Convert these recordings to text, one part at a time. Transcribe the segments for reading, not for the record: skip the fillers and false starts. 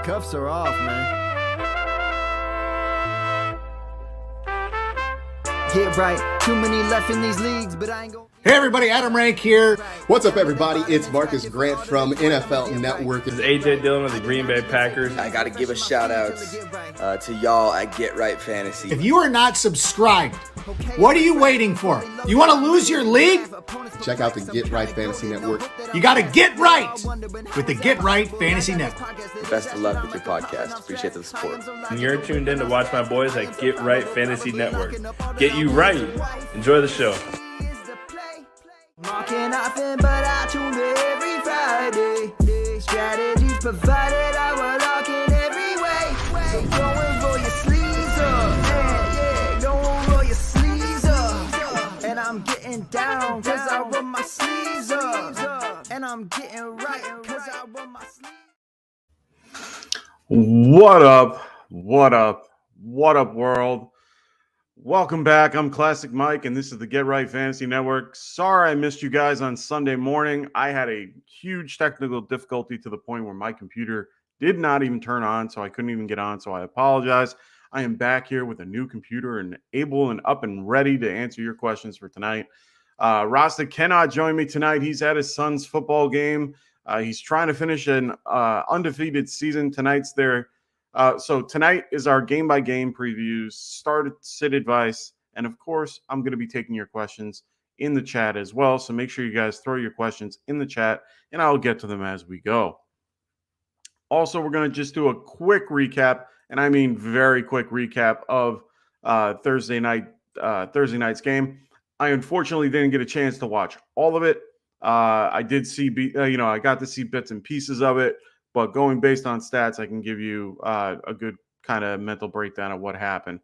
Cuffs are off, man. Get right. Too many left in these leagues, but I ain't gonna... Hey everybody, Adam Rank here. What's up everybody? It's Marcus Grant from NFL Network. This is AJ Dillon of the Green Bay Packers. I got to give a shout out to y'all at Get Right Fantasy. If you are not subscribed, what are you waiting for? You want to lose your league? Check out the Get Right Fantasy Network. You got to get right with the Get Right Fantasy Network. Best of luck with your podcast. Appreciate the support. And you're tuned in to watch my boys at Get Right Fantasy Network. Get you right. Enjoy the show. Marking nothing, but I tune in every Friday. Strategies provided, I will lock in every way. So go and roll your sleeves up, yeah. Go and roll your sleeves up. And I'm getting down, cause I roll my sleeves up. And I'm getting right, cause I roll my sleeves. What up? What up? What up, world? Welcome back. I'm Classic Mike, and this is the Get Right Fantasy Network. Sorry I missed you guys on Sunday morning. I had a huge technical difficulty to the point where my computer did not even turn on, so I couldn't even get on, so I apologize. I am back here with a new computer and able and up and ready to answer your questions for tonight. Rasta cannot join me tonight. He's at his son's football game. He's trying to finish an undefeated season. So tonight is our game-by-game previews, sit advice, and of course, I'm going to be taking your questions in the chat as well. So make sure you guys throw your questions in the chat, and I'll get to them as we go. Also, we're going to just do a quick recap, and I mean very quick recap of Thursday night's game. I unfortunately didn't get a chance to watch all of it. I did see, I got to see bits and pieces of it. But going based on stats, I can give you a good kind of mental breakdown of what happened.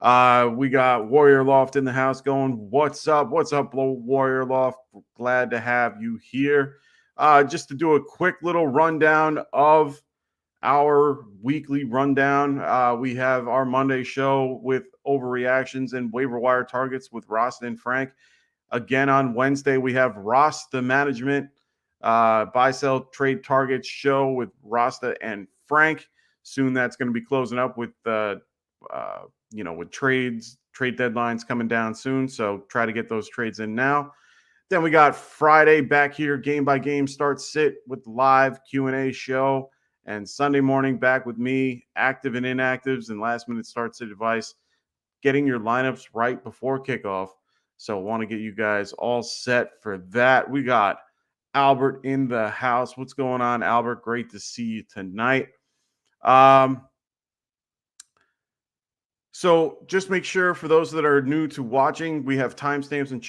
We got Warrior Loft in the house going. What's up? What's up, Warrior Loft? Glad to have you here. Just to do a quick little rundown of our weekly rundown. We have our Monday show with overreactions and waiver wire targets with Ross and Frank. Again, on Wednesday, we have Ross, the management buy, sell, trade targets show with Rasta and Frank. Soon that's going to be closing up with with trade deadlines coming down soon. So try to get those trades in now. Then we got Friday back here, game by game, start sit with live Q&A show. And Sunday morning back with me, active and inactives and last minute start sit advice, getting your lineups right before kickoff. So I want to get you guys all set for that. We got Albert in the house. What's going on, Albert? Great to see you tonight. So just make sure for those that are new to watching, we have timestamps and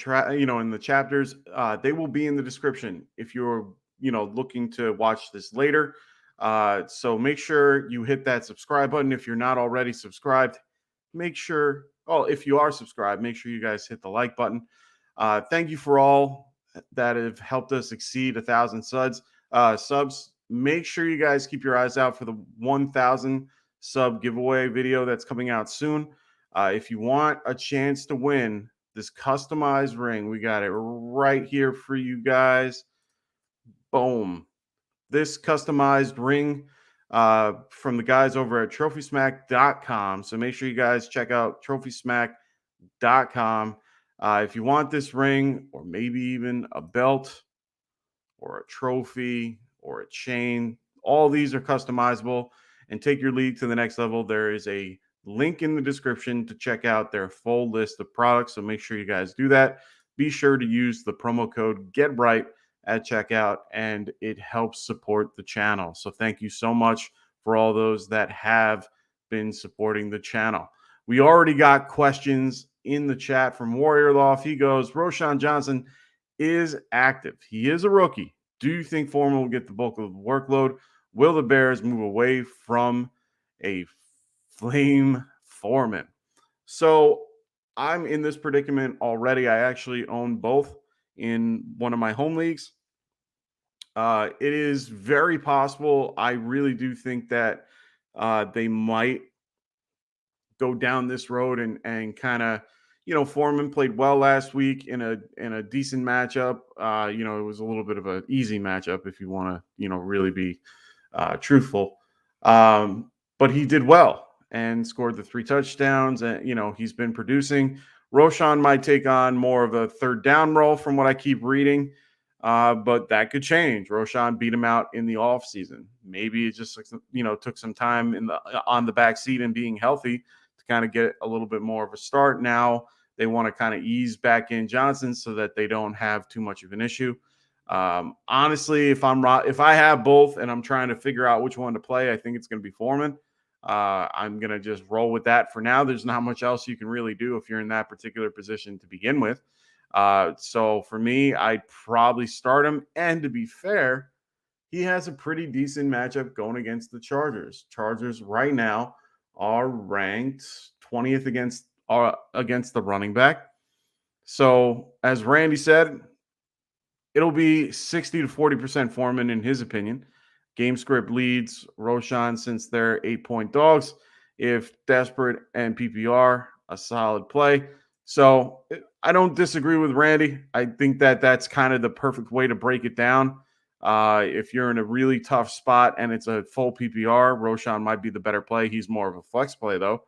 in the chapters. They will be in the description if you're looking to watch this later. So make sure you hit that subscribe button if you're not already subscribed. If you are subscribed, make sure you guys hit the like button. Thank you for all that have helped us exceed 1,000 subs. Make sure you guys keep your eyes out for the 1,000 sub giveaway video that's coming out soon. If you want a chance to win this customized ring, we got it right here for you guys. Boom. This customized ring from the guys over at trophysmack.com. So make sure you guys check out trophysmack.com. If you want this ring or maybe even a belt or a trophy or a chain, all these are customizable and take your league to the next level. There is a link in the description to check out their full list of products. So make sure you guys do that. Be sure to use the promo code GETRIGHT at checkout, and it helps support the channel. So thank you so much for all those that have been supporting the channel. We already got questions in the chat from Warrior Loft. He goes, Roschon Johnson is active. He is a rookie. Do you think Foreman will get the bulk of the workload? Will the Bears move away from a flame Foreman? So I'm in this predicament already. I actually own both in one of my home leagues. It is very possible. I really do think that they might go down this road and kind of, Foreman played well last week in a decent matchup. It was a little bit of an easy matchup if you want to, really be truthful. But he did well and scored the 3 touchdowns. And, he's been producing. Roshan might take on more of a third down role from what I keep reading. But that could change. Roshan beat him out in the offseason. Maybe it just took some time on the back seat and being healthy to kind of get a little bit more of a start. Now they want to kind of ease back in Johnson so that they don't have too much of an issue. Honestly, if I have both and I'm trying to figure out which one to play, I think it's going to be Foreman. I'm going to just roll with that for now. There's not much else you can really do if you're in that particular position to begin with. So for me, I'd probably start him. And to be fair, he has a pretty decent matchup going against the Chargers. Chargers right now are ranked 20th against the running back. So as Randy said, it'll be 60 to 40% Foreman in his opinion. Game script leads Roshan since they're 8-point dogs. If desperate and PPR, a solid play. So I don't disagree with Randy. I think that that's kind of the perfect way to break it down. If you're in a really tough spot and it's a full PPR, Roshan might be the better play. He's more of a flex play though,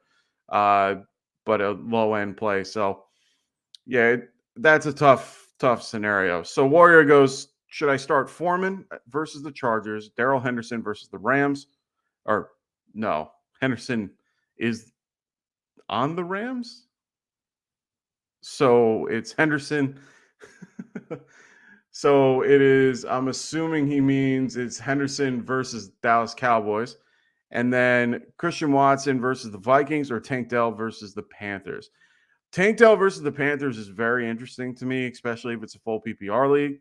but a low end play. So yeah, that's a tough scenario. So Warrior goes, should I start Foreman versus the Chargers, Darrell Henderson versus the Rams? Or no, Henderson is on the Rams. So it's Henderson. So it is, I'm assuming he means it's Henderson versus Dallas Cowboys. And then Christian Watson versus the Vikings or Tank Dell versus the Panthers. Tank Dell versus the Panthers is very interesting to me, especially if it's a full PPR league.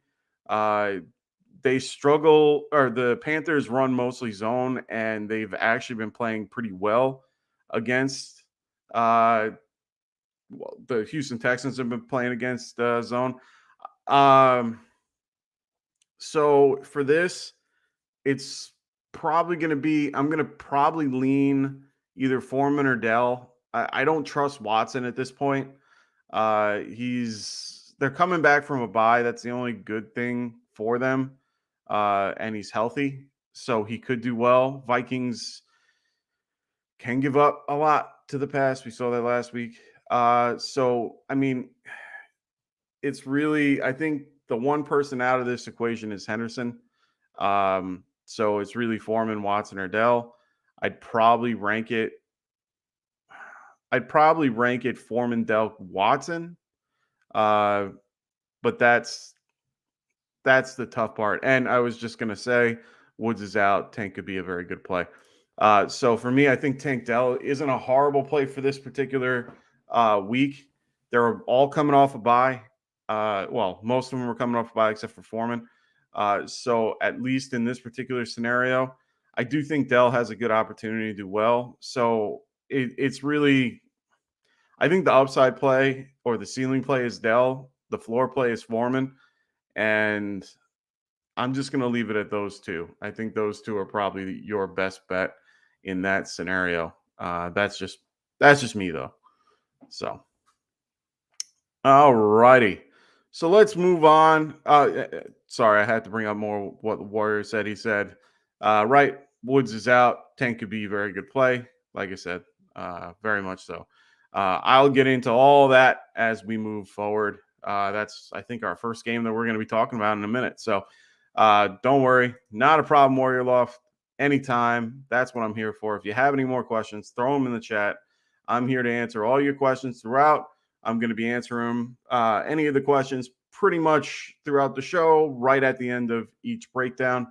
They struggle, or the Panthers run mostly zone, and they've actually been playing pretty well against the Houston Texans have been playing against zone. So for this, it's probably going to be, I'm going to probably lean either Foreman or Dell. I don't trust Watson at this point. They're coming back from a bye. That's the only good thing for them. And he's healthy, so he could do well. Vikings can give up a lot to the pass. We saw that last week. So, I mean, it's really, I think the one person out of this equation is Henderson. So it's really Foreman, Watson, or Dell. I'd probably rank it Foreman, Dell, Watson. But that's the tough part. And I was just going to say, Woods is out. Tank could be a very good play. So for me, I think Tank Dell isn't a horrible play for this particular week. They're all coming off a bye. Well, most of them are coming off a bye except for Foreman. So at least in this particular scenario, I do think Dell has a good opportunity to do well. So it's really, I think the upside play or the ceiling play is Dell. The floor play is Foreman. And I'm just going to leave it at those two. I think those two are probably your best bet in that scenario. That's just me though. So, all righty. So let's move on. Sorry, I had to bring up more what the Warrior said. He said, right, Woods is out. Tank could be a very good play. Like I said, very much so. I'll get into all that as we move forward. That's, I think, our first game that we're going to be talking about in a minute. So don't worry. Not a problem, Warrior Loft. Anytime. That's what I'm here for. If you have any more questions, throw them in the chat. I'm here to answer all your questions throughout. I'm going to be answering any of the questions pretty much throughout the show, right at the end of each breakdown,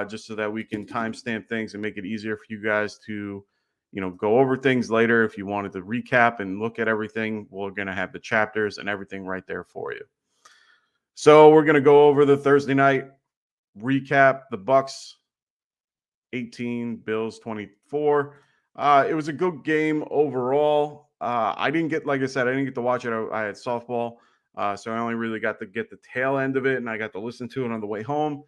just so that we can timestamp things and make it easier for you guys to, go over things later. If you wanted to recap and look at everything, we're going to have the chapters and everything right there for you. So we're going to go over the Thursday night recap. The Bucks 18, Bills 24. It was a good game overall. I didn't get to watch it. I had softball, so I only really got to get the tail end of it, and I got to listen to it on the way home.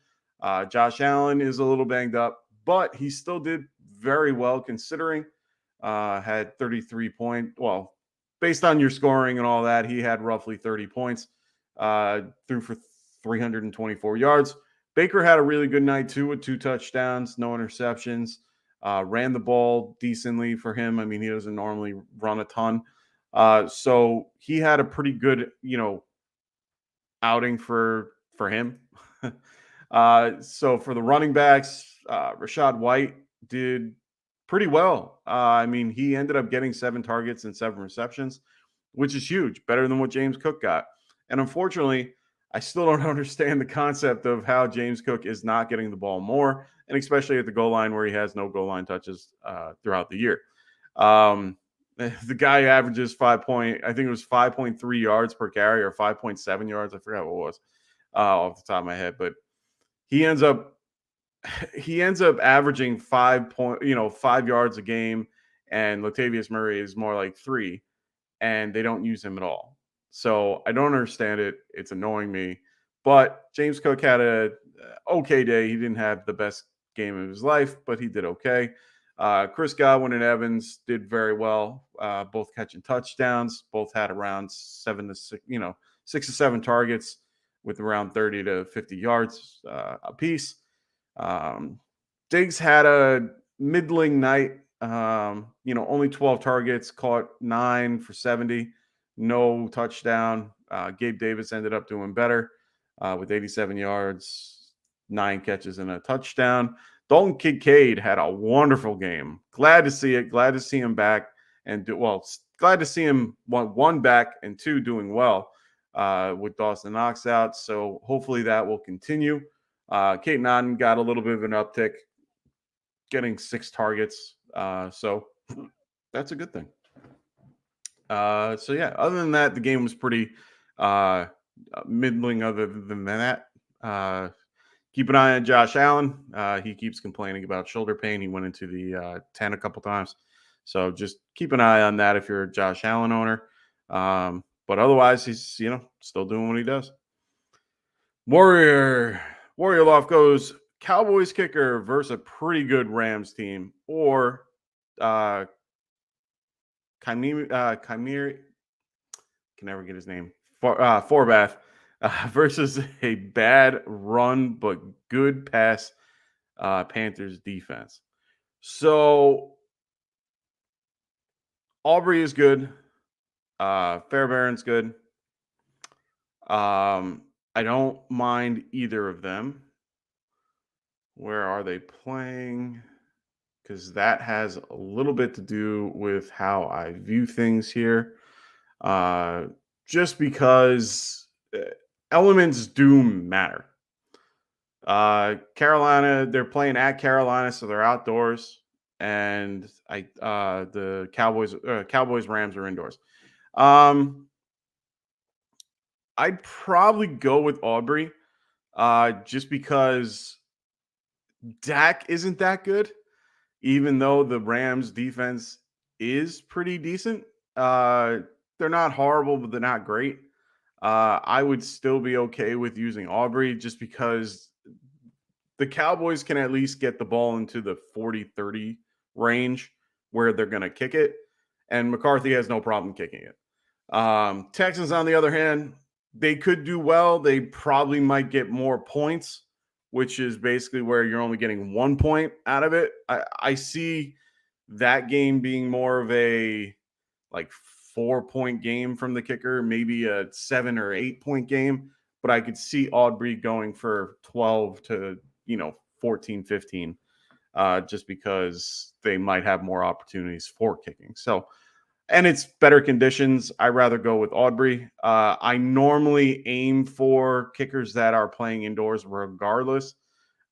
Josh Allen is a little banged up, but he still did very well considering. Had 33 points. Well, based on your scoring and all that, he had roughly 30 points. Threw for 324 yards. Baker had a really good night too with 2 touchdowns, no interceptions. ran the ball decently for him. I mean, he doesn't normally run a ton. So he had a pretty good, outing for him. So for the running backs, Rashad White did pretty well. I mean, he ended up getting 7 targets and 7 receptions, which is huge, better than what James Cook got. And unfortunately, I still don't understand the concept of how James Cook is not getting the ball more, and especially at the goal line where he has no goal line touches throughout the year. The guy averages I think it was 5.3 yards per carry or 5.7 yards. I forgot what it was off the top of my head, but he ends up averaging 5 yards a game, and Latavius Murray is more like 3, and they don't use him at all. So I don't understand it. It's annoying me. But James Cook had a okay day. He didn't have the best game of his life, but he did okay. Chris Godwin and Evans did very well, both catching touchdowns. Both had around 6 to 7 targets with around 30 to 50 yards apiece. Diggs had a middling night. Only 12 targets, caught 9 for 70, no touchdown. Gabe Davis ended up doing better with 87 yards, 9 catches, and a touchdown. Dalton Kincaid had a wonderful game. Glad to see it. Glad to see him back glad to see him one back and 2 doing well with Dawson Knox out. So hopefully that will continue. Kate Nodden got a little bit of an uptick, getting 6 targets. So that's a good thing. Other than that, the game was pretty middling. Other than that, keep an eye on Josh Allen. He keeps complaining about shoulder pain. He went into the 10 a couple times. So just keep an eye on that if you're a Josh Allen owner. But otherwise, he's, still doing what he does. Warrior Loft goes Cowboys kicker versus a pretty good Rams team, or Chimere, can never get his name. Forbath versus a bad run but good pass Panthers defense. So Aubrey is good. Fairbairn's good. I don't mind either of them. Where are they playing? Because that has a little bit to do with how I view things here. Just because elements do matter. Carolina, they're playing at Carolina, so they're outdoors, and the Cowboys Rams are indoors. I'd probably go with Aubrey, just because Dak isn't that good, even though the Rams defense is pretty decent. They're not horrible, but they're not great. I would still be okay with using Aubrey just because the Cowboys can at least get the ball into the 40-30 range where they're going to kick it, and McCarthy has no problem kicking it. Texans, on the other hand, they could do well. They probably might get more points, which is basically where you're only getting 1 point out of it. I see that game being more of a 4-point game from the kicker, maybe a 7 or 8 point game, but I could see Aubrey going for 12 to 14, 15, just because they might have more opportunities for kicking. So, and it's better conditions. I'd rather go with Aubrey. I normally aim for kickers that are playing indoors regardless.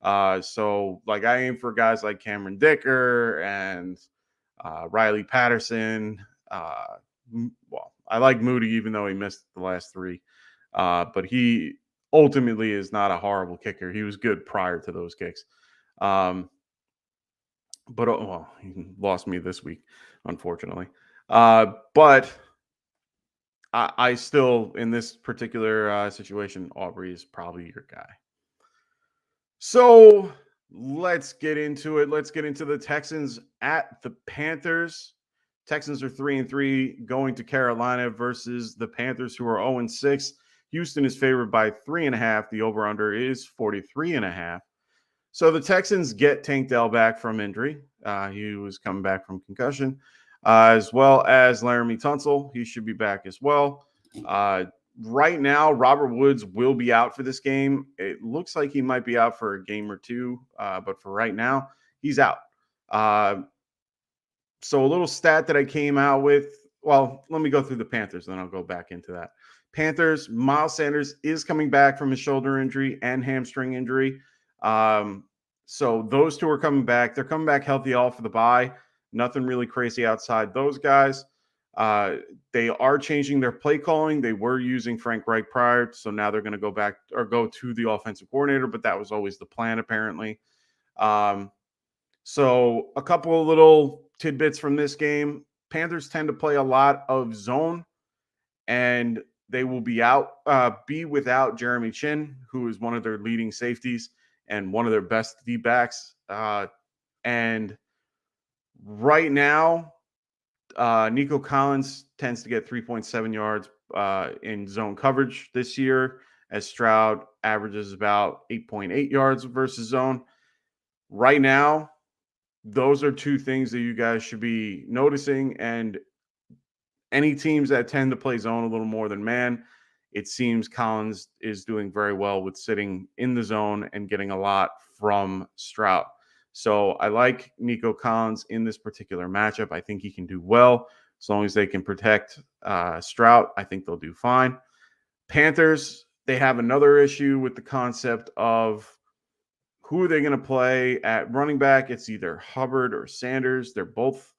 So I aim for guys like Cameron Dicker and Riley Patterson. I like Moody, even though he missed the last 3. But he ultimately is not a horrible kicker. He was good prior to those kicks. But he lost me this week, unfortunately. But I still, in this particular situation, Aubrey is probably your guy. So let's get into it. Let's get into the Texans at the Panthers. Texans are 3-3 going to Carolina versus the Panthers, who are 0-6. Houston is favored by 3.5. The over-under is 43.5. So the Texans get Tank Dell back from injury. He was coming back from concussion, as well as Laramie Tunsil. He should be back as well. Right now, Robert Woods will be out for this game. It looks like he might be out for a game or two, but for right now, he's out. So a little stat that I came out with. Well, let me go through the Panthers, then I'll go back into that. Panthers, Miles Sanders is coming back from his shoulder injury and hamstring injury. So those two are coming back. They're coming back healthy all for the bye. Nothing really crazy outside those guys. They are changing their play calling. They were using Frank Reich prior, so now they're going to go back or go to the offensive coordinator, but that was always the plan apparently. So a couple of little tidbits from this game. Panthers tend to play a lot of zone, and they will be without Jeremy Chin, who is one of their leading safeties and one of their best D-backs. And right now, Nico Collins tends to get 3.7 yards in zone coverage this year, as Stroud averages about 8.8 yards versus zone. Right now, those are two things that you guys should be noticing. And any teams that tend to play zone a little more than man, it seems Collins is doing very well with sitting in the zone and getting a lot from Stroud. So I like Nico Collins in this particular matchup. I think he can do well as long as they can protect Stroud. I think they'll do fine. Panthers, they have another issue with the concept of who are they going to play at running back. It's either Hubbard or Sanders. They're both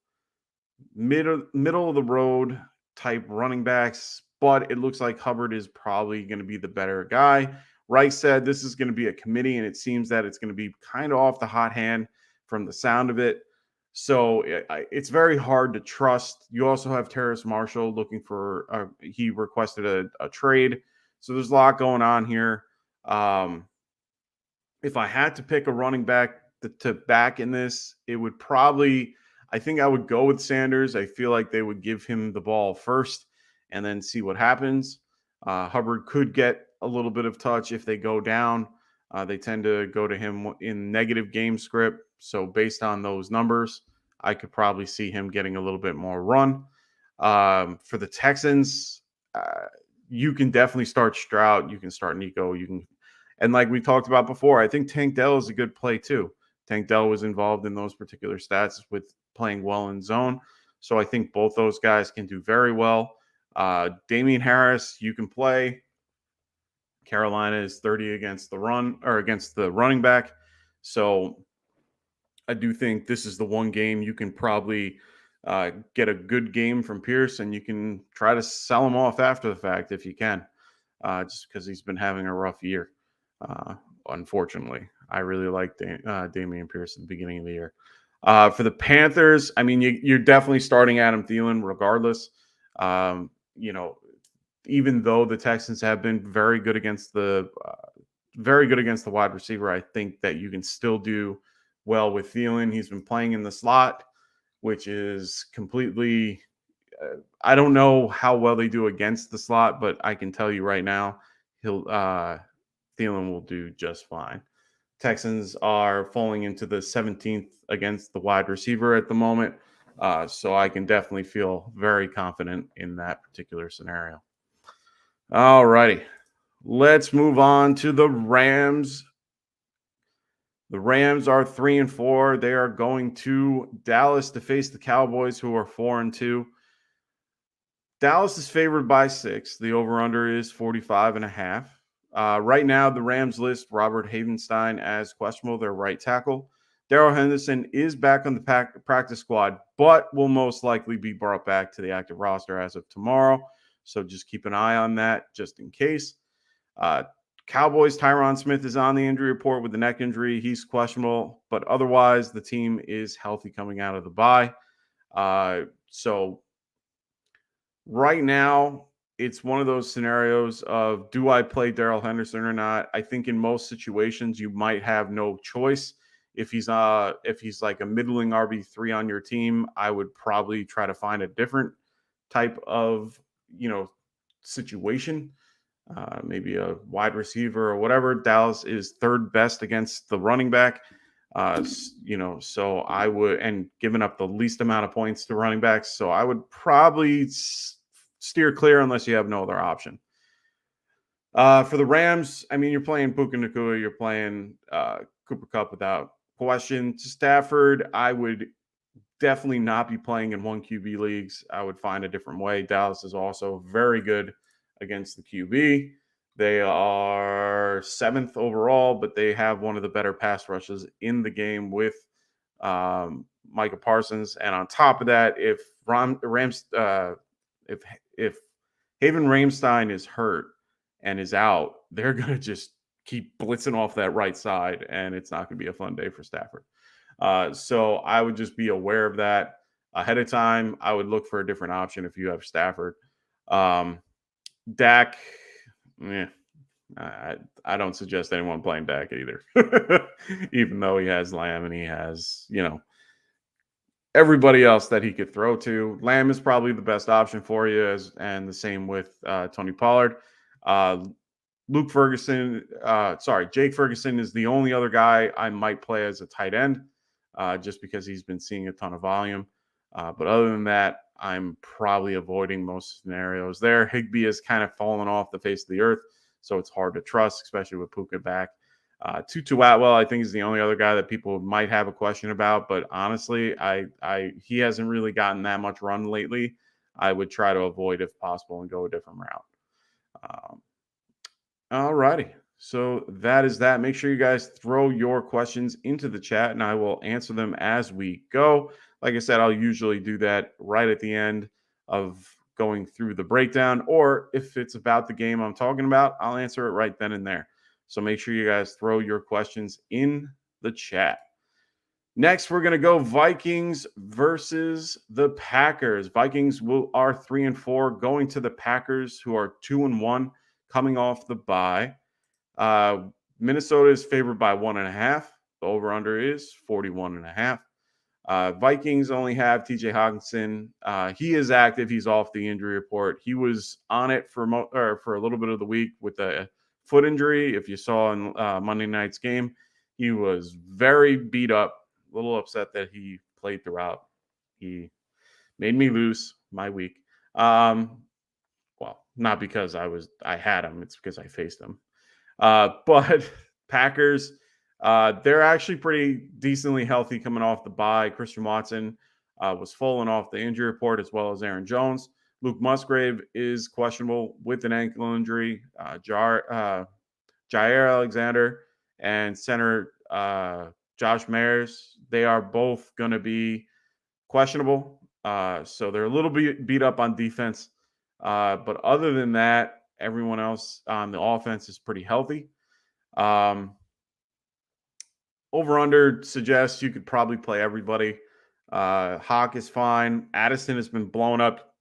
middle of the road type running backs, but it looks like Hubbard is probably going to be the better guy. Reich said this is going to be a committee, and it seems that it's going to be kind of off the hot hand from the sound of it. So it's very hard to trust. You also have Terrace Marshall looking for he requested a trade. So there's a lot going on here. If I had to pick a running back to back in this, it would probably, I think I would go with Sanders. I feel like they would give him the ball first and then see what happens. Hubbard could get a little bit of touch if they go down. They tend to go to him in negative game script. So based on those numbers, I could probably see him getting a little bit more run. For the Texans, you can definitely start Stroud. You can start Nico. And like we talked about before, I think Tank Dell is a good play too. Tank Dell was involved in those particular stats with playing well in zone. So I think both those guys can do very well. Damian Harris, you can play. Carolina is 30 against the run or against the running back. So I do think this is the one game you can probably get a good game from Pierce, and you can try to sell him off after the fact if you can, just because he's been having a rough year. Unfortunately, I really liked Damian Pierce at the beginning of the year. For the Panthers, I mean, you're definitely starting Adam Thielen regardless. Even though the Texans have been very good against the wide receiver, I think that you can still do well with Thielen. He's been playing in the slot, which is completely I don't know how well they do against the slot, but I can tell you right now, Thielen will do just fine. Texans are falling into the 17th against the wide receiver at the moment. So I can definitely feel very confident in that particular scenario. All righty. Let's move on to the Rams. The Rams are 3-4. They are going to Dallas to face the Cowboys, who are 4-2. Dallas is favored by 6. The over-under is 45.5. Right now, the Rams list Robert Havenstein as questionable, their right tackle. Darrell Henderson is back on the practice squad, but will most likely be brought back to the active roster as of tomorrow. So just keep an eye on that just in case. Cowboys, Tyron Smith is on the injury report with the neck injury. He's questionable, but otherwise the team is healthy coming out of the bye. So right now, it's one of those scenarios of, do I play Darrell Henderson or not? I think in most situations you might have no choice. If he's like a middling RB3 on your team, I would probably try to find a different type of situation. maybe a wide receiver or whatever. Dallas is third best against the running back. So I would, and giving up the least amount of points to running backs. So I would probably steer clear unless you have no other option. For the Rams, I mean, you're playing Puka Nacua, you're playing Cooper Kupp without question. Stafford, I would definitely not be playing in 1 QB leagues. I would find a different way. Dallas is also very good against the QB. They are 7th overall, but they have one of the better pass rushes in the game with Micah Parsons. And on top of that, if Haven Ramstein is hurt and is out, they're going to just keep blitzing off that right side, and it's not going to be a fun day for Stafford. So I would just be aware of that ahead of time. I would look for a different option if you have Stafford. Dak, I don't suggest anyone playing Dak either, even though he has Lamb and he has, everybody else that he could throw to. Lamb is probably the best option for you, and the same with Tony Pollard. Jake Ferguson is the only other guy I might play as a tight end, just because he's been seeing a ton of volume. But other than that, I'm probably avoiding most scenarios there. Higbee has kind of fallen off the face of the earth, so it's hard to trust, especially with Puka back. Tutu Atwell, I think, is the only other guy that people might have a question about. But honestly, he hasn't really gotten that much run lately. I would try to avoid if possible and go a different route. All righty. So that is that. Make sure you guys throw your questions into the chat, and I will answer them as we go. Like I said, I'll usually do that right at the end of going through the breakdown, or if it's about the game I'm talking about, I'll answer it right then and there. So make sure you guys throw your questions in the chat. Next, we're going to go Vikings versus the Packers. Vikings are 3-4, going to the Packers, who are 2-1, coming off the bye. Minnesota is favored by 1.5. The over-under is 41.5. Vikings only have TJ Hawkinson. He is active. He's off the injury report. He was on it for a little bit of the week with a foot injury. If you saw in Monday night's game, he was very beat up, a little upset that he played throughout. He made me lose my week. Well, not because I had him. It's because I faced him. But Packers, they're actually pretty decently healthy coming off the bye. Christian Watson was falling off the injury report, as well as Aaron Jones. Luke Musgrave is questionable with an ankle injury. Jair Alexander and center Josh Myers, they are both going to be questionable. So they're a little bit beat up on defense. But other than that, everyone else on the offense is pretty healthy. Over-under suggests you could probably play everybody. Hawk is fine. Addison has been blown up.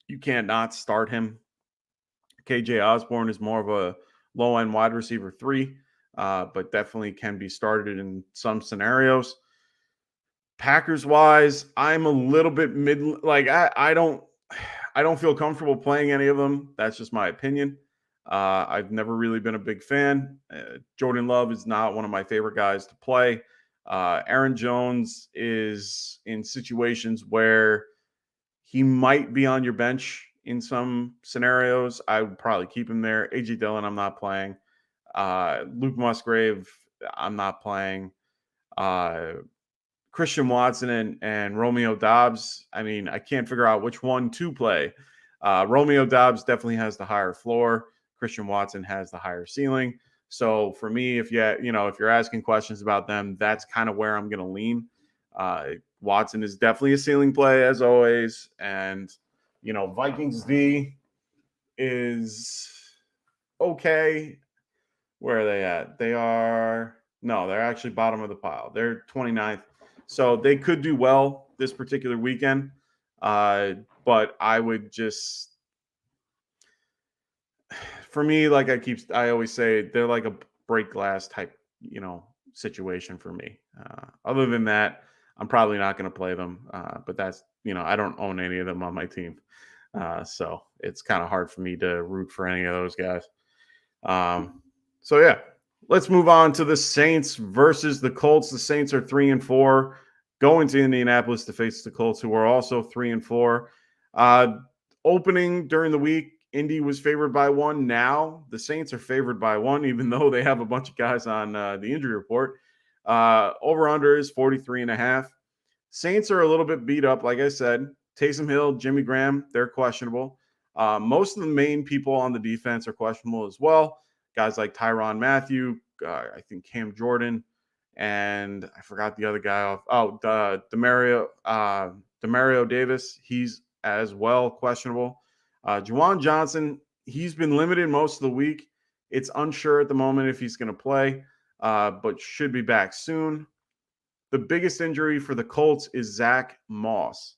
You can't not start him. KJ Osborne is more of a low-end wide receiver 3, but definitely can be started in some scenarios. Packers-wise, I'm a little bit mid. Like I don't feel comfortable playing any of them. That's just my opinion. I've never really been a big fan. Jordan Love is not one of my favorite guys to play. Aaron Jones is in situations where he might be on your bench in some scenarios. I would probably keep him there. A.J. Dillon, I'm not playing. Luke Musgrave, I'm not playing. Christian Watson and Romeo Doubs, I mean, I can't figure out which one to play. Romeo Doubs definitely has the higher floor. Christian Watson has the higher ceiling. So for me, if you're asking questions about them, that's kind of where I'm going to lean. Watson is definitely a ceiling play as always. And, Vikings D is okay. Where are they at? They're actually bottom of the pile. They're 29th. So they could do well this particular weekend. But I would just, for me, like I always say, they're like a break glass type, situation for me. Other than that, I'm probably not going to play them. But that's, I don't own any of them on my team. So it's kind of hard for me to root for any of those guys. So yeah, let's move on to the Saints versus the Colts. The Saints are 3-4, going to Indianapolis to face the Colts, who are also 3-4. Opening during the week, Indy was favored by 1. Now the Saints are favored by 1, even though they have a bunch of guys on the injury report. Over-under is 43.5. Saints are a little bit beat up, like I said. Taysom Hill, Jimmy Graham, they're questionable. Most of the main people on the defense are questionable as well. Guys like Tyrann Mathieu, I think Cam Jordan, and I forgot the other guy off. Oh, Demario Davis, he's as well questionable. Juwan Johnson, he's been limited most of the week. It's unsure at the moment if he's going to play, but should be back soon. The biggest injury for the Colts is Zach Moss.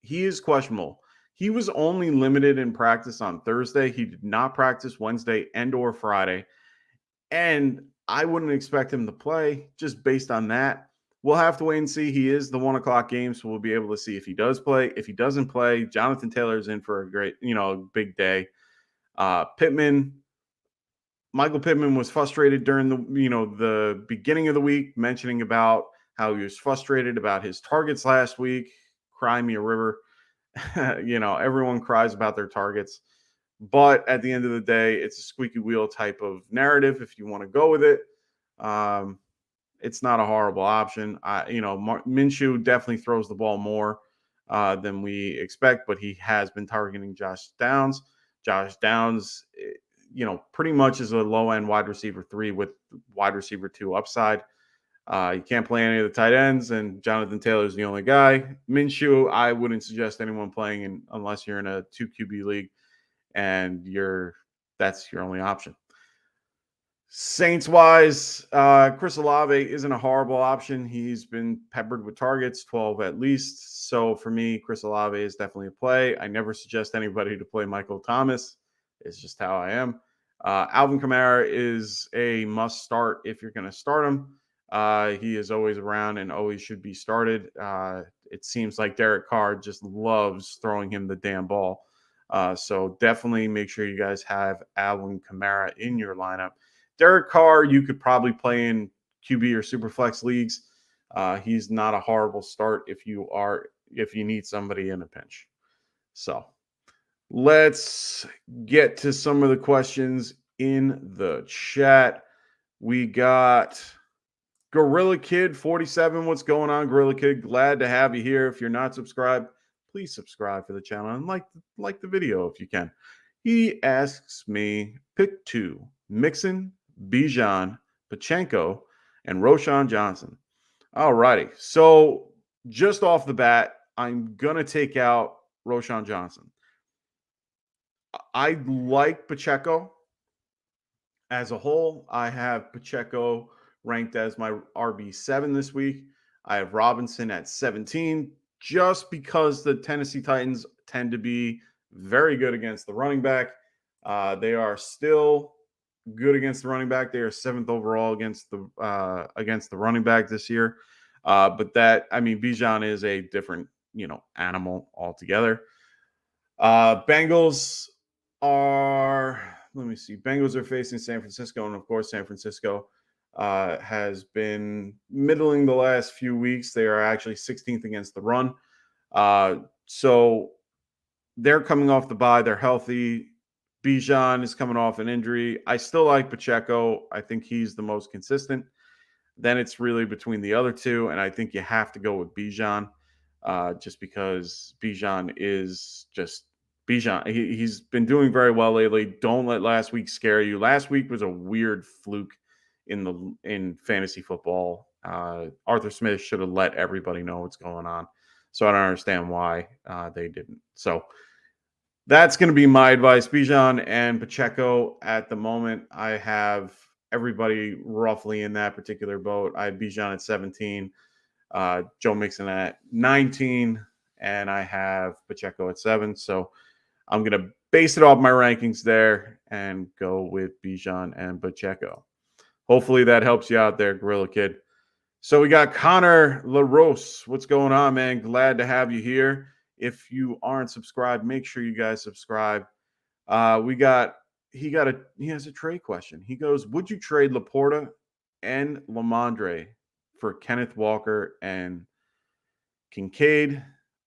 He is questionable. He was only limited in practice on Thursday. He did not practice Wednesday and or Friday. And I wouldn't expect him to play just based on that. We'll have to wait and see. He is the 1 o'clock game, so we'll be able to see if he does play. If he doesn't play, Jonathan Taylor's in for a great, big day. Michael Pittman was frustrated during the beginning of the week, mentioning about how he was frustrated about his targets last week. Cry me a river. Everyone cries about their targets. But at the end of the day, it's a squeaky wheel type of narrative if you want to go with it. It's not a horrible option. Minshew definitely throws the ball more than we expect, but he has been targeting Josh Downs. Josh Downs, pretty much is a low-end wide receiver 3 with wide receiver 2 upside. You can't play any of the tight ends, and Jonathan Taylor is the only guy. Minshew, I wouldn't suggest anyone playing unless you're in a 2 QB league, and that's your only option. Saints-wise, Chris Olave isn't a horrible option. He's been peppered with targets, 12 at least. So for me, Chris Olave is definitely a play. I never suggest anybody to play Michael Thomas. It's just how I am. Alvin Kamara is a must start if you're going to start him. He is always around and always should be started. It seems like Derek Carr just loves throwing him the damn ball. So definitely make sure you guys have Alvin Kamara in your lineup. Derek Carr, you could probably play in QB or Superflex leagues. He's not a horrible start if you need somebody in a pinch. So let's get to some of the questions in the chat. We got Gorilla Kid 47. What's going on, Gorilla Kid? Glad to have you here. If you're not subscribed, please subscribe for the channel and like the video if you can. He asks me, pick 2, Mixon, Bijan, Pachenko, and Roshan Johnson. All righty. So just off the bat, I'm going to take out Roshan Johnson. I like Pacheco as a whole. I have Pacheco ranked as my RB7 this week. I have Robinson at 17 just because the Tennessee Titans tend to be very good against the running back. They are still good against the running back. They are 7th overall against the running back this year. But Bijan is a different, animal altogether. Bengals are facing San Francisco, and of course, San Francisco has been middling the last few weeks. They are actually 16th against the run. So they're coming off the bye. They're healthy. Bijan is coming off an injury. I still like Pacheco. I think he's the most consistent. Then it's really between the other two, and I think you have to go with Bijan just because Bijan is just Bijan. He's been doing very well lately. Don't let last week scare you. Last week was a weird fluke in fantasy football. Arthur Smith should have let everybody know what's going on. So I don't understand why they didn't. So that's going to be my advice. Bijan and Pacheco at the moment. I have everybody roughly in that particular boat. I have Bijan at 17, Joe Mixon at 19, and I have Pacheco at 7. So I'm going to base it off my rankings there and go with Bijan and Pacheco. Hopefully that helps you out there, Gorilla Kid. So we got Connor LaRose. What's going on, man? Glad to have you here. If you aren't subscribed, make sure you guys subscribe. We got he has a trade question. He goes, would you trade Laporta and Lamondre for Kenneth Walker and Kincaid,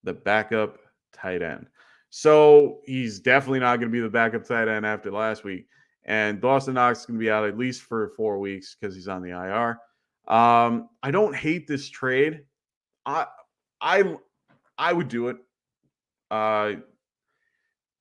the backup tight end? So he's definitely not going to be the backup tight end after last week. And Dawson Knox is going to be out at least for 4 weeks because he's on the IR. I don't hate this trade. I would do it.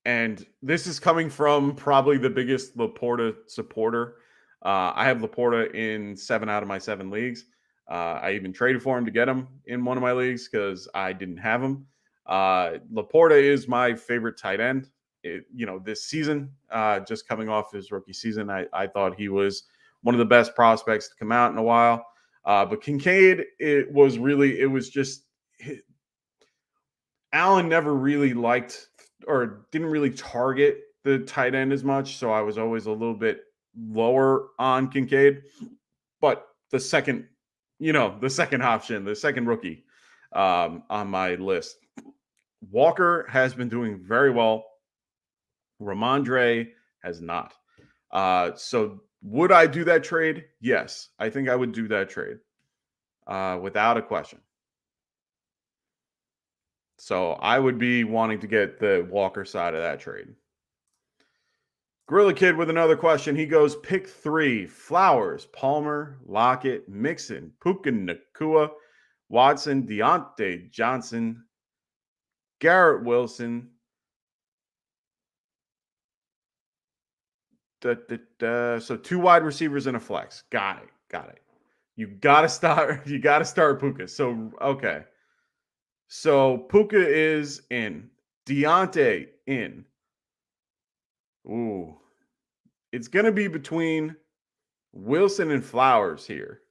And this is coming from probably the biggest Laporta supporter. I have Laporta in 7 out of my 7 leagues. I even traded for him to get him in one of my leagues because I didn't have him. Laporta is my favorite tight end. This season, just coming off his rookie season, I thought he was one of the best prospects to come out in a while. But Kincaid, Allen never really liked or didn't really target the tight end as much. So I was always a little bit lower on Kincaid. But the second option, the second rookie on my list, Walker has been doing very well. Ramondre has not. So would I do that trade? Yes, I think I would do that trade without a question. So I would be wanting to get the Walker side of that trade. Gorilla Kid with another question. He goes, pick 3: Flowers, Palmer, Lockett, Mixon, Puka Nacua, Watson, Deontay Johnson, Garrett Wilson. So 2 wide receivers and a flex. Got it. You gotta start Puka. So okay. So Puka is in. Deontay in. Ooh. It's gonna be between Wilson and Flowers here.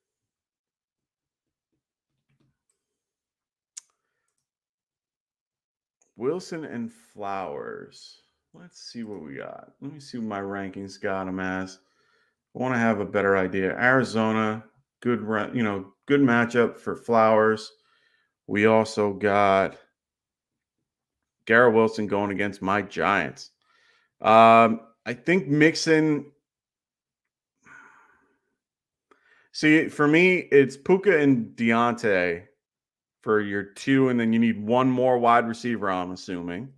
Wilson and Flowers. Let's see what we got. Let me see what my rankings got him as. I want to have a better idea. Arizona, good matchup for Flowers. We also got Garrett Wilson going against my Giants. I think Mixon. See, for me, it's Puka and Deontay for your 2, and then you need 1 more wide receiver, I'm assuming.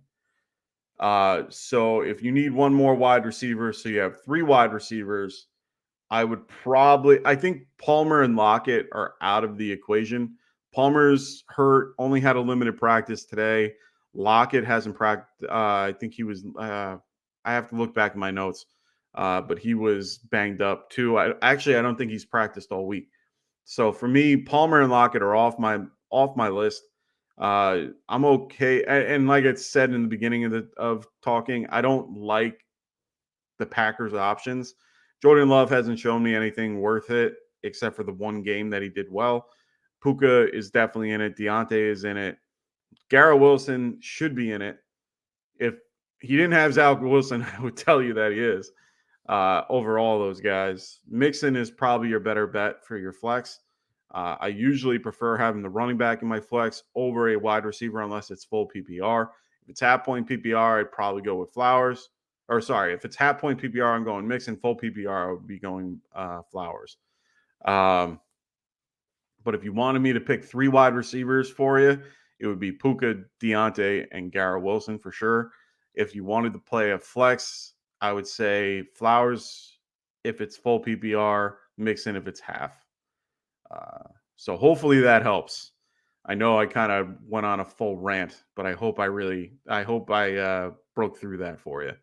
So if you need 1 more wide receiver, so you have 3 wide receivers, I think Palmer and Lockett are out of the equation. Palmer's hurt, only had a limited practice today. Lockett hasn't practiced. I think he was, I have to look back in my notes, but he was banged up too. I don't think he's practiced all week. So for me, Palmer and Lockett are off my list. I'm okay. And like I said in the beginning of talking, I don't like the Packers options. Jordan Love hasn't shown me anything worth it except for the 1 game that he did well. Puka is definitely in it. Deontay is in it. Garrett Wilson should be in it. If he didn't have Zach Wilson, I would tell you that he is. Over all those guys, Mixon is probably your better bet for your flex. I usually prefer having the running back in my flex over a wide receiver unless it's full PPR. If it's half point PPR, I'd probably go with Flowers. Or sorry, if it's half point PPR, I'm going Mixon. Full PPR, I would be going Flowers. But if you wanted me to pick 3 wide receivers for you, it would be Puka, Deontay, and Garrett Wilson for sure. If you wanted to play a flex, I would say Flowers if it's full PPR, Mixon if it's half. So hopefully that helps. I know I kind of went on a full rant, but I hope I broke through that for you.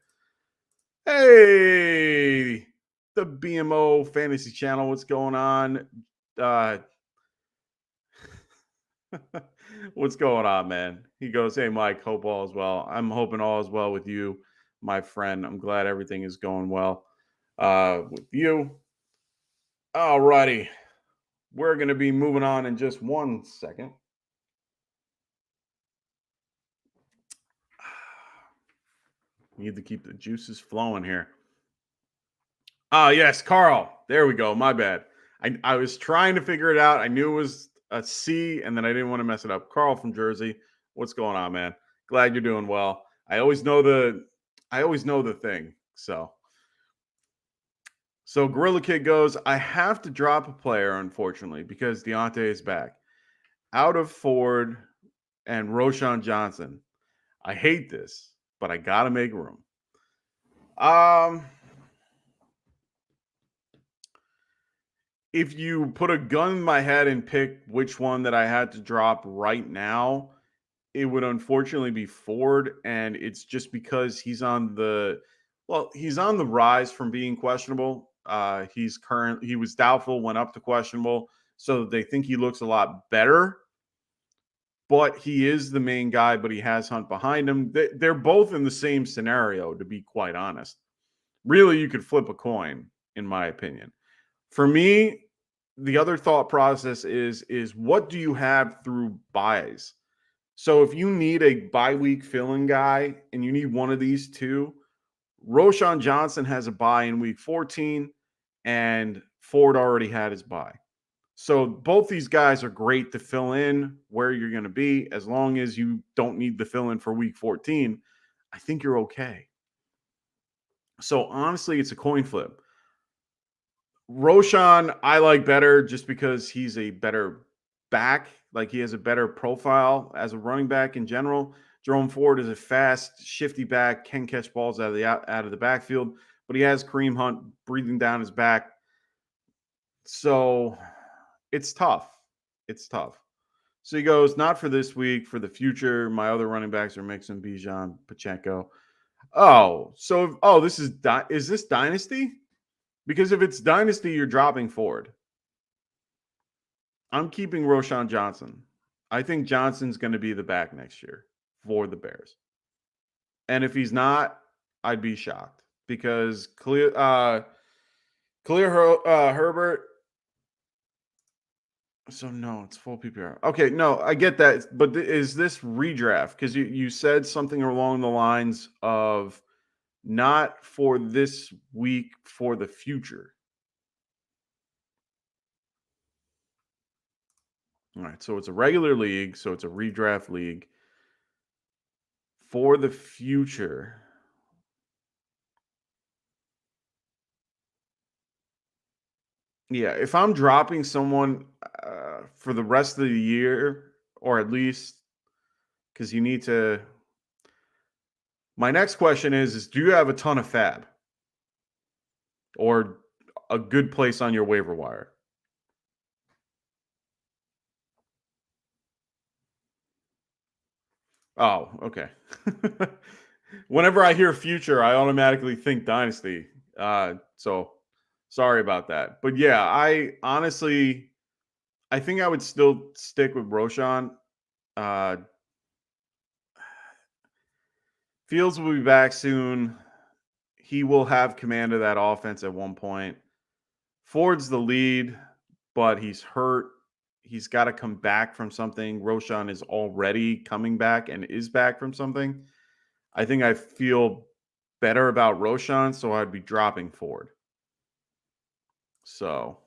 Hey, the BMO Fantasy Channel, what's going on? What's going on, man? He goes, hey, Mike, hope all is well. I'm hoping all is well with you, my friend. I'm glad everything is going well with you. All righty. We're going to be moving on in just 1 second. Need to keep the juices flowing here. Yes, Carl. There we go. My bad. I was trying to figure it out. I knew it was a C, and then I didn't want to mess it up. Carl from Jersey. What's going on, man? Glad you're doing well. I always know the thing. So So Gorilla Kid goes, I have to drop a player, unfortunately, because Deontay is back. Out of Ford and Roshan Johnson. I hate this, but I got to make room. If you put a gun in my head and pick which one that I had to drop right now, it would unfortunately be Ford, and it's just because he's on the rise from being questionable. He was doubtful, went up to questionable, so they think he looks a lot better. But he is the main guy, but he has Hunt behind him. They're both in the same scenario, to be quite honest. Really, you could flip a coin, in my opinion. For me, the other thought process is what do you have through buys? So if you need a bye week fill-in guy and you need one of these two, Roshan Johnson has a bye in week 14 and Ford already had his bye. So both these guys are great to fill in where you're going to be. As long as you don't need the fill-in for week 14, I think you're okay. So honestly, it's a coin flip. Roshan, I like better just because he's a better back. Like he has a better profile as a running back in general. Jerome Ford is a fast, shifty back, can catch balls out of the backfield, but he has Kareem Hunt breathing down his back. So it's tough. It's tough. So he goes, not for this week, for the future. My other running backs are Mixon, Bijan, Pacheco. Is this Dynasty? Because if it's Dynasty, you're dropping Ford. I'm keeping Roshan Johnson. I think Johnson's going to be the back next year for the Bears. And if he's not, I'd be shocked because Herbert. So no, it's full PPR. Okay, no, I get that. But is this redraft? Because you said something along the lines of not for this week, for the future. All right, so it's a regular league, so it's a redraft league for the future. Yeah, if I'm dropping someone for the rest of the year, or at least because you need to. My next question is do you have a ton of fab or a good place on your waiver wire? Oh, okay. Whenever I hear future, I automatically think Dynasty. So sorry about that. But yeah, I think I would still stick with Roshan. Fields will be back soon. He will have command of that offense at one point. Ford's the lead, but he's hurt. He's got to come back from something. Roshan is already coming back and is back from something. I think I feel better about Roshan, so I'd be dropping Ford. So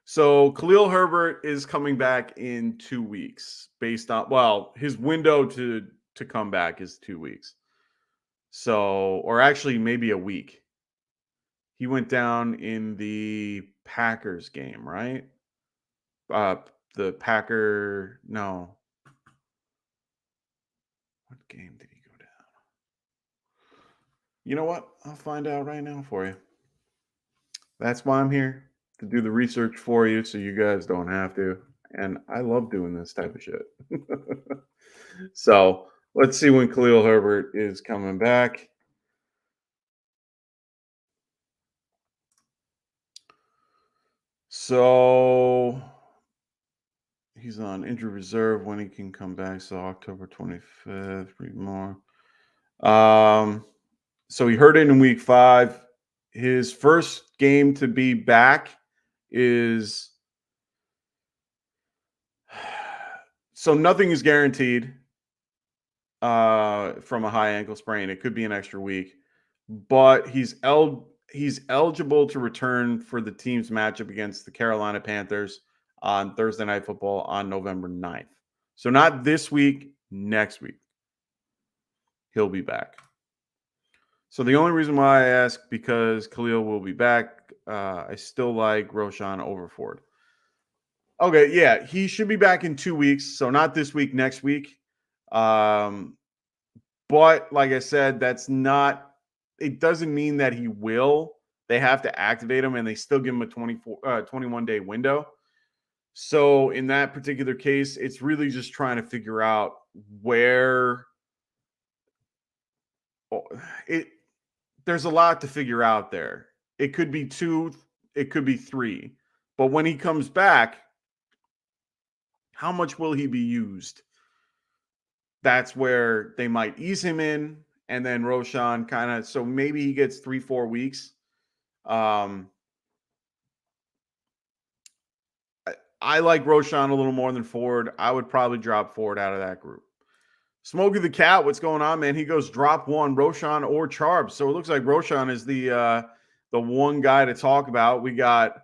Khalil Herbert is coming back in 2 weeks based on, his window to come back is 2 weeks. So, or actually maybe a week. He went down in the Packers game, right? The Packer, no. What game did he go down? You know what? I'll find out right now for you. That's why I'm here, to do the research for you so you guys don't have to. And I love doing this type of shit. So let's see when Khalil Herbert is coming back. So he's on injured reserve when he can come back. So October 25th, read more. So he hurt it in week 5. His first game to be back is so nothing is guaranteed from a high ankle sprain. It could be an extra week, but he's eligible to return for the team's matchup against the Carolina Panthers on Thursday Night Football on November 9th. So not this week, next week. He'll be back. So the only reason why I ask, because Khalil will be back. I still like Roshan over Ford. Okay, yeah, he should be back in 2 weeks. So not this week, next week. But like I said, that's not. It doesn't mean that he will. They have to activate him, and they still give him a 21-day window. So in that particular case, it's really just trying to figure out where there's a lot to figure out there. It could be 2, it could be 3. But when he comes back, how much will he be used? That's where they might ease him in, and then Roshan kind of, so maybe he gets 3-4 weeks. I like Roshan a little more than Ford. I would probably drop Ford out of that group. Smokey the Cat, what's going on, man? He goes drop 1, Roshan or Charbs. So it looks like Roshan is the one guy to talk about. We got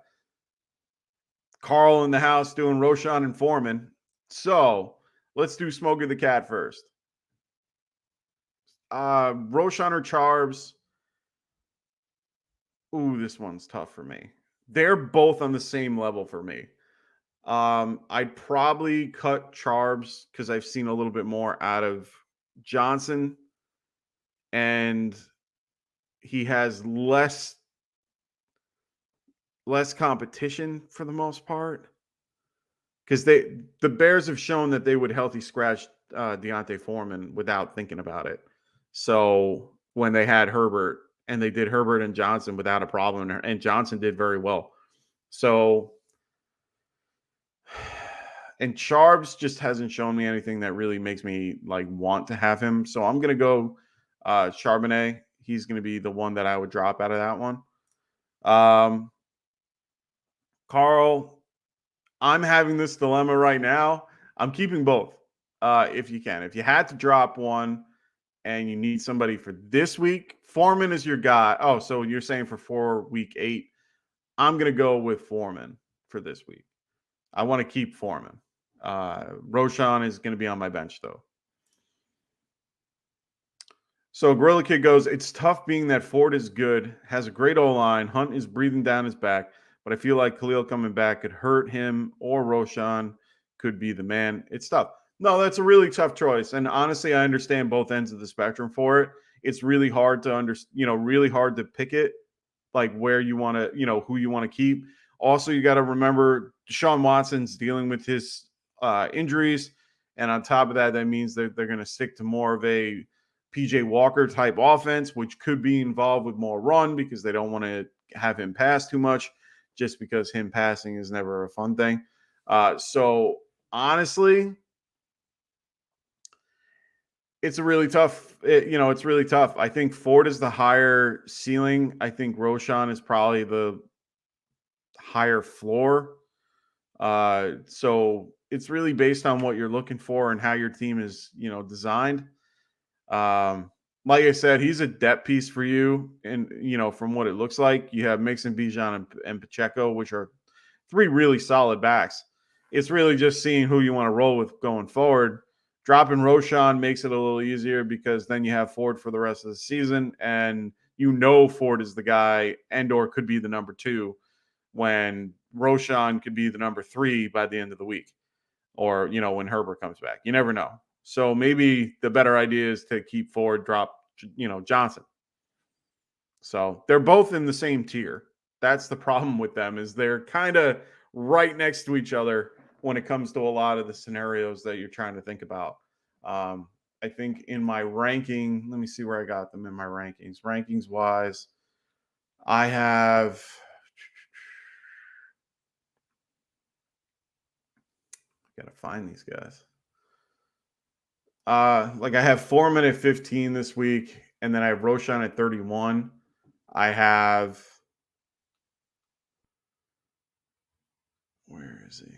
Carl in the house doing Roshan and Foreman. So let's do Smokey the Cat first. Roshan or Charbs? Ooh, this one's tough for me. They're both on the same level for me. I'd probably cut Charbs because I've seen a little bit more out of Johnson, and he has less competition for the most part. Because the Bears have shown that they would healthy scratch Deontay Foreman without thinking about it. So when they had Herbert, and they did Herbert and Johnson without a problem, and Johnson did very well. So, and Charbs just hasn't shown me anything that really makes me like want to have him. So I'm going to go Charbonnet. He's going to be the one that I would drop out of that one. Carl, I'm having this dilemma right now. I'm keeping both if you can. If you had to drop one and you need somebody for this week, Foreman is your guy. Oh, so you're saying for week 8. I'm going to go with Foreman for this week. I want to keep Foreman. Roshan is going to be on my bench, though. So Gorilla Kid goes, it's tough being that Ford is good, has a great O-line. Hunt is breathing down his back, but I feel like Khalil coming back could hurt him, or Roshan could be the man. It's tough. No, that's a really tough choice. And honestly, I understand both ends of the spectrum for it. It's really hard to really hard to pick it, like where you want to, who you want to keep. Also, you got to remember Deshaun Watson's dealing with his injuries. And on top of that, that means that they're going to stick to more of a PJ Walker type offense, which could be involved with more run because they don't want to have him pass too much, just because him passing is never a fun thing. So honestly, it's a really tough, it's really tough. I think Ford is the higher ceiling. I think Roshan is probably the higher floor. So it's really based on what you're looking for and how your team is, designed. Like I said, he's a depth piece for you. And, from what it looks like, you have Mixon, Bijan, and Pacheco, which are 3 really solid backs. It's really just seeing who you want to roll with going forward. Dropping Roshan makes it a little easier because then you have Ford for the rest of the season, and Ford is the guy and or could be the number 2 when Roshan could be the number 3 by the end of the week, or, when Herbert comes back. You never know. So maybe the better idea is to keep Ford, drop, Johnson. So they're both in the same tier. That's the problem with them, is they're kind of right next to each other when it comes to a lot of the scenarios that you're trying to think about. I think in my ranking, let me see where I got them in my rankings. Rankings wise, I have got to find these guys. Like I have Foreman at 15 this week, and then I have Roshan at 31. I have, where is he?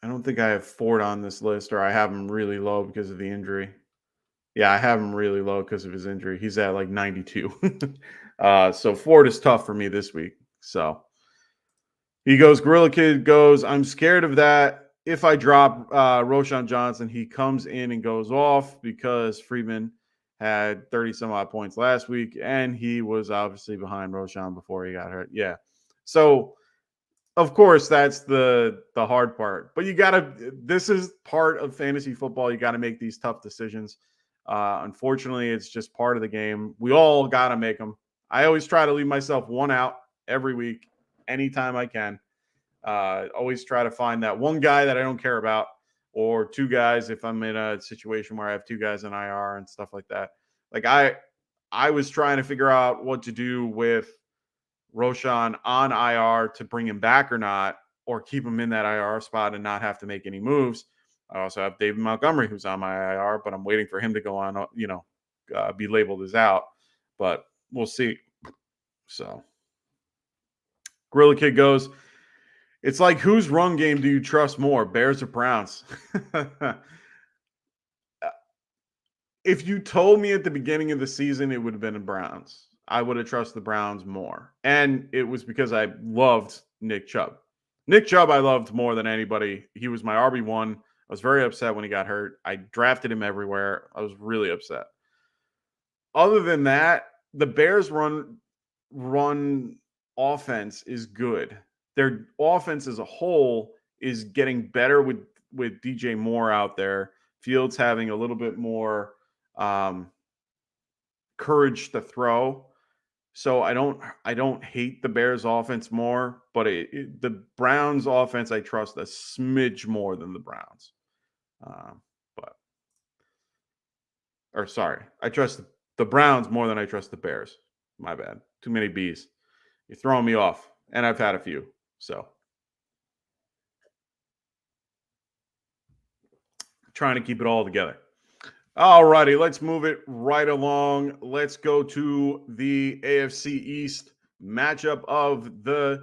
I don't think I have Ford on this list, or I have him really low because of the injury. Yeah, I have him really low because of his injury. He's at like 92. So Ford is tough for me this week. So he goes, Gorilla Kid goes, I'm scared of that. if I drop Roshan Johnson, he comes in and goes off because Freeman had 30 some odd points last week, and he was obviously behind Roshan before he got hurt. Yeah. So, of course, that's the hard part. But this is part of fantasy football. You got to make these tough decisions. Unfortunately, it's just part of the game. We all got to make them. I always try to leave myself one out every week, anytime I can. Always try to find that one guy that I don't care about, or two guys if I'm in a situation where I have two guys in IR and stuff like that. Like I was trying to figure out what to do with Roshan on IR to bring him back or not, or keep him in that IR spot and not have to make any moves. I also have David Montgomery who's on my IR, but I'm waiting for him to go on, be labeled as out, but we'll see. So Gorilla Kid goes, it's like, whose run game do you trust more, Bears or Browns? If you told me at the beginning of the season, it would have been the Browns. I would have trusted the Browns more. And it was because I loved Nick Chubb. Nick Chubb I loved more than anybody. He was my RB1. I was very upset when he got hurt. I drafted him everywhere. I was really upset. Other than that, the Bears run offense is good. Their offense as a whole is getting better with DJ Moore out there. Fields having a little bit more courage to throw. So I don't hate the Bears offense more, but the Browns offense I trust a smidge more than the Browns. I trust the Browns more than I trust the Bears. My bad. Too many B's. You're throwing me off, and I've had a few. So trying to keep it all together. All righty, let's move it right along. Let's go to the AFC East matchup of the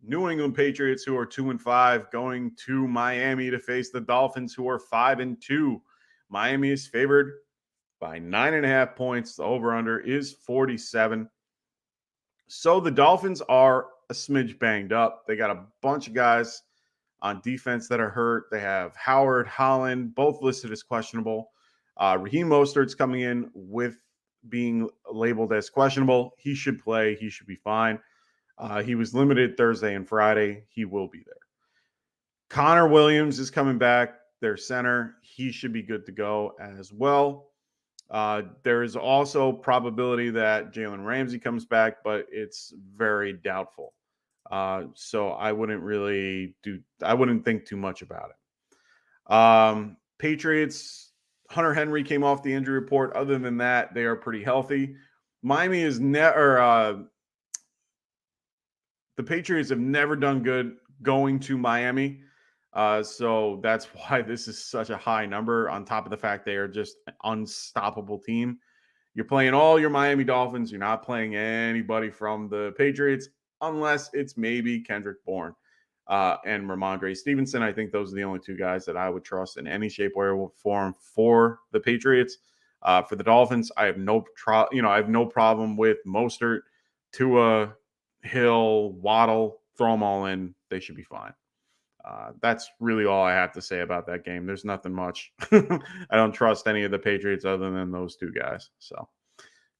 New England Patriots, who are 2-5, going to Miami to face the Dolphins, who are 5-2. Miami is favored by 9.5 points. The over-under is 47. So the Dolphins are a smidge banged up. They got a bunch of guys on defense that are hurt. They have Howard, Holland, both listed as questionable. Raheem Mostert's coming in with being labeled as questionable. He should play. He should be fine. He was limited Thursday and Friday. He will be there. Connor Williams is coming back, their center. He should be good to go as well. There is also probability that Jalen Ramsey comes back, but it's very doubtful. So I wouldn't think too much about it. Patriots, Hunter Henry came off the injury report. Other than that, they are pretty healthy. Miami is the Patriots have never done good going to Miami. So that's why this is such a high number, on top of the fact they are just an unstoppable team. You're playing all your Miami Dolphins. You're not playing anybody from the Patriots, unless it's maybe Kendrick Bourne and Ramondre Stevenson. I think those are the only two guys that I would trust in any shape, way, or form for the Patriots. For the Dolphins, I have no problem with Mostert, Tua, Hill, Waddle. Throw them all in. They should be fine. That's really all I have to say about that game. There's nothing much. I don't trust any of the Patriots other than those two guys. So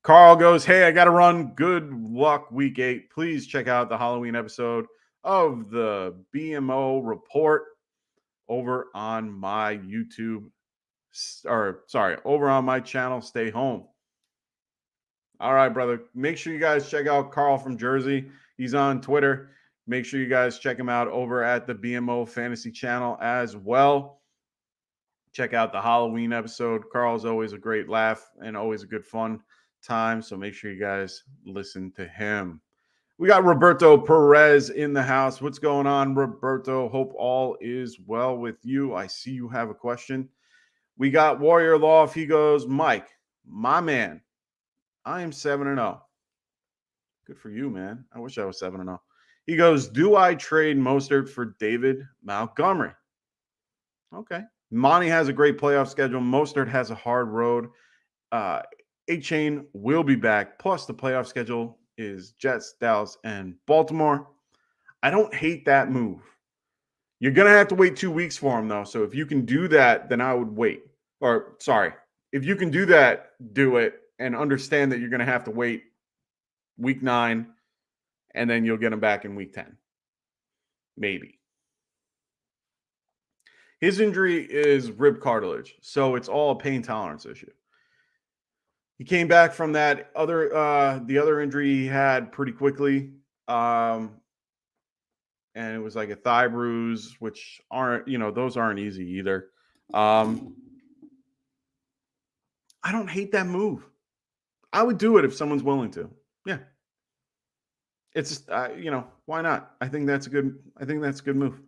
Carl goes, hey, I got to run. Good luck week 8. Please check out the Halloween episode of the BMO Report over on my over on my channel. Stay home. All right, brother. Make sure you guys check out Carl from Jersey. He's on Twitter. Make sure you guys check him out over at the BMO Fantasy channel as well. Check out the Halloween episode. Carl's always a great laugh and always a good fun time. So make sure you guys listen to him. We got Roberto Perez in the house. What's going on, Roberto? Hope all is well with you. I see you have a question. We got Warrior Loft. He goes, Mike, my man, I am 7-0. Good for you, man. I wish I was 7-0. He goes, do I trade Mostert for David Montgomery? Okay. Monty has a great playoff schedule. Mostert has a hard road. A-Chain will be back. Plus, the playoff schedule is Jets, Dallas, and Baltimore. I don't hate that move. You're going to have to wait 2 weeks for him, though. So if you can do that, then I would wait. Or, sorry, if you can do that, do it, and understand that you're going to have to wait week 9, and then you'll get him back in week 10. Maybe. His injury is rib cartilage, so it's all a pain tolerance issue. He came back from that the other injury he had pretty quickly. And it was like a thigh bruise, which aren't, those aren't easy either. I don't hate that move. I would do it if someone's willing to. Yeah. It's just, why not? I think that's a good move.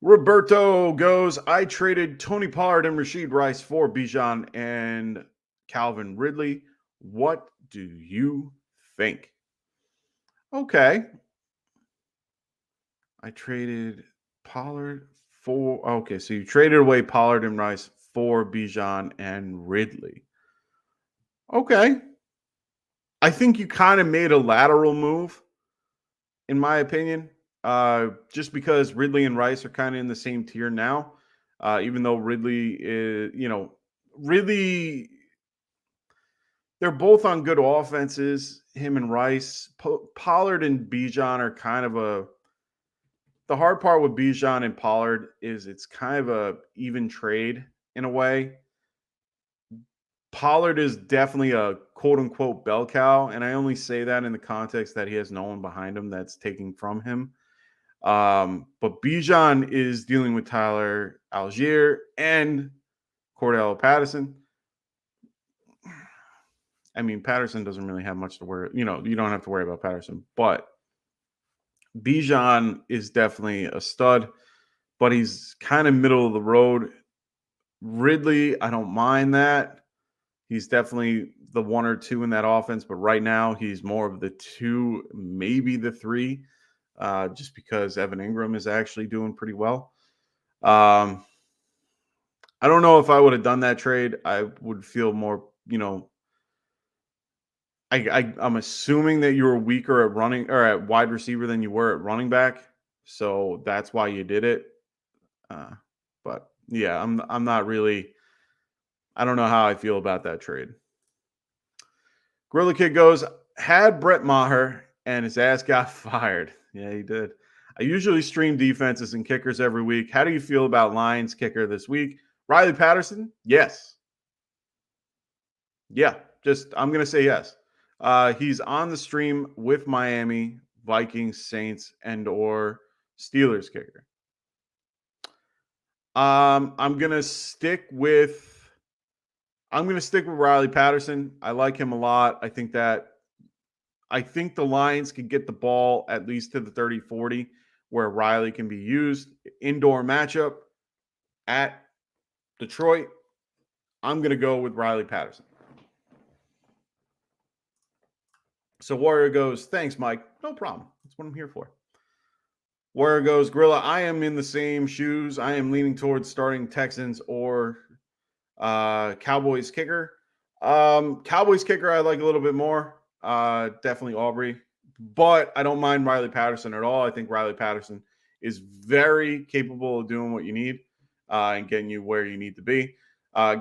Roberto goes, I traded Tony Pollard and Rashid Rice for Bijan and Calvin Ridley. What do you think? Okay. I traded Pollard for, okay, so you traded away Pollard and Rice for Bijan and Ridley. Okay. I think you kind of made a lateral move, in my opinion. Just because Ridley and Rice are kind of in the same tier now, even though Ridley is, Ridley, they're both on good offenses, him and Rice. Pollard and Bijan are kind of the hard part with Bijan and Pollard is it's kind of a even trade in a way. Pollard is definitely a quote-unquote bell cow, and I only say that in the context that he has no one behind him that's taking from him. But Bijan is dealing with Tyler Algier and Cordell Patterson. I mean, Patterson doesn't really have much to worry. You don't have to worry about Patterson, but Bijan is definitely a stud, but he's kind of middle of the road. Ridley, I don't mind that. He's definitely the 1 or 2 in that offense, but right now he's more of the 2, maybe the 3. Just because Evan Ingram is actually doing pretty well. I don't know if I would have done that trade. I would feel more, I'm assuming that you were weaker at running or at wide receiver than you were at running back. So that's why you did it. But yeah, I'm not really, I don't know how I feel about that trade. Gorilla Kid goes, had Brett Maher and his ass got fired. Yeah, he did. I usually stream defenses and kickers every week. How do you feel about Lions kicker this week? Riley Patterson? Yes. Yeah, I'm going to say yes. He's on the stream with Miami, Vikings, Saints, and or Steelers kicker. I'm going to stick with Riley Patterson. I like him a lot. I think the Lions can get the ball at least to the 30-40 where Riley can be used. Indoor matchup at Detroit. I'm going to go with Riley Patterson. So Warrior goes, thanks, Mike. No problem. That's what I'm here for. Warrior goes, Gorilla, I am in the same shoes. I am leaning towards starting Texans or Cowboys kicker. Cowboys kicker I like a little bit more. Definitely Aubrey. But I don't mind Riley Patterson at all. I think Riley Patterson is very capable of doing what you need and getting you where you need to be.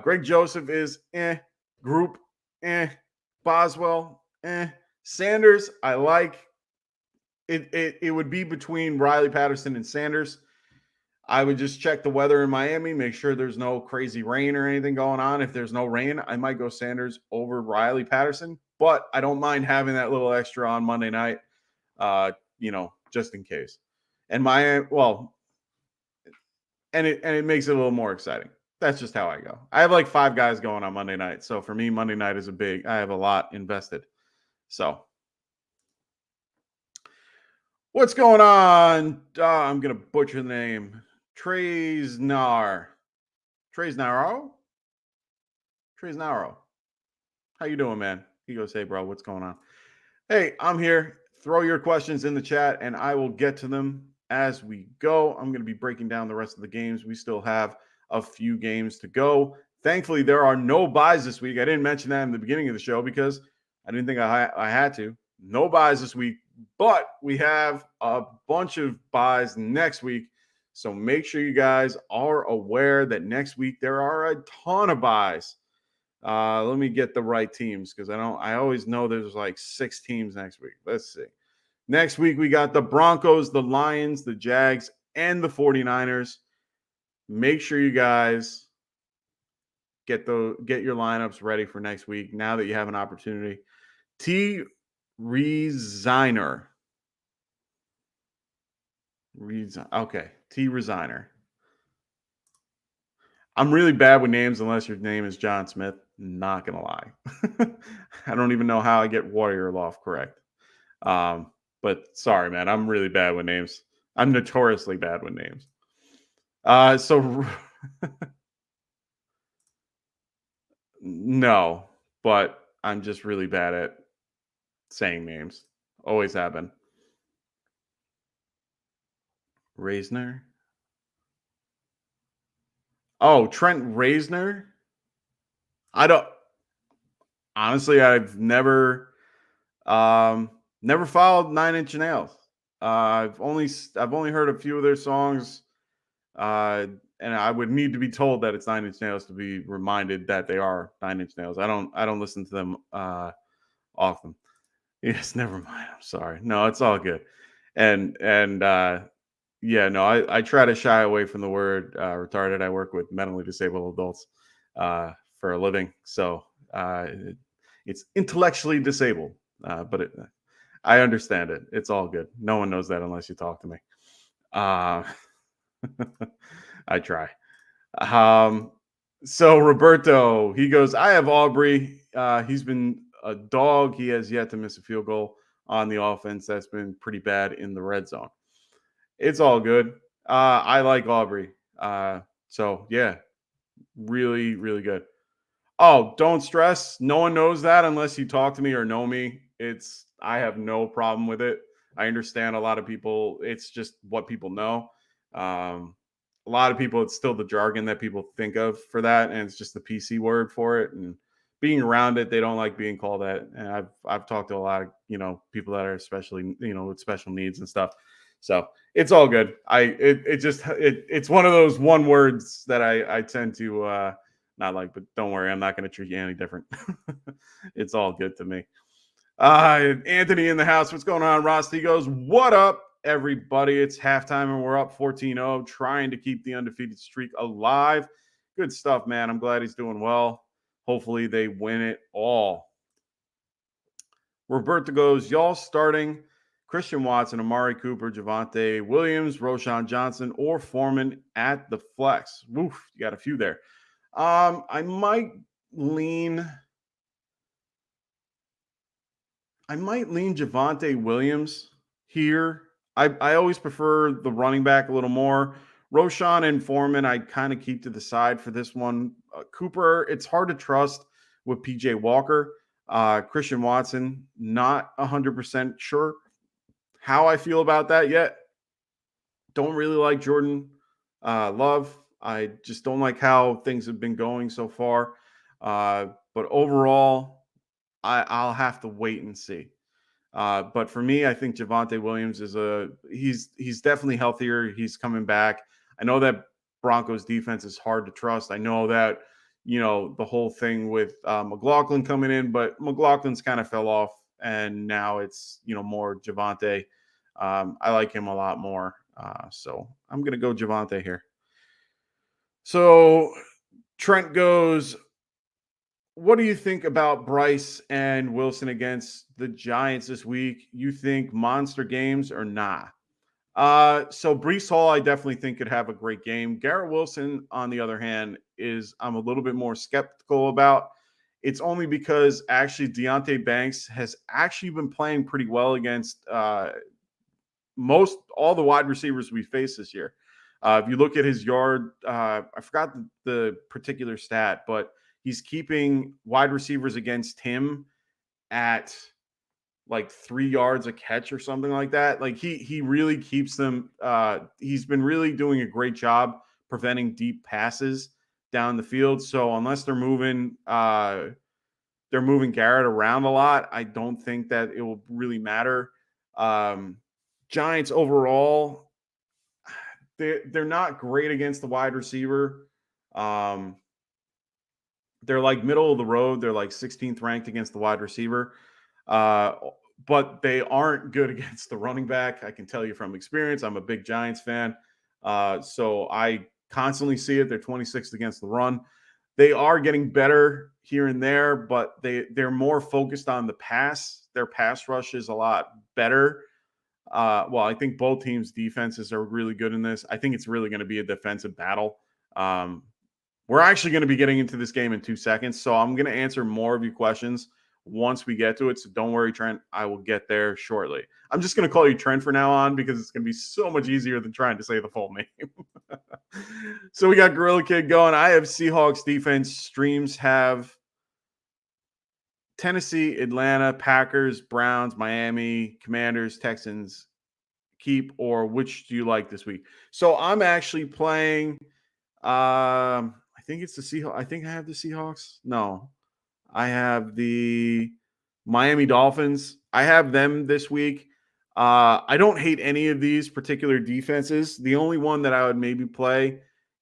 Greg Joseph is Group Boswell Sanders, I like. It would be between Riley Patterson and Sanders. I would just check the weather in Miami, make sure there's no crazy rain or anything going on. If there's no rain, I might go Sanders over Riley Patterson, but I don't mind having that little extra on Monday night, just in case. And it makes it a little more exciting. That's just how I go. I have like 5 guys going on Monday night. So for me, Monday night is I have a lot invested. So what's going on? I'm going to butcher the name. Treznaro. How you doing, man? He goes, hey, bro, what's going on? Hey, I'm here. Throw your questions in the chat, and I will get to them as we go. I'm going to be breaking down the rest of the games. We still have a few games to go. Thankfully, there are no buys this week. I didn't mention that in the beginning of the show because I didn't think I had to. No buys this week. But we have a bunch of buys next week. So make sure you guys are aware that next week there are a ton of buys. Let me get the right teams because I always know there's like 6 teams next week. Let's see. Next week we got the Broncos, the Lions, the Jags, and the 49ers. Make sure you guys get your lineups ready for next week now that you have an opportunity. T Resigner. Okay, T Resigner. I'm really bad with names unless your name is John Smith. Not gonna lie. I don't even know how I get Warrior Loft correct. But sorry, man, I'm really bad with names. I'm notoriously bad with names. So no, but I'm just really bad at saying names. Always have been. Reisner. Oh, Trent Reisner. I've never followed 9 Inch Nails. I've only heard a few of their songs. And I would need to be told that it's 9 Inch Nails to be reminded that they are 9 Inch Nails. I don't listen to them often. Yes, never mind. I'm sorry. No, it's all good. And yeah, no, I try to shy away from the word retarded. I work with mentally disabled adults for a living, so it's intellectually disabled. But I understand it. It's all good. No one knows that unless you talk to me. I try. So Roberto, he goes, I have Aubrey. He's been a dog. He has yet to miss a field goal on the offense. That's been pretty bad in the red zone. It's all good. I like Aubrey. So yeah, really, really good. Oh, don't stress. No one knows that unless you talk to me or know me. I have no problem with it. I understand a lot of people. It's just what people know. A lot of people, it's still the jargon that people think of for that, and it's just the PC word for it. And being around it, they don't like being called that. And I've talked to a lot of people that are especially with special needs and stuff. So it's all good. It's one of those one words that I tend to not like, but don't worry, I'm not going to treat you any different. It's all good to me. Anthony in the house. What's going on, Ross? He goes, what up, everybody? It's halftime and we're up 14-0, trying to keep the undefeated streak alive. Good stuff, man. I'm glad he's doing well. Hopefully they win it all. Roberto goes, y'all starting Christian Watson, Amari Cooper, Javonte Williams, Roshan Johnson, or Foreman at the flex. Woof, you got a few there. I might lean Javonte Williams here. I always prefer the running back a little more. Roshan and Foreman, I kind of keep to the side for this one. Cooper, it's hard to trust with PJ Walker. Christian Watson, not 100% sure how I feel about that yet. Don't really like Jordan Love. I just don't like how things have been going so far. But overall, I'll have to wait and see. But for me, I think Javonte Williams he's definitely healthier. He's coming back. I know that Broncos defense is hard to trust. I know that, the whole thing with McLaughlin coming in, but McLaughlin's kind of fell off and now it's, more Javonte. I like him a lot more. So I'm going to go Javonte here. So Trent goes, what do you think about Bryce and Wilson against the Giants this week? You think monster games or nah? So Breece Hall, I definitely think could have a great game. Garrett Wilson, on the other hand, I'm a little bit more skeptical about. It's only because actually Deonte Banks has actually been playing pretty well against all the wide receivers we faced this year. If you look at his yard, I forgot the particular stat, but he's keeping wide receivers against him at like 3 yards a catch or something like that. Like he really keeps them. He's been really doing a great job preventing deep passes down the field. So unless they're moving Garrett around a lot, I don't think that it will really matter. Giants overall, they're not great against the wide receiver. They're like middle of the road. They're like 16th ranked against the wide receiver. But they aren't good against the running back. I can tell you from experience. I'm a big Giants fan. So I constantly see it. They're 26th against the run. They are getting better here and there, but they're more focused on the pass. Their pass rush is a lot better. Well, I think both teams' defenses are really good in this. I think it's really going to be a defensive battle. We're actually going to be getting into this game in 2 seconds, so I'm going to answer more of your questions once we get to it. So don't worry, Trent. I will get there shortly. I'm just going to call you Trent for now on because it's going to be so much easier than trying to say the full name. So we got Gorilla Kid going. I have Seahawks defense. Streams have Tennessee, Atlanta, Packers, Browns, Miami, Commanders, Texans. Keep, or which do you like this week? So I'm actually playing I think it's the Seahawks. I think I have the Seahawks. No, I have the Miami Dolphins. I have them this week. I don't hate any of these particular defenses. The only one that I would maybe play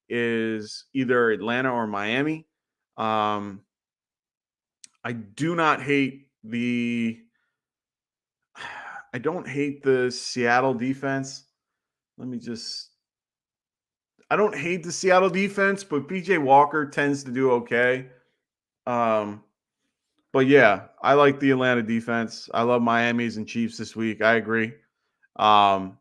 is either Atlanta or Miami. I do not hate I don't hate the Seattle defense. I don't hate the Seattle defense, but PJ Walker tends to do okay. But yeah, I like the Atlanta defense. I love Miami's and Chiefs this week. I agree. I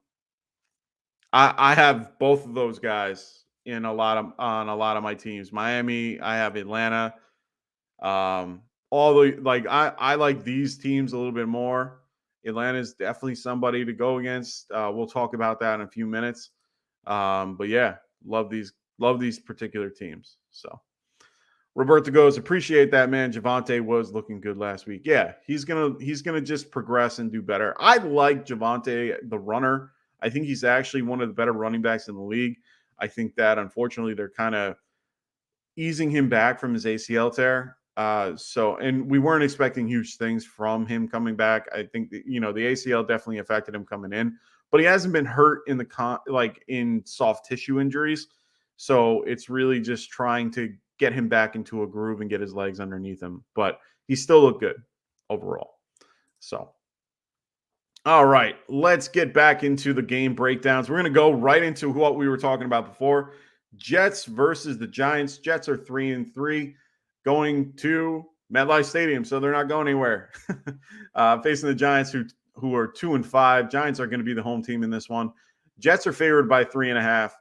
have both of those guys on a lot of my teams. Miami, I have Atlanta. I like these teams a little bit more. Atlanta is definitely somebody to go against. We'll talk about that in a few minutes. But yeah, love these particular teams. So Roberto goes, appreciate that, man. Javonte was looking good last week. Yeah, he's gonna just progress and do better. I like Javonte, the runner. I think he's actually one of the better running backs in the league. I think that unfortunately they're kind of easing him back from his ACL tear. And we weren't expecting huge things from him coming back. I think the ACL definitely affected him coming in, but he hasn't been hurt in in soft tissue injuries. So it's really just trying to get him back into a groove and get his legs underneath him. But he still looked good overall. So, all right, let's get back into the game breakdowns. We're going to go right into what we were talking about before. Jets versus the Giants. Jets are 3-3 going to MetLife Stadium, so they're not going anywhere. Facing the Giants who are 2-5. Giants are going to be the home team in this one. Jets are favored by 3.5.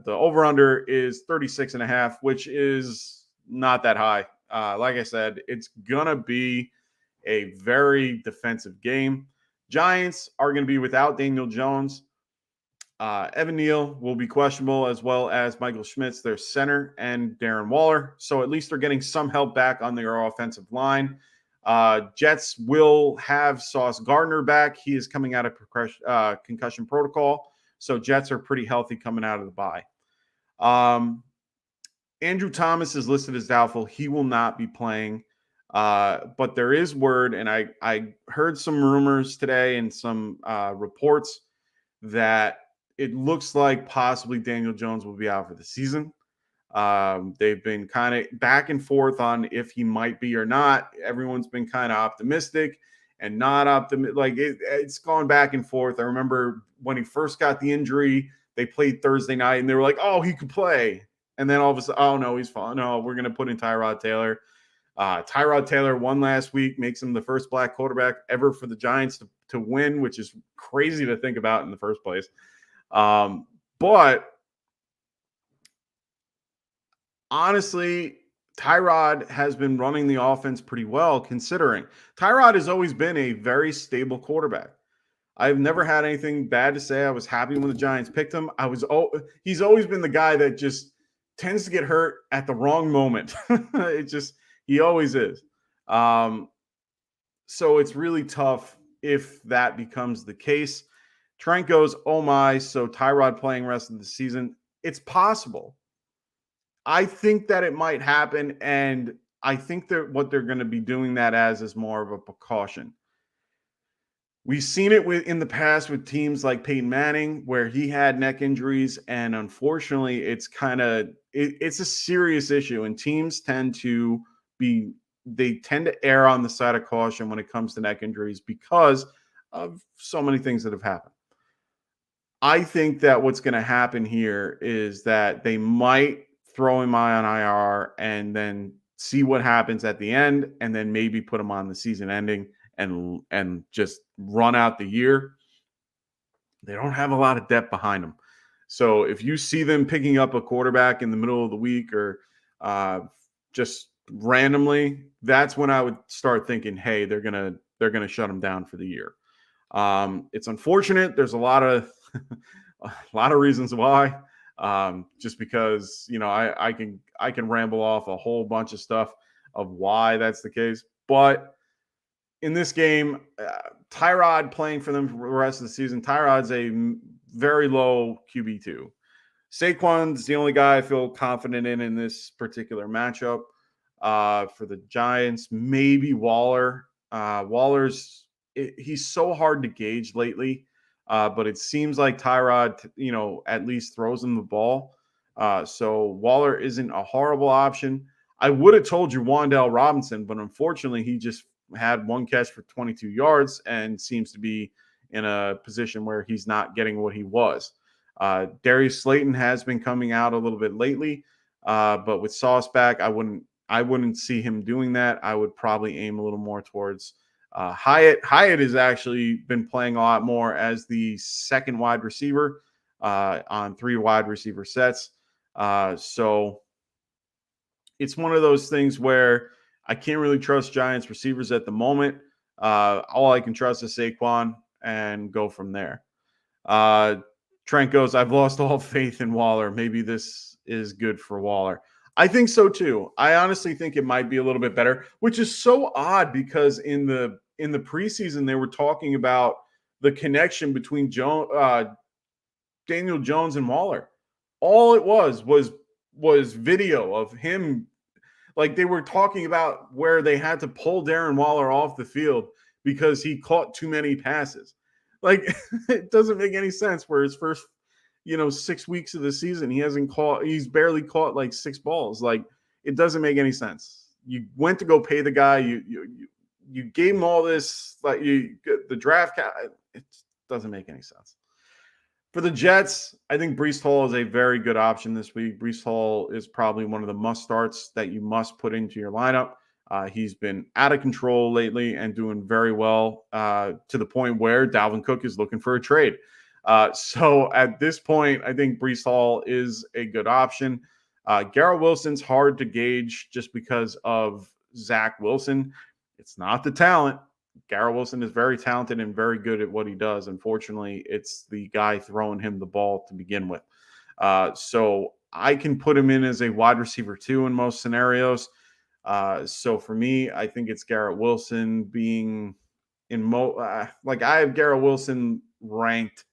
The over-under is 36.5, which is not that high. Like I said, it's going to be a very defensive game. Giants are going to be without Daniel Jones. Evan Neal will be questionable, as well as Michael Schmitz, their center, and Darren Waller. So at least they're getting some help back on their offensive line. Jets will have Sauce Gardner back. He is coming out of concussion protocol. So Jets are pretty healthy coming out of the bye. Andrew Thomas is listed as doubtful. He will not be playing. But there is word, and I heard some rumors today and some reports that it looks like possibly Daniel Jones will be out for the season. They've been kind of back and forth on if he might be or not. Everyone's been kind of optimistic and not optimistic. Like it's gone back and forth. I remember when he first got the injury, they played Thursday night and they were like, oh, he could play. And then all of a sudden, oh, no, he's fine. No, we're going to put in Tyrod Taylor. Tyrod Taylor won last week, makes him the first black quarterback ever for the Giants to win, which is crazy to think about in the first place. But honestly, Tyrod has been running the offense pretty well, considering Tyrod has always been a very stable quarterback. I've never had anything bad to say. I was happy when the Giants picked him. He's always been the guy that just tends to get hurt at the wrong moment. He always is. So it's really tough if that becomes the case. Trent goes, oh my, so Tyrod playing rest of the season. It's possible. I think that it might happen, and I think that what they're going to be doing that as is more of a precaution. We've seen it in the past with teams like Peyton Manning, where he had neck injuries, and unfortunately, it's it's a serious issue. And teams tend to err on the side of caution when it comes to neck injuries because of so many things that have happened. I think that what's going to happen here is that they might throw him on IR and then see what happens at the end, and then maybe put him on the season ending and just run out the year. They don't have a lot of depth behind them. So if you see them picking up a quarterback in the middle of the week or just randomly, that's when I would start thinking, hey, they're gonna shut him down for the year. It's unfortunate. There's a lot of reasons why. Just because I can ramble off a whole bunch of stuff of why that's the case, but in this game, Tyrod playing for them for the rest of the season. Tyrod's a very low QB2. Saquon's the only guy I feel confident in this particular matchup. For the Giants, maybe Waller. He's so hard to gauge lately, but it seems like Tyrod, at least throws him the ball. So Waller isn't a horrible option. I would have told you Wan'Dale Robinson, but unfortunately, he just had one catch for 22 yards and seems to be in a position where he's not getting what he was. Darius Slayton has been coming out a little bit lately, but with Sauce back, I wouldn't see him doing that. I would probably aim a little more towards Hyatt. Hyatt has actually been playing a lot more as the second wide receiver on 3 wide receiver sets. So it's one of those things where I can't really trust Giants receivers at the moment. All I can trust is Saquon and go from there. Trent goes, I've lost all faith in Waller. Maybe this is good for Waller. I think so too. I honestly think it might be a little bit better, which is so odd because in the preseason they were talking about the connection between Daniel Jones and Waller. All it was video of him. Like they were talking about where they had to pull Darren Waller off the field because he caught too many passes. Like it doesn't make any sense where his first, 6 weeks of the season, he's barely caught like 6 balls. Like it doesn't make any sense. You went to go pay the guy. You gave him all this, like the draft. It doesn't make any sense. For the Jets, I think Breece Hall is a very good option this week. Breece Hall is probably one of the must starts that you must put into your lineup. He's been out of control lately and doing very well to the point where Dalvin Cook is looking for a trade. So at this point, I think Breece Hall is a good option. Garrett Wilson's hard to gauge just because of Zach Wilson. It's not the talent. Garrett Wilson is very talented and very good at what he does. Unfortunately, it's the guy throwing him the ball to begin with. So I can put him in as a wide receiver 2 in most scenarios. So for me, I think it's Garrett Wilson being in I have Garrett Wilson ranked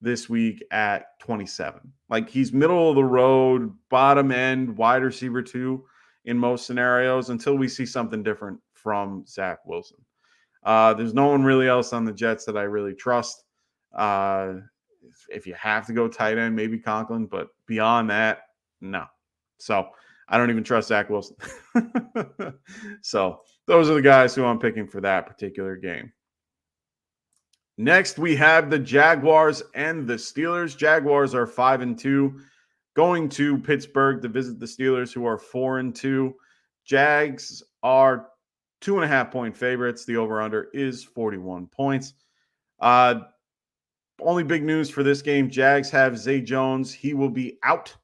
this week at 27. Like he's middle of the road, bottom end, wide receiver 2 in most scenarios until we see something different from Zach Wilson. There's no one really else on the Jets that I really trust. If you have to go tight end, maybe Conklin, but beyond that, no. So I don't even trust Zach Wilson. So those are the guys who I'm picking for that particular game. Next, we have the Jaguars and the Steelers. Jaguars are 5-2, going to Pittsburgh to visit the Steelers, who are 4-2. Jags are 2.5-point favorites. The over-under is 41 points. Only big news for this game, Jags have Zay Jones. He will be out.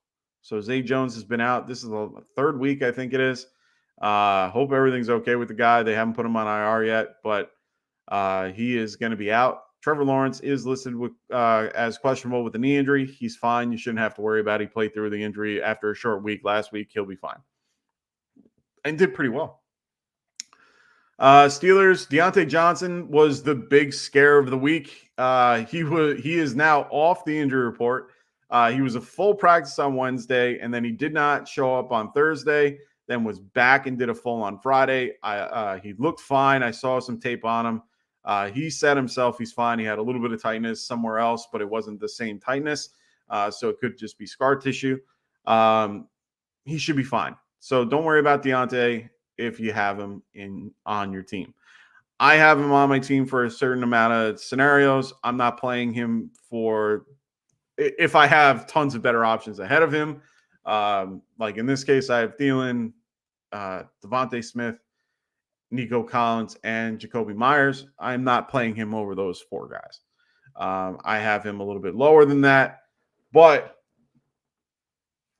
So Zay Jones has been out. This is the 3rd week, I think it is. Hope everything's okay with the guy. They haven't put him on IR yet, but he is going to be out. Trevor Lawrence is listed with as questionable with a knee injury. He's fine. You shouldn't have to worry about it. He played through the injury after a short week last week. He'll be fine. And did pretty well. Steelers, Deontay Johnson was the big scare of the week. He is now off the injury report. He was a full practice on Wednesday, and then he did not show up on Thursday, then was back and did a full on Friday. He looked fine. I saw some tape on him. He said himself he's fine. He had a little bit of tightness somewhere else, but it wasn't the same tightness. So it could just be scar tissue. He should be fine. So don't worry about Deontay if you have him on your team. I have him on my team for a certain amount of scenarios. I'm not playing him for if I have tons of better options ahead of him. Like in this case, I have Thielen, Devontae Smith, Nico Collins, and Jacoby Myers. I'm not playing him over those 4 guys. I have him a little bit lower than that. But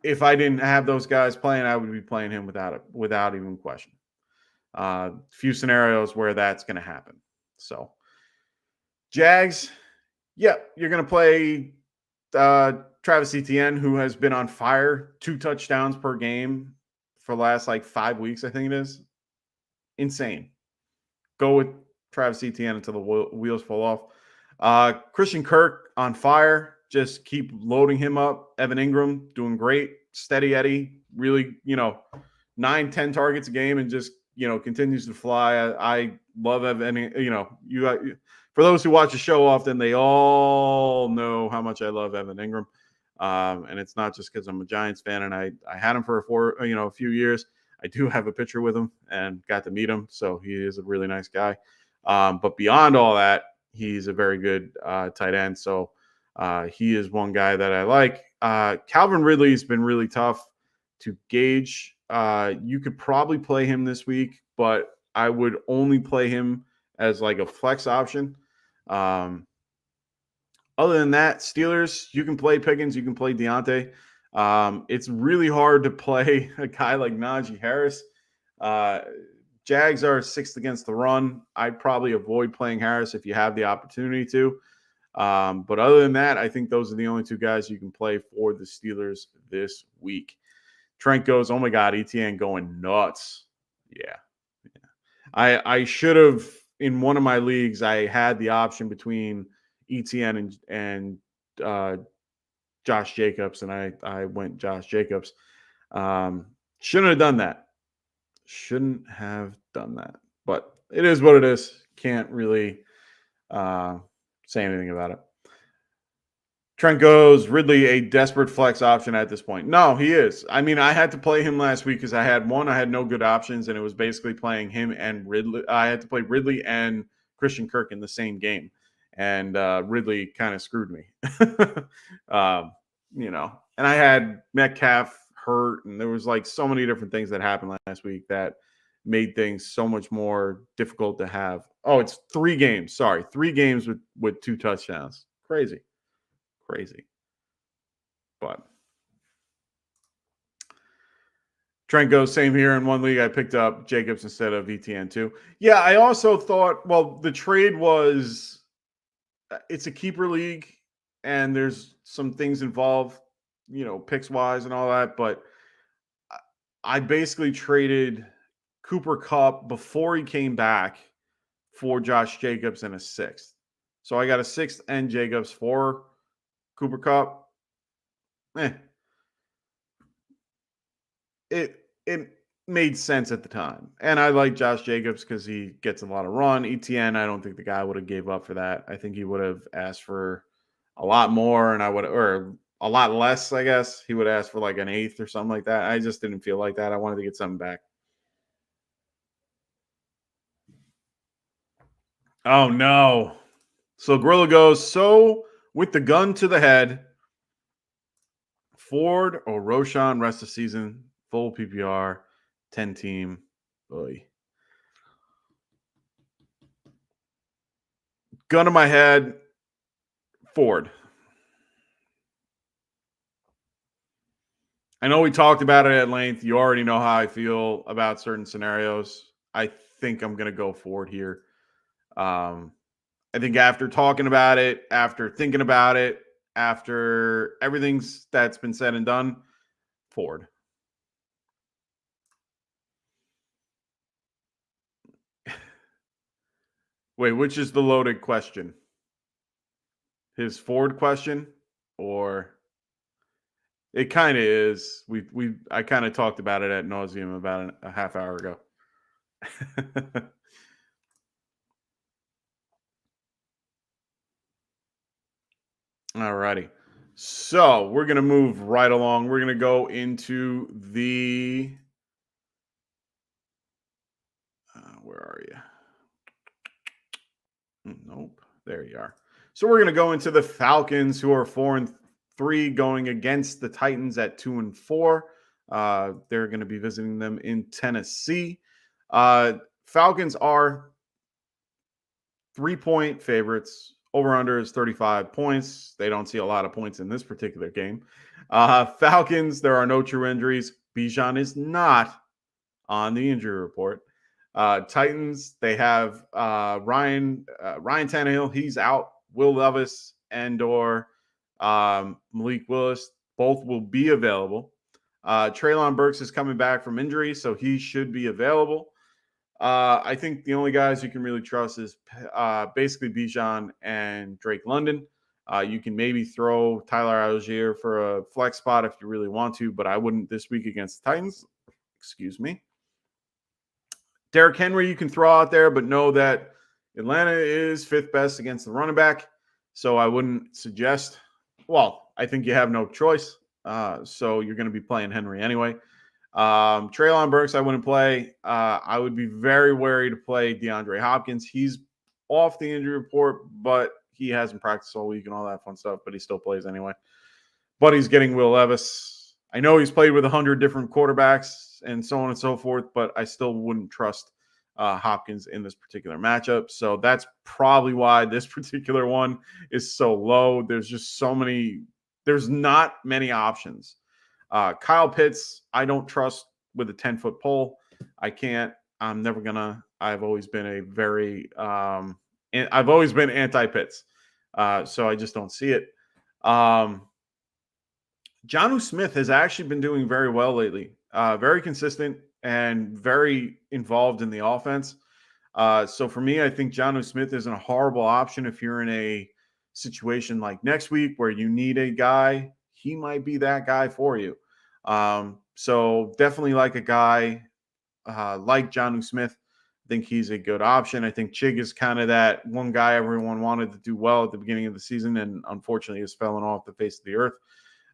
if I didn't have those guys playing, I would be playing him without even question. Few scenarios where that's going to happen. So, Jags, you're going to play Travis Etienne, who has been on fire, 2 touchdowns per game for the last 5 weeks, I think it is. Insane. Go with Travis Etienne until the wheels fall off. Christian Kirk on fire. Just keep loading him up. Evan Ingram doing great. Steady Eddie, really, 9-10 targets a game and just, continues to fly. I love Evan. For those who watch the show often, they all know how much I love Evan Ingram. And it's not just because I'm a Giants fan and I had him for a few years. I do have a picture with him and got to meet him. So he is a really nice guy. But beyond all that, he's a very good tight end. So he is one guy that I like. Calvin Ridley's been really tough to gauge. You could probably play him this week, but I would only play him as a flex option. Other than that, Steelers, you can play Pickens, you can play Deontay. It's really hard to play a guy like Najee Harris. Jags are 6th against the run. I'd probably avoid playing Harris if you have the opportunity to. But other than that, I think those are the only 2 guys you can play for the Steelers this week. Trent goes, oh my God, ETN going nuts. Yeah. I should have, in one of my leagues, I had the option between ETN and Josh Jacobs, and I went Josh Jacobs. Shouldn't have done that. But it is what it is. Can't really say anything about it. Trent goes, Ridley, a desperate flex option at this point. No, he is. I mean, I had to play him last week because I had no good options, and it was basically playing him and Ridley. I had to play Ridley and Christian Kirk in the same game, and Ridley kind of screwed me. And I had Metcalf hurt, and there was so many different things that happened last week that made things so much more difficult to have. Oh, it's 3 games. Sorry, 3 games with 2 touchdowns. Crazy. But Trent goes, same here. In one league, I picked up Jacobs instead of ETN too. Yeah, I also thought, the trade was, it's a keeper league, and there's some things involved, picks wise and all that. But I basically traded Cooper Kupp before he came back for Josh Jacobs and a 6th. So I got a 6th and Jacobs for Cooper Kupp. It made sense at the time. And I like Josh Jacobs because he gets a lot of run. ETN, I don't think the guy would have gave up for that. I think he would have asked for a lot more, and or a lot less, I guess. He would ask for an 8th or something like that. I just didn't feel like that. I wanted to get something back. Oh, no. So Gorilla goes, so with the gun to the head, Ford or Roshan rest of season, full PPR, 10 team. Oy. Gun to my head, Ford. I know we talked about it at length. You already know how I feel about certain scenarios. I think I'm going to go Ford here. I think after talking about it, after thinking about it, after everything that's been said and done, Ford. Wait, which is the loaded question? His Ford question, or it kind of is. I kind of talked about it ad nauseum about a half hour ago. All righty. So we're going to move right along. We're going to go into the where are you? Nope. There you are. So we're going to go into the Falcons, who are 4-3, going against the Titans at 2-4. They're going to be visiting them in Tennessee. Falcons are 3-point favorites. Over under is 35 points. They don't see a lot of points in this particular game. Falcons, there are no true injuries. Bijan is not on the injury report. Titans, they have Ryan Tannehill. He's out. Will Levis and or Malik Willis both will be available. Treylon Burks is coming back from injury, so he should be available. I think the only guys you can really trust is basically Bijan and Drake London. You can maybe throw Tyler Algier for a flex spot if you really want to, but I wouldn't this week against the Titans. Excuse me. Derrick Henry you can throw out there, but know that Atlanta is 5th best against the running back. So I wouldn't suggest. Well, I think you have no choice. So you're going to be playing Henry anyway. Treylon Burks, I wouldn't play. I would be very wary to play DeAndre Hopkins. He's off the injury report, but he hasn't practiced all week and all that fun stuff, but he still plays anyway. But he's getting Will Levis. I know he's played with 100 different quarterbacks and so on and so forth, but I still wouldn't trust Hopkins in this particular matchup. So that's probably why this particular one is so low. There's just so many. There's not many options. Kyle Pitts, I don't trust with a 10-foot pole. I can't. I'm never gonna. I've always been I've always been anti-Pitts. So I just don't see it. Jonnu Smith has actually been doing very well lately. Very consistent and very involved in the offense. So for me, I think Jonnu Smith isn't a horrible option if you're in a situation like next week where you need a guy. He might be that guy for you. So definitely like a guy like Jonnu Smith. I think he's a good option. I think Chig is kind of that one guy everyone wanted to do well at the beginning of the season and unfortunately has fallen off the face of the earth.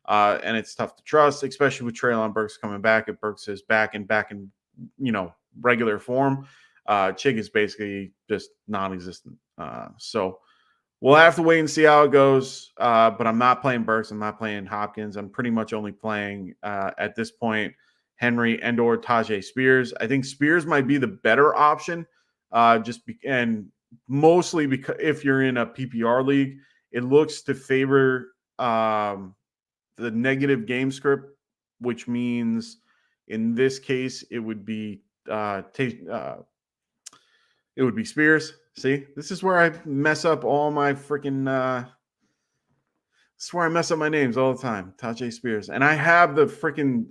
And it's tough to trust, especially with Treylon Burks coming back. If Burks is back in regular form, Chig is basically just non-existent. So we'll have to wait and see how it goes. But I'm not playing Burks. I'm not playing Hopkins. I'm pretty much only playing at this point Henry and or Tajay Spears. I think Spears might be the better option, and mostly because if you're in a PPR league, it looks to favor the negative game script, which means in this case it would be Spears. See, this is where I mess up all my freaking. This is where I mess up my names all the time. Tajay Spears, and I have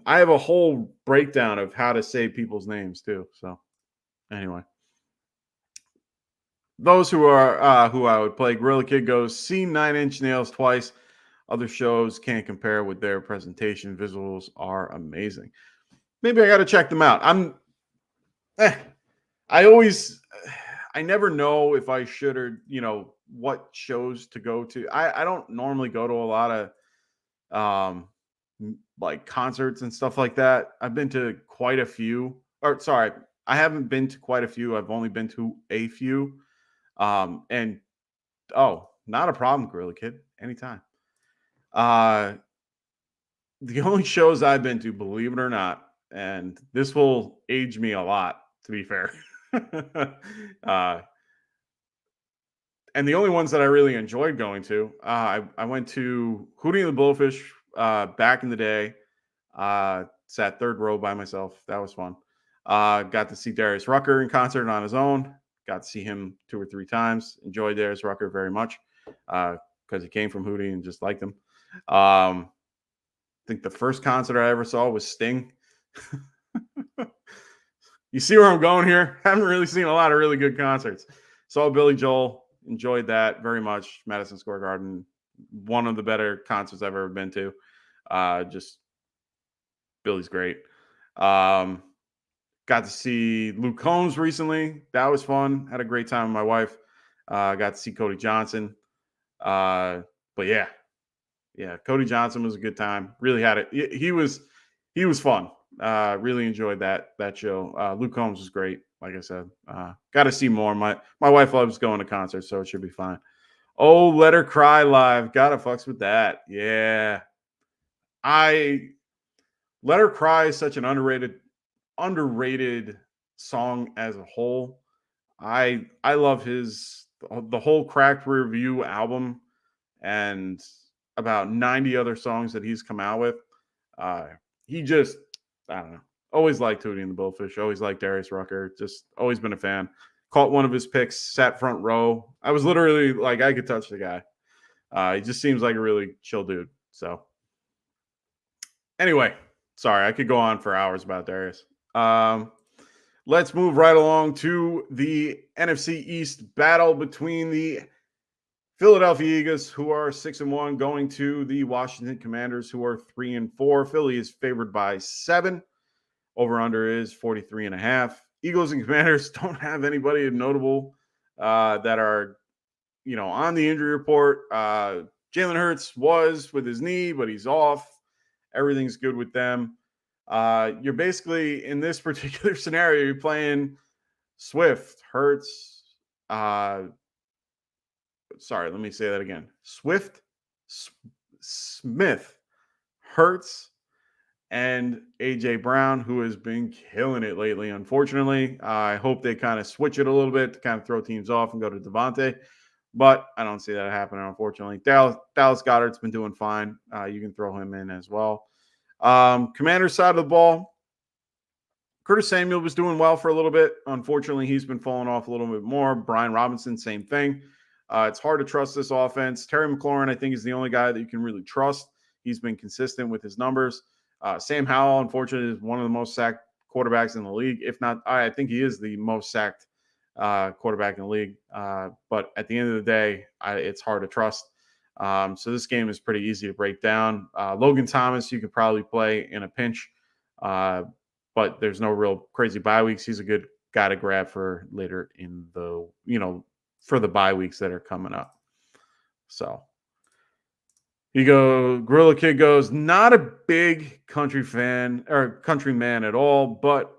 I have a whole breakdown of how to say people's names too. So, anyway, those who are who I would play. Gorilla Kid goes, seen 9 Inch Nails twice. Other shows can't compare with their presentation. Visuals are amazing. Maybe I got to check them out. I never know if I should or, what shows to go to. I don't normally go to a lot of like concerts and stuff like that. I've been to quite a few. I haven't been to quite a few. I've only been to a few. Not a problem, Gorilla Kid. Anytime. The only shows I've been to, believe it or not, and this will age me a lot, to be fair. And the only ones that I really enjoyed going to, I went to Hootie and the Blowfish back in the day. Sat 3rd row by myself. That was fun. Got to see Darius Rucker in concert on his own. Got to see him 2 or 3 times. Enjoyed Darius Rucker very much because he came from Hootie and just liked him. I think the first concert I ever saw was Sting. You see where I'm going here? I haven't really seen a lot of really good concerts. Saw Billy Joel. Enjoyed that very much. Madison Square Garden. One of the better concerts I've ever been to. Just Billy's great. Got to see Luke Combs recently. That was fun. Had a great time with my wife. Got to see Cody Johnson. But yeah, Yeah, Cody Johnson was a good time. Really had it. He was fun. Really enjoyed that show. Luke Combs was great. Like I said, got to see more. My wife loves going to concerts, so it should be fine. Oh, Let Her Cry live. Gotta fucks with that. Yeah, Let Her Cry is such an underrated song as a whole. I love the whole Cracked Rear View album and about 90 other songs that he's come out with. He just, I don't know, always liked Tootie and the Blowfish, always liked Darius Rucker, just always been a fan. Caught one of his picks, sat front row. I was literally like, I could touch the guy. He just seems like a really chill dude. So anyway, sorry, I could go on for hours about Darius. Let's move right along to the NFC East battle between the Philadelphia Eagles, who are 6-1, going to the Washington Commanders, who are 3-4. Philly is favored by 7. Over/under is 43.5. Eagles and Commanders don't have anybody notable that are, on the injury report. Jalen Hurts was with his knee, but he's off. Everything's good with them. You're basically, in this particular scenario, you're playing Swift, Hurts, sorry, let me say that again. Swift, Smith, Hurts, and A.J. Brown, who has been killing it lately, unfortunately. I hope they kind of switch it a little bit to kind of throw teams off and go to Devontae, but I don't see that happening, unfortunately. Dallas Goedert's been doing fine. You can throw him in as well. Commander side of the ball, Curtis Samuel was doing well for a little bit. Unfortunately, he's been falling off a little bit more. Brian Robinson, same thing. It's hard to trust this offense. Terry McLaurin, I think, is the only guy that you can really trust. He's been consistent with his numbers. Sam Howell, unfortunately, is one of the most sacked quarterbacks in the league. If not, I think he is the most sacked quarterback in the league. But at the end of the day, it's hard to trust. So this game is pretty easy to break down. Logan Thomas, you could probably play in a pinch, but there's no real crazy bye weeks. He's a good guy to grab for later in the, for the bye weeks that are coming up. So Gorilla Kid goes, not a big country fan or country man at all, but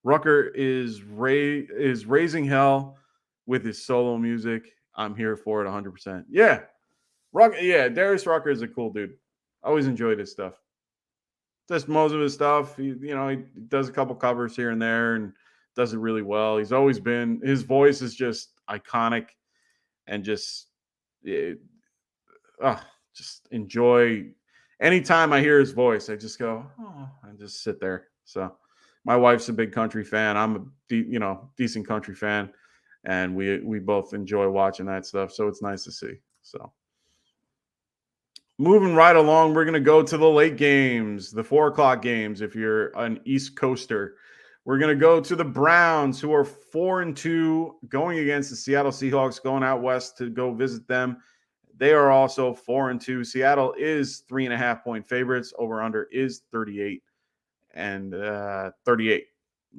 Rucker is raising hell with his solo music. I'm here for it 100%. Yeah. Darius Rucker is a cool dude. I always enjoyed his stuff. Just most of his stuff. He does a couple covers here and there and does it really well. He's always been, his voice is just iconic and just enjoy. Anytime I hear his voice, I just go, oh, and just sit there. So my wife's a big country fan. I'm a decent country fan, and we both enjoy watching that stuff. So it's nice to see. So moving right along, we're going to go to the late games, the 4:00 games. If you're an East Coaster, we're going to go to the Browns, who are 4-2, going against the Seattle Seahawks, going out west to go visit them. They are also 4-2. Seattle is 3.5-point favorites. Over under is 38 and 38,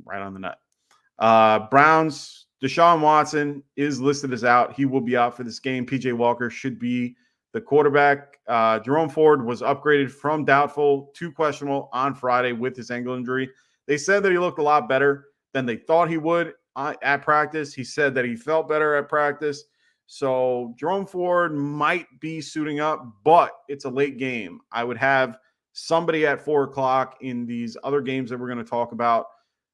right on the nut. Browns, Deshaun Watson is listed as out. He will be out for this game. PJ Walker should be the quarterback. Jerome Ford was upgraded from doubtful to questionable on Friday with his ankle injury. They said that he looked a lot better than they thought he would at practice. He said that he felt better at practice. So Jerome Ford might be suiting up, but it's a late game. I would have somebody at 4:00 in these other games that we're going to talk about,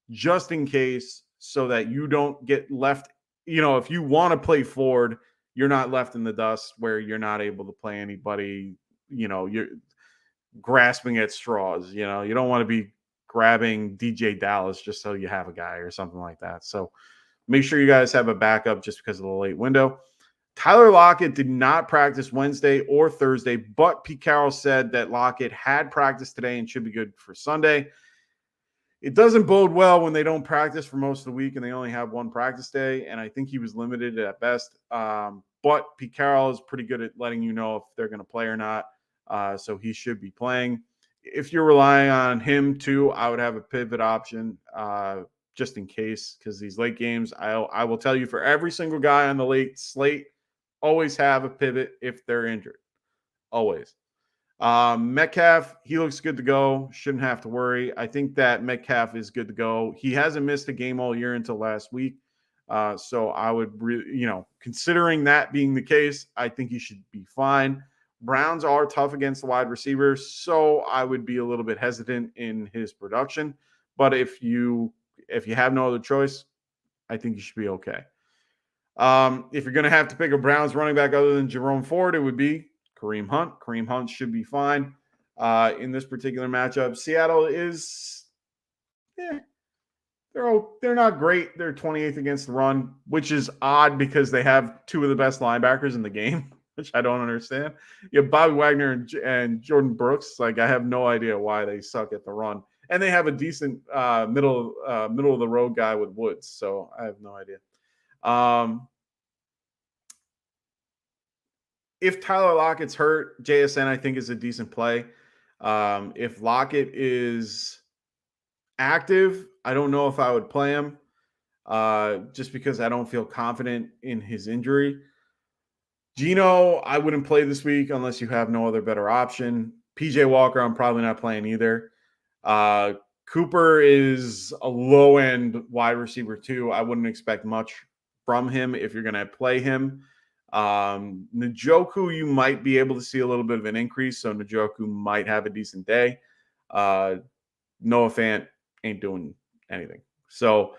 just in case, so that you don't get left. If you want to play Ford, you're not left in the dust where you're not able to play anybody. You're grasping at straws. You don't want to be grabbing DJ Dallas just so you have a guy or something like that. So make sure you guys have a backup just because of the late window. Tyler Lockett did not practice Wednesday or Thursday, but Pete Carroll said that Lockett had practice today and should be good for Sunday. It doesn't bode well when they don't practice for most of the week and they only have one practice day, and I think he was limited at best. But Pete Carroll is pretty good at letting you know if they're going to play or not, so he should be playing. If you're relying on him too, I would have a pivot option just in case, because these late games, I will tell you, for every single guy on the late slate, always have a pivot if they're injured. Always. Metcalf, he looks good to go. Shouldn't have to worry. I think that Metcalf is good to go. He hasn't missed a game all year until last week. So I would, considering that being the case, I think he should be fine. Browns are tough against the wide receivers, so I would be a little bit hesitant in his production. But if you have no other choice, I think you should be okay. If you're going to have to pick a Browns running back other than Jerome Ford, it would be Kareem Hunt. Kareem Hunt should be fine in this particular matchup. Seattle is, they're not great. They're 28th against the run, which is odd because they have two of the best linebackers in the game, which I don't understand. You have Bobby Wagner and Jordan Brooks. Like, I have no idea why they suck at the run. And they have a decent middle of the road guy with Woods. So I have no idea. If Tyler Lockett's hurt, JSN I think is a decent play. If Lockett is active, I don't know if I would play him just because I don't feel confident in his injury. Geno, I wouldn't play this week unless you have no other better option. PJ Walker, I'm probably not playing either. Cooper is a low-end wide receiver too. I wouldn't expect much from him if you're going to play him. Njoku, you might be able to see a little bit of an increase, so Njoku might have a decent day. Noah Fant ain't doing anything. So,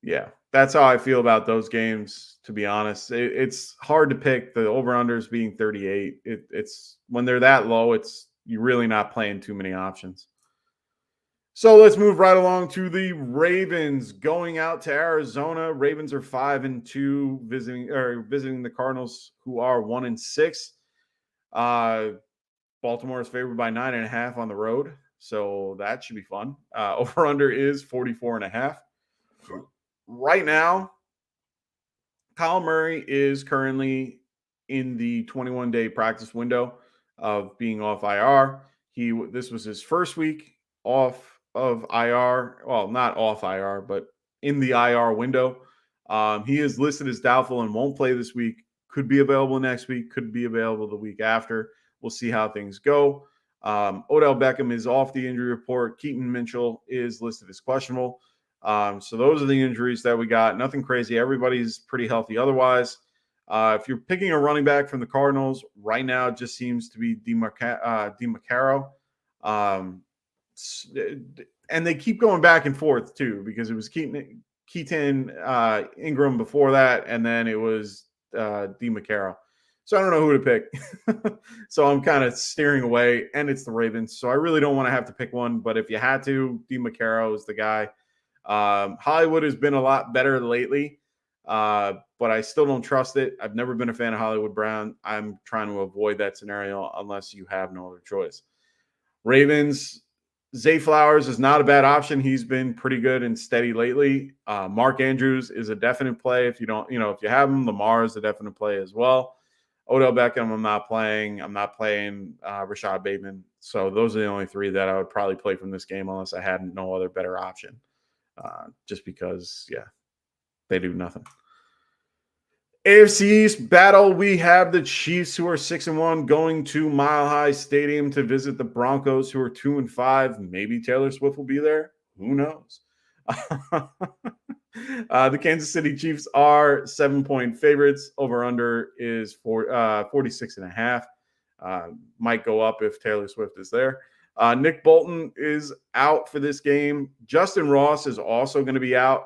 yeah, that's how I feel about those games, to be honest. It's hard to pick. The over-unders being 38. It's when they're that low, you're really not playing too many options. So let's move right along to the Ravens going out to Arizona. Ravens are 5-2 visiting the Cardinals, who are 1-6. Baltimore is favored by 9.5 on the road, so that should be fun. Over under is 44.5. Right now, Kyle Murray is currently in the 21-day practice window of being off IR. This was his first week off of IR. Well, not off IR, but in the IR window. He is listed as doubtful and won't play this week. Could be available next week. Could be available the week after. We'll see how things go. Odell Beckham is off the injury report. Keaton Mitchell is listed as questionable. So those are the injuries that we got. Nothing crazy. Everybody's pretty healthy otherwise. If you're picking a running back from the Cardinals, right now it just seems to be DeMarcaro. And they keep going back and forth too, because it was Keaton Ingram before that, and then it was DeMarcaro. So I don't know who to pick. So I'm kind of steering away, and it's the Ravens. So I really don't want to have to pick one, but if you had to, DeMarcaro is the guy. Hollywood has been a lot better lately, but I still don't trust it. I've never been a fan of Hollywood Brown. I'm trying to avoid that scenario unless you have no other choice. Ravens, Zay Flowers is not a bad option. He's been pretty good and steady lately. Mark Andrews is a definite play. If you have him, Lamar is a definite play as well. Odell Beckham, I'm not playing. I'm not playing Rashad Bateman. So those are the only three that I would probably play from this game unless I had no other better option. Just because, they do nothing. AFC East battle, we have the Chiefs, who are 6-1, going to Mile High Stadium to visit the Broncos, who are 2-5. Maybe Taylor Swift will be there. Who knows? The Kansas City Chiefs are 7-point favorites. Over under is 46.5. Might go up if Taylor Swift is there. Nick Bolton is out for this game. Justin Ross is also going to be out.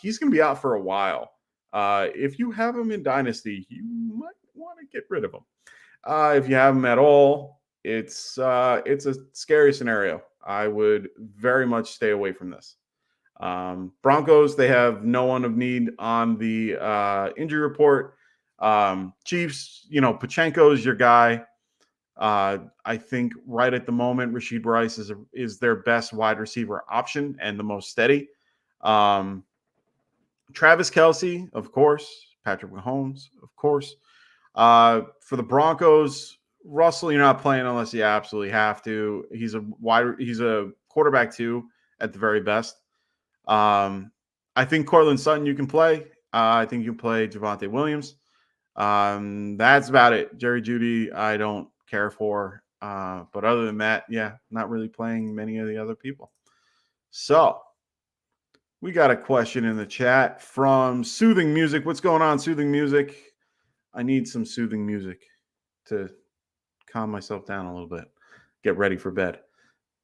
He's going to be out for a while. If you have him in Dynasty, you might want to get rid of him. If you have him at all, it's a scary scenario. I would very much stay away from this. Broncos, they have no one of need on the injury report. Chiefs, Pachenko is your guy. I think right at the moment, Rashid Rice is their best wide receiver option and the most steady. Travis Kelce, of course. Patrick Mahomes, of course. For the Broncos, Russell, you're not playing unless you absolutely have to. He's a quarterback too, at the very best. I think Cortland Sutton you can play. I think you can play Javonte Williams. That's about it. Jerry Jeudy, I don't care for. But other than that, yeah, not really playing many of the other people. So we got a question in the chat from Soothing Music. What's going on, Soothing Music? I need some soothing music to calm myself down a little bit, get ready for bed.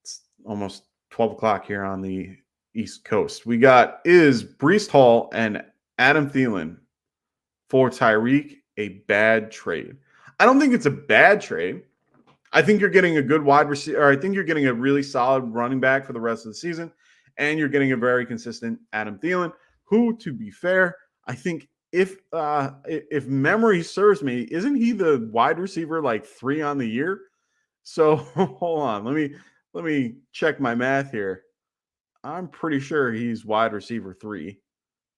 It's almost 12 o'clock here on the East Coast. We got, is Breece Hall and Adam Thielen for Tyreek a bad trade? I don't think it's a bad trade. I think you're getting a good wide receiver, or I think you're getting a really solid running back for the rest of the season, and you're getting a very consistent Adam Thielen, who, to be fair, I think if memory serves me, isn't he the wide receiver like 3 on the year? So hold on, let me check my math here. I'm pretty sure he's wide receiver 3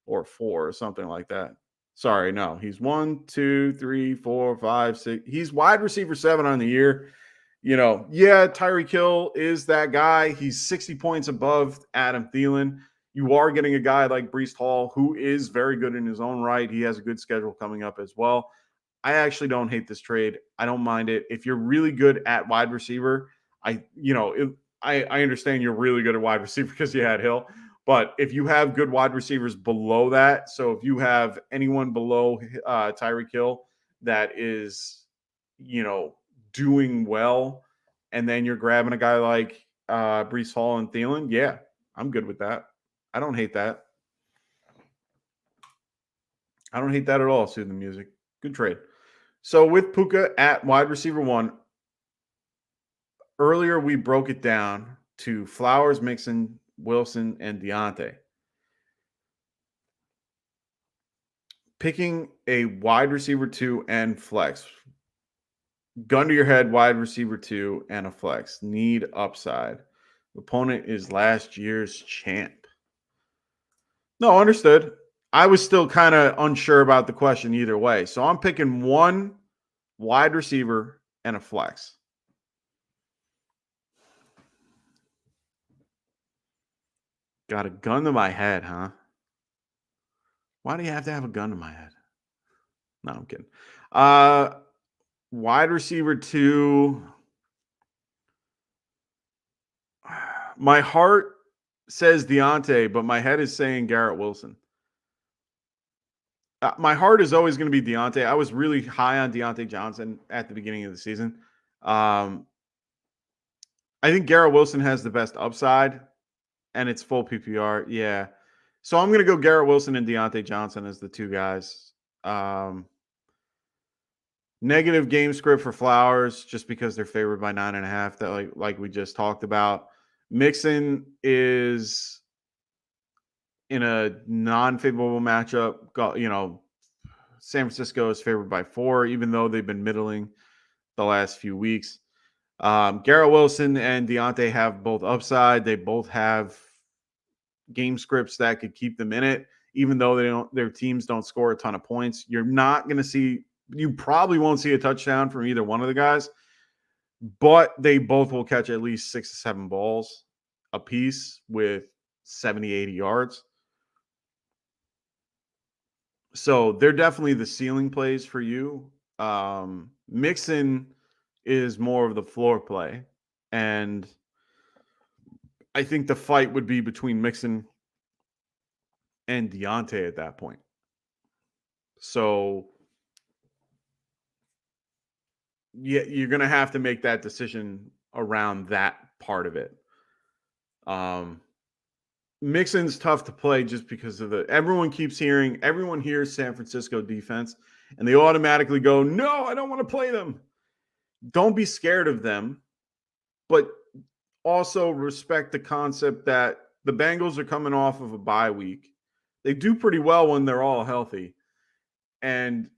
or 4 or something like that. Sorry, no, he's 1, 2, 3, 4, 5, 6. He's wide receiver 7 on the year. Yeah, Tyreek Hill is that guy. He's 60 points above Adam Thielen. You are getting a guy like Breece Hall, who is very good in his own right. He has a good schedule coming up as well. I actually don't hate this trade. I don't mind it. If you're really good at wide receiver, I understand you're really good at wide receiver because you had Hill. But if you have good wide receivers below that, so if you have anyone below Tyreek Hill that is, doing well, and then you're grabbing a guy like Breece Hall and Thielen, yeah, I'm good with that. I don't hate that. I don't hate that at all, Soothing Music. Good trade. So with Puka at wide receiver 1, earlier we broke it down to Flowers, Mixon, Wilson, and Deontay. Picking a wide receiver 2 and flex. Gun to your head, wide receiver 2 and a flex. Need upside. Opponent is last year's champ. No, understood. I was still kind of unsure about the question either way. So I'm picking 1 wide receiver and a flex. Got a gun to my head, huh? Why do you have to have a gun to my head? No, I'm kidding. Wide receiver 2. My heart says Deontay, but my head is saying Garrett Wilson. My heart is always going to be Deontay. I was really high on Deontay Johnson at the beginning of the season. I think Garrett Wilson has the best upside, and it's full PPR. Yeah. So I'm going to go Garrett Wilson and Deontay Johnson as the 2 guys. Negative game script for Flowers just because they're favored by 9.5. That like we just talked about. Mixon is in a non-favorable matchup. San Francisco is favored by 4, even though they've been middling the last few weeks. Garrett Wilson and Deontay have both upside. They both have game scripts that could keep them in it, even though their teams don't score a ton of points. You probably won't see a touchdown from either one of the guys, but they both will catch at least 6 to 7 balls a piece with 70, 80 yards. So they're definitely the ceiling plays for you. Mixon is more of the floor play. And I think the fight would be between Mixon and Deontay at that point. So yeah, you're going to have to make that decision around that part of it. Mixon's tough to play just because of everyone hears San Francisco defense and they automatically go, no, I don't want to play them. Don't be scared of them, but also respect the concept that the Bengals are coming off of a bye week. They do pretty well when they're all healthy. And,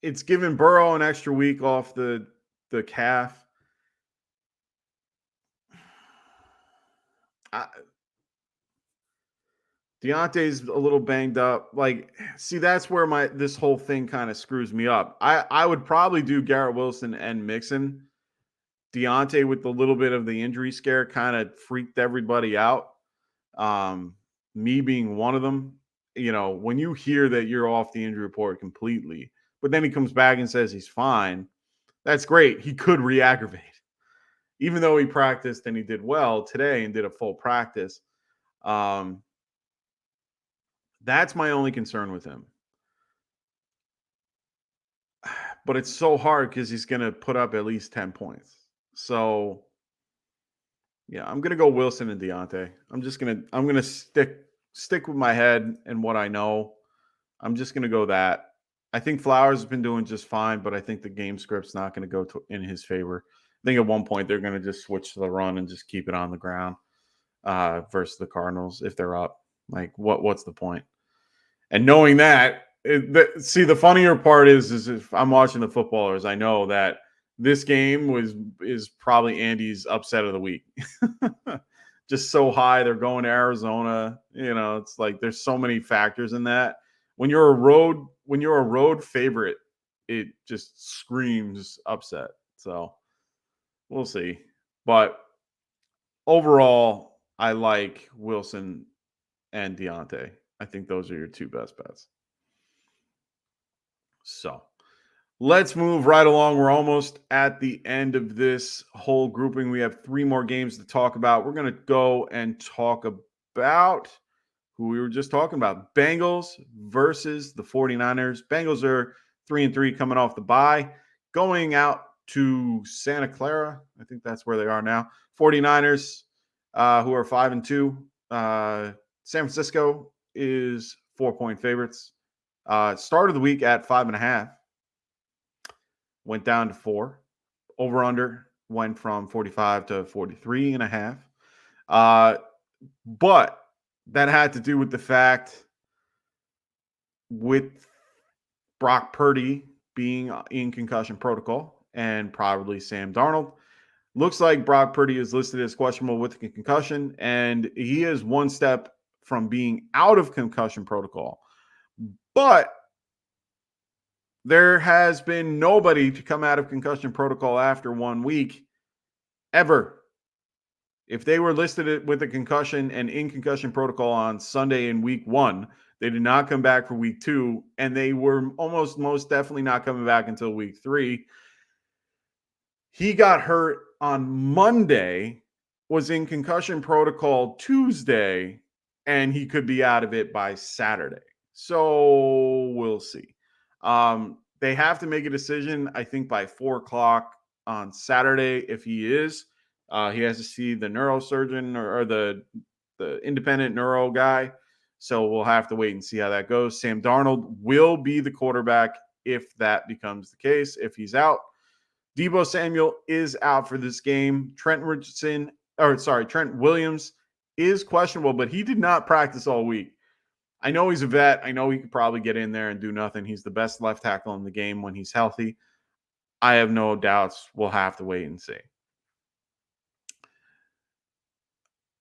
it's given Burrow an extra week off the calf. Deontay's a little banged up. That's where this whole thing kind of screws me up. I would probably do Garrett Wilson and Mixon. Deontay, with a little bit of the injury scare, kind of freaked everybody out. Me being one of them. When you hear that you're off the injury report completely, but then he comes back and says he's fine, That's great. He could re-aggravate. Even though he practiced and he did well today and did a full practice. That's my only concern with him. But it's so hard because he's going to put up at least 10 points. So, yeah, I'm going to go Wilson and Deontay. I'm going to stick with my head and what I know. I'm just going to go that. I think Flowers has been doing just fine, but I think the game script's not going to go in his favor. I think at one point they're going to just switch to the run and just keep it on the ground versus the Cardinals if they're up. Like, what's the point? And knowing that, see, the funnier part is if I'm watching the footballers, I know that this game is probably Andy's upset of the week. Just so high, they're going to Arizona. You know, it's like there's so many factors in that. When you're a road favorite, it just screams upset. So we'll see. But overall, I like Wilson and Deontay. I think those are your two best bets. So let's move right along. We're almost at the end of this whole grouping. We have 3 more games to talk about. We're going to go and talk about who we were just talking about. Bengals versus the 49ers. Bengals are 3-3 coming off the bye, going out to Santa Clara. I think that's where they are now. 49ers, who are 5-2. San Francisco is 4-point favorites. Started the week at 5.5. Went down to 4. Over under went from 45 to 43.5. But that had to do with the fact with Brock Purdy being in concussion protocol and probably Sam Darnold. Looks like Brock Purdy is listed as questionable with a concussion, and he is one step from being out of concussion protocol. But there has been nobody to come out of concussion protocol after 1 week ever. If they were listed with a concussion and in concussion protocol on Sunday in week 1, they did not come back for week 2, and they were most definitely not coming back until week 3. He got hurt on Monday, was in concussion protocol Tuesday, and he could be out of it by Saturday. So we'll see. They have to make a decision, I think, by 4:00 on Saturday. If he is, he has to see the neurosurgeon or the independent neuro guy. So we'll have to wait and see how that goes. Sam Darnold will be the quarterback if that becomes the case. If he's out, Deebo Samuel is out for this game. Trent Williams is questionable, but he did not practice all week. I know he's a vet. I know he could probably get in there and do nothing. He's the best left tackle in the game when he's healthy. I have no doubts. We'll have to wait and see.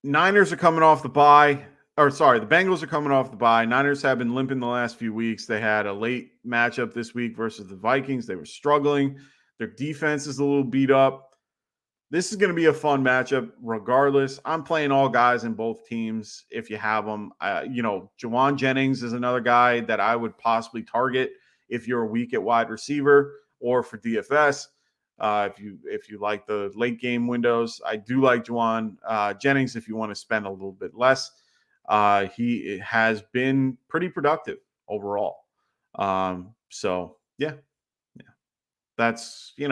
Niners are coming off the bye. The Bengals are coming off the bye. Niners have been limping the last few weeks. They had a late matchup this week versus the Vikings. They were struggling. Their defense is a little beat up. This is going to be a fun matchup regardless. I'm playing all guys in both teams if you have them. Juwan Jennings is another guy that I would possibly target if you're weak at wide receiver or for DFS. If you like the late game windows, I do like Juwan Jennings if you want to spend a little bit less. He has been pretty productive overall. So yeah. That's, you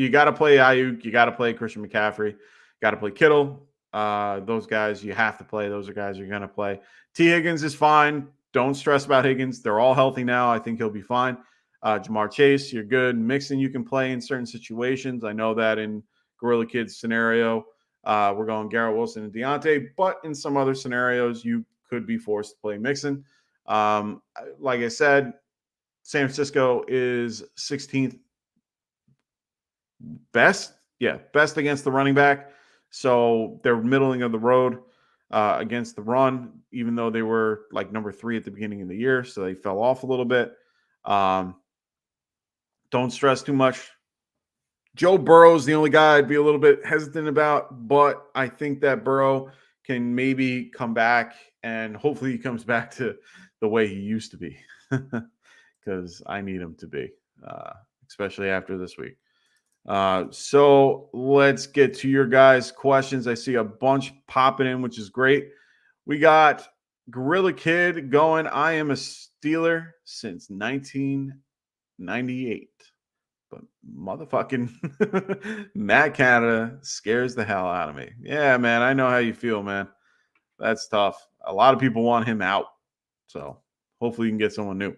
got to play Ayuk. You got to play Christian McCaffrey. Got to play Kittle. Those guys you have to play. Those are guys you're going to play. T. Higgins is fine. Don't stress about Higgins. They're all healthy now. I think he'll be fine. Jamar Chase, you're good. Mixon, you can play in certain situations. I know that in Gorilla Kids scenario, we're going Garrett Wilson and Deontay, but in some other scenarios, you could be forced to play Mixon. Like I said, San Francisco is 16th best against the running back. So they're middling of the road against the run, even though they were like number 3 at the beginning of the year. So they fell off a little bit. Don't stress too much. Joe Burrow is the only guy I'd be a little bit hesitant about, but I think that Burrow can maybe come back, and hopefully he comes back to the way he used to be, because I need him to be, especially after this week. So let's get to your guys' questions. I see a bunch popping in, which is great. We got Gorilla Kid going. I am a Steeler since 1998. But motherfucking Matt Canada scares the hell out of me. Yeah, man, I know how you feel, man. That's tough. A lot of people want him out. So hopefully you can get someone new.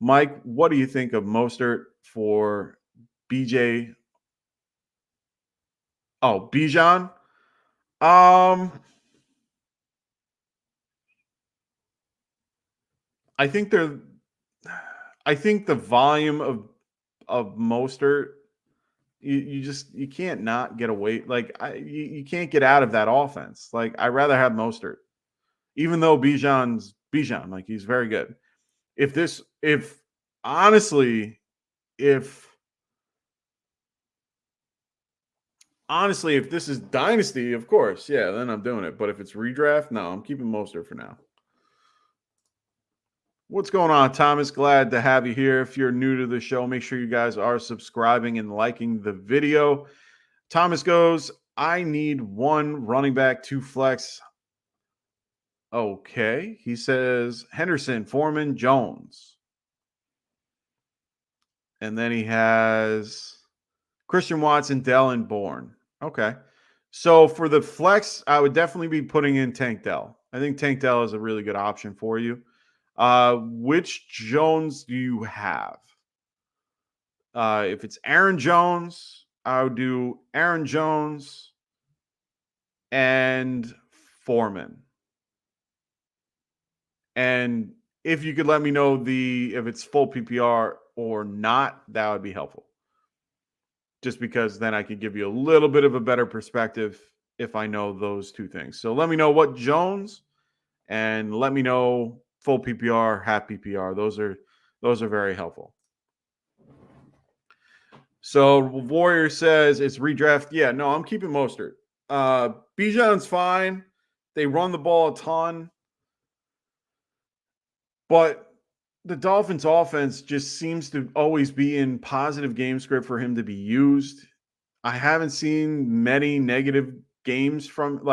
Mike, what do you think of Mostert for BJ? Oh, Bijan? I think the volume of Mostert, you can't not get away. Like you can't get out of that offense. Like I'd rather have Mostert, even though Bijan's Bijan, like he's very good. If honestly, if this is Dynasty, of course, yeah, then I'm doing it. But if it's redraft, no, I'm keeping Mostert for now. What's going on, Thomas? Glad to have you here. If you're new to the show, make sure you guys are subscribing and liking the video. Thomas goes, I need one running back, 2 flex. Okay. He says Henderson, Foreman, Jones. And then he has Christian Watson, Dell, and Bourne. Okay. So for the flex, I would definitely be putting in Tank Dell. I think Tank Dell is a really good option for you. Which Jones do you have? If it's Aaron Jones, I would do Aaron Jones and Foreman. And if you could let me know if it's full PPR or not, that would be helpful. Just because then I could give you a little bit of a better perspective if I know those two things. So let me know what Jones and let me know full PPR, half PPR. Those are very helpful. So Warrior says it's redraft. Yeah, no, I'm keeping Mostert. Bijan's fine. They run the ball a ton. But the Dolphins offense just seems to always be in positive game script for him to be used. I haven't seen many negative games from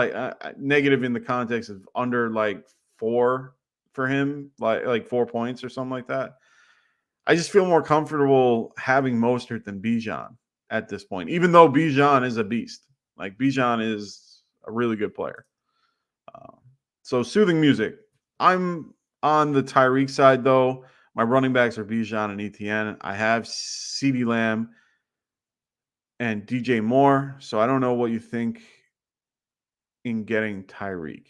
negative in the context of under like 4 for him, like 4 points or something like that. I just feel more comfortable having Mostert than Bijan at this point, even though Bijan is a beast. Like Bijan is a really good player. So soothing music. I'm on the Tyreek side, though. My running backs are Bijan and ETN. I have CeeDee Lamb and DJ Moore. So I don't know what you think in getting Tyreek.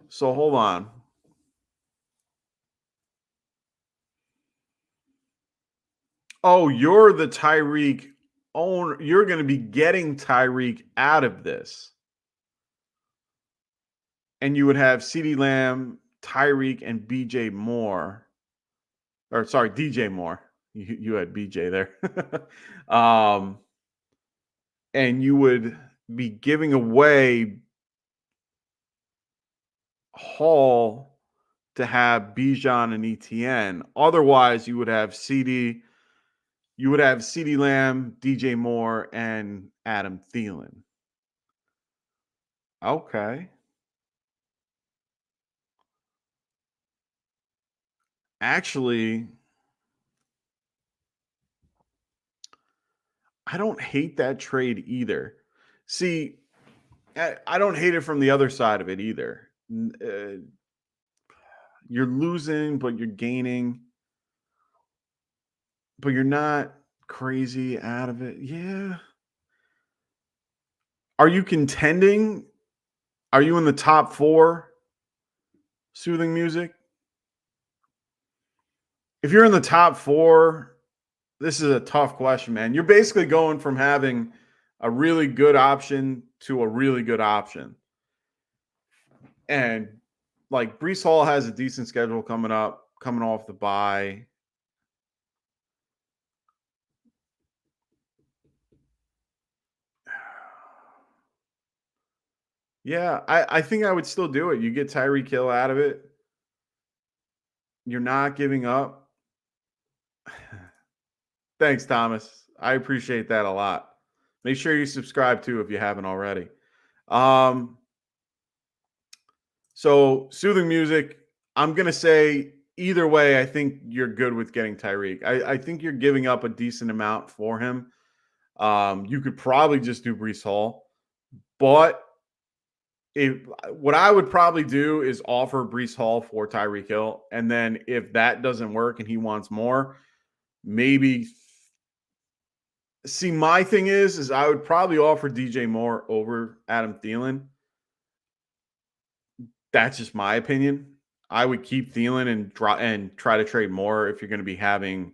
So hold on. Oh, you're the Tyreek owner. You're going to be getting Tyreek out of this. And you would have CeeDee Lamb, Tyreek, and DJ Moore. Or sorry, DJ Moore. You had BJ there. And you would be giving away Hall to have Bijan and ETN. Otherwise, you would have CeeDee Lamb, DJ Moore, and Adam Thielen. Okay. Actually, I don't hate that trade either. See, I don't hate it from the other side of it either. You're losing, but you're gaining. But you're not crazy out of it. Yeah. Are you contending? Are you in the top 4 soothing music? If you're in the top 4, this is a tough question, man. You're basically going from having a really good option to a really good option. And like Breece Hall has a decent schedule coming up, coming off the bye. Yeah, I think I would still do it. You get Tyreek Hill out of it. You're not giving up. Thanks, Thomas. I appreciate that a lot. Make sure you subscribe too if you haven't already. So soothing music, I'm going to say either way, I think you're good with getting Tyreek. I think you're giving up a decent amount for him. You could probably just do Breece Hall, but what I would probably do is offer Breece Hall for Tyreek Hill. And then if that doesn't work and he wants more, maybe see, my thing is I would probably offer DJ Moore over Adam Thielen. That's just my opinion. I would keep Thielen and try to trade more if you're going to be having,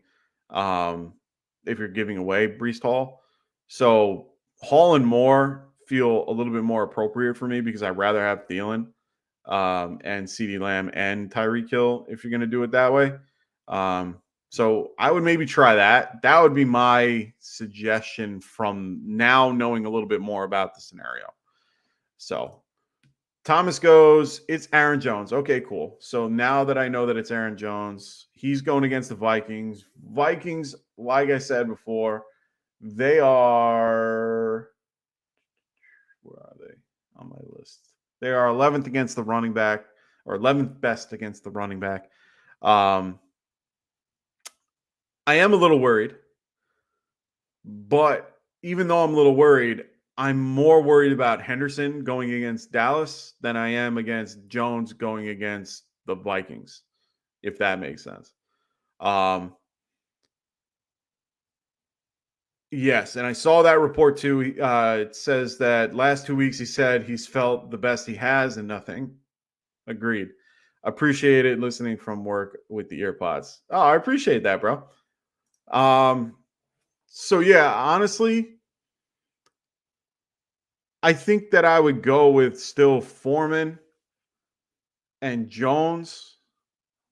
if you're giving away Breece Hall. So Hall and Moore feel a little bit more appropriate for me because I'd rather have Thielen and CeeDee Lamb and Tyreek Hill if you're going to do it that way. So I would maybe try that. That would be my suggestion from now knowing a little bit more about the scenario. So Thomas goes, it's Aaron Jones. Okay, cool. So now that I know that it's Aaron Jones, he's going against the Vikings. Vikings, like I said before, they are, where are they on my list? They are 11th against the running back, or 11th best against the running back. I am a little worried, but even though I'm a little worried, I'm more worried about Henderson going against Dallas than I am against Jones going against the Vikings, if that makes sense. Yes, and I saw that report too. It says that last 2 weeks he said he's felt the best he has and nothing. Agreed. Appreciate it listening from work with the earpods. Oh, I appreciate that, bro. So yeah, honestly, I think that I would go with still Foreman and Jones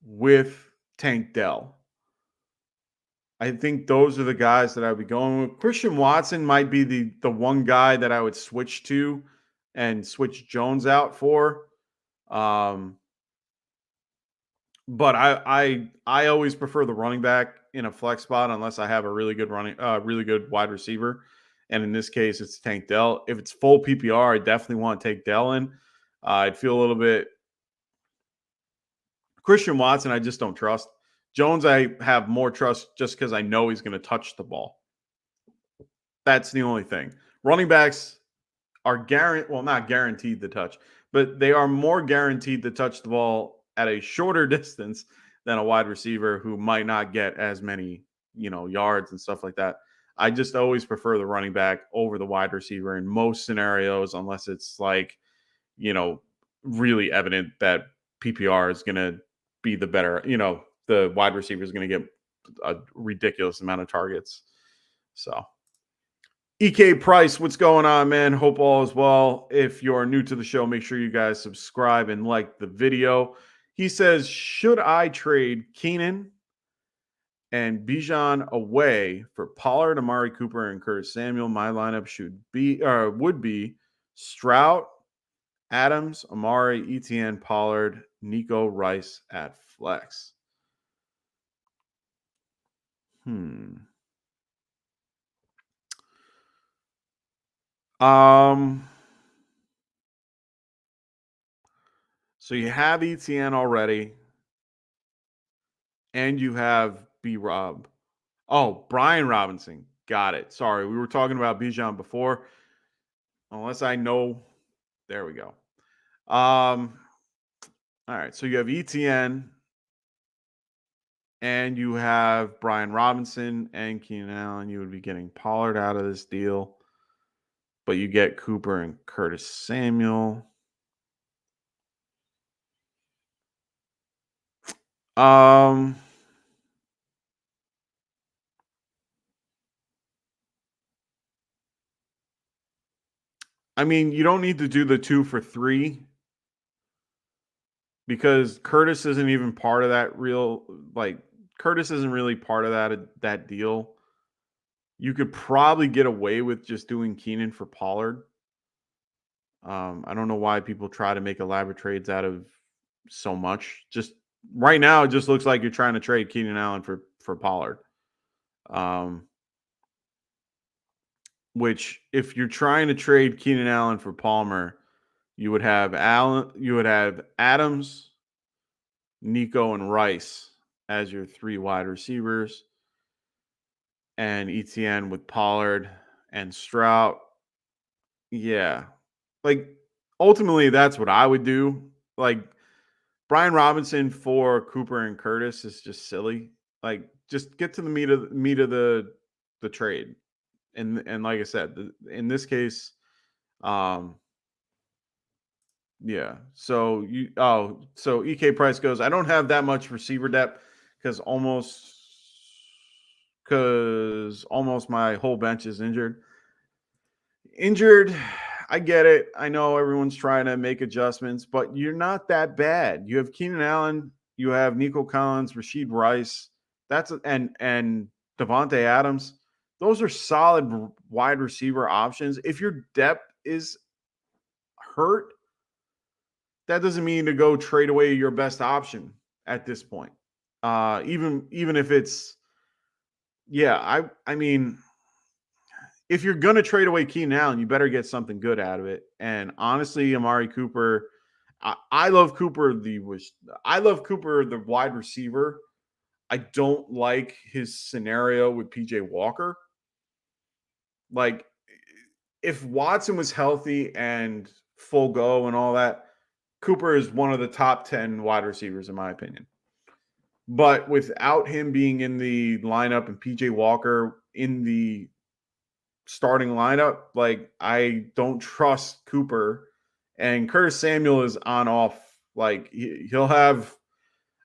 with Tank Dell. I think those are the guys that I would be going with. Christian Watson might be the one guy that I would switch to and switch Jones out for. But I always prefer the running back in a flex spot unless I have a really good wide receiver. And in this case, it's Tank Dell. If it's full PPR, I definitely want to take Dell in. I'd feel a little bit. Christian Watson, I just don't trust. Jones, I have more trust just because I know he's going to touch the ball. That's the only thing. Running backs are not guaranteed to touch, but they are more guaranteed to touch the ball at a shorter distance than a wide receiver who might not get as many, yards and stuff like that. I just always prefer the running back over the wide receiver in most scenarios, unless it's like, really evident that PPR is going to be the better, the wide receiver is going to get a ridiculous amount of targets. So EK Price, what's going on, man? Hope all is well. If you're new to the show, make sure you guys subscribe and like the video. He says, should I trade Keenan and Bijan away for Pollard, Amari Cooper, and Curtis Samuel? My lineup would be Stroud, Adams, Amari, Etienne, Pollard, Nico, Rice at flex. So you have Etienne already, and you have B-Rob. Oh, Brian Robinson. Got it. Sorry, we were talking about Bijan before. Unless I know. There we go. All right, so you have Etienne, and you have Brian Robinson and Keenan Allen. You would be getting Pollard out of this deal, but you get Cooper and Curtis Samuel. I mean, you don't need to do the 2 for 3 because Curtis isn't even part of that Curtis isn't really part of that deal. You could probably get away with just doing Keenan for Pollard. I don't know why people try to make elaborate trades out of so much. Just right now, it just looks like you're trying to trade Keenan Allen for Pollard. which if you're trying to trade Keenan Allen for Palmer, you would have Adams, Nico, and Rice as your 3 wide receivers, and ETN with Pollard and Stroud. Yeah. Like, ultimately, that's what I would do. Like, Brian Robinson for Cooper and Curtis is just silly. Like, just get to the meat of the trade. And like I said, in this case, yeah. So EK Price goes, I don't have that much receiver depth because almost my whole bench is injured. I get it. I know everyone's trying to make adjustments, but you're not that bad. You have Keenan Allen, you have Nico Collins, Rashid Rice, and Devontae Adams. Those are solid wide receiver options. If your depth is hurt, that doesn't mean to go trade away your best option at this point. Even if it's, yeah, I mean, if you're going to trade away Keenan Allen, you better get something good out of it. And honestly, Amari Cooper, I love Cooper, the wide receiver. I don't like his scenario with PJ Walker. Like, if Watson was healthy and full go and all that, Cooper is one of the top 10 wide receivers, in my opinion. But without him being in the lineup and PJ Walker in the starting lineup, like, I don't trust Cooper. And Curtis Samuel is on off. Like, he'll have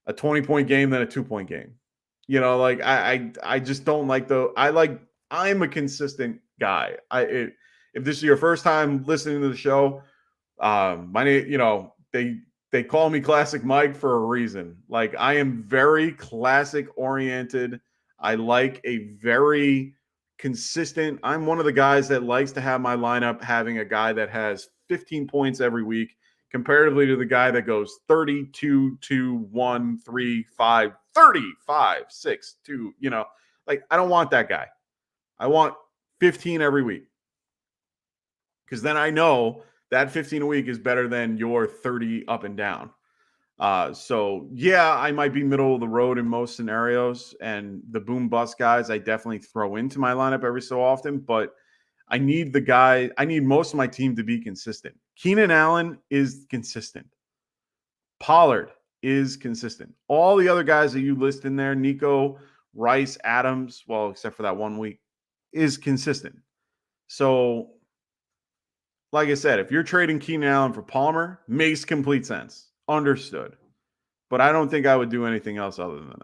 a 20-point game, then a 2-point game. You know, like, I just don't like I'm a consistent guy. If this is your first time listening to the show, my name, you know, they call me Classic Mike for a reason. Like, I am very classic oriented. I like a very consistent. I'm one of the guys that likes to have my lineup having a guy that has 15 points every week, comparatively to the guy that goes 32, 2, 1, 3, 5, 30, 5, 6, 2. You know, like, I don't want that guy. I want 15 every week, because then I know that 15 a week is better than your 30 up and down. So yeah, I might be middle of the road in most scenarios, and the boom bust guys I definitely throw into my lineup every so often, but I need most of my team to be consistent. Keenan Allen is consistent. Pollard is consistent. All the other guys that you list in there, Nico, Rice, Adams, well, except for that 1 week, is consistent. So, like I said, if you're trading Keenan Allen for Palmer, makes complete sense. Understood. But I don't think I would do anything else other than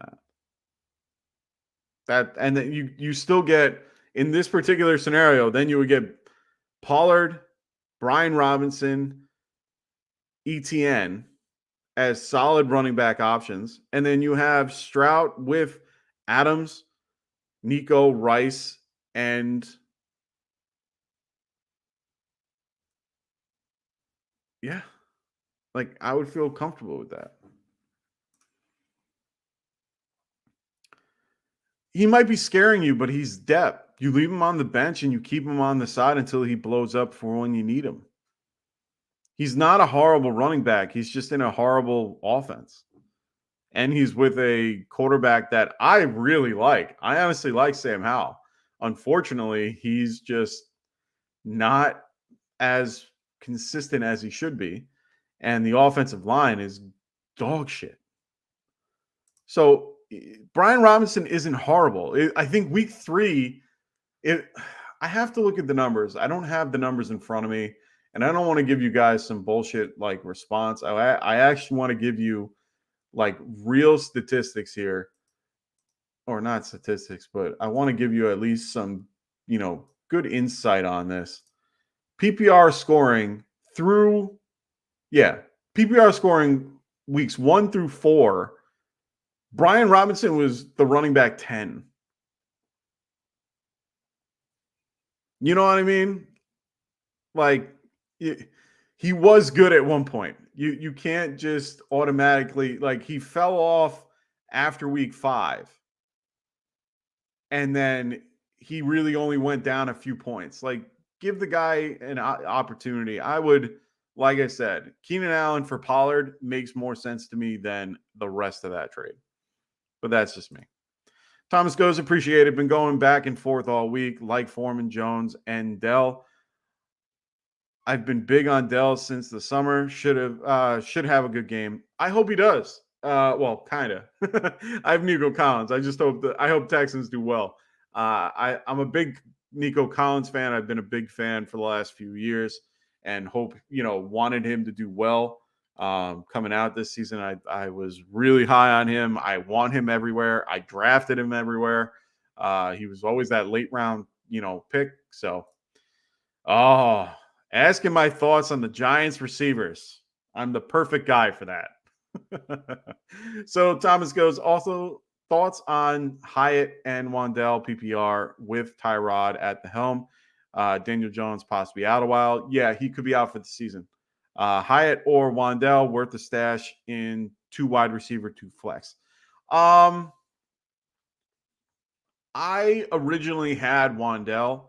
that. And then you still get, in this particular scenario, then you would get Pollard, Brian Robinson, ETN as solid running back options. And then you have Stroud with Adams, Nico, Rice, and yeah, like, I would feel comfortable with that. He might be scaring you, but he's depth. You leave him on the bench and you keep him on the side until he blows up for when you need him. He's not a horrible running back. He's just in a horrible offense. And he's with a quarterback that I really like. I honestly like Sam Howell. Unfortunately, he's just not as consistent as he should be. And the offensive line is dog shit. So Brian Robinson isn't horrible. I think week 3, I have to look at the numbers. I don't have the numbers in front of me, and I don't want to give you guys some bullshit like response. I actually want to give you like real statistics here, or not statistics, but I want to give you at least some, you know, good insight on this. PPR scoring PPR scoring weeks 1 through 4. Brian Robinson was the running back 10. You know what I mean? Like, he was good at one point. You can't just automatically, like, he fell off after week 5. And then he really only went down a few points. Like, give the guy an opportunity. I would, like I said, Keenan Allen for Pollard makes more sense to me than the rest of that trade. But that's just me. Thomas goes, appreciated. Been going back and forth all week, like Foreman, Jones, and Dell. I've been big on Dell since the summer. Should have a good game. I hope he does. Well, kind of. I have Nico Collins. I hope Texans do well. I'm a big Nico Collins fan. I've been a big fan for the last few years, and wanted him to do well. Coming out this season, I was really high on him. I want him everywhere. I drafted him everywhere. He was always that late round, pick. So, asking my thoughts on the Giants receivers. I'm the perfect guy for that. So Thomas goes, also thoughts on Hyatt and Wan'Dale PPR with Tyrod at the helm. Daniel Jones possibly out a while. Yeah, he could be out for the season. Hyatt or Wan'Dale worth the stash in 2 wide receiver, 2 flex. I originally had Wan'Dale.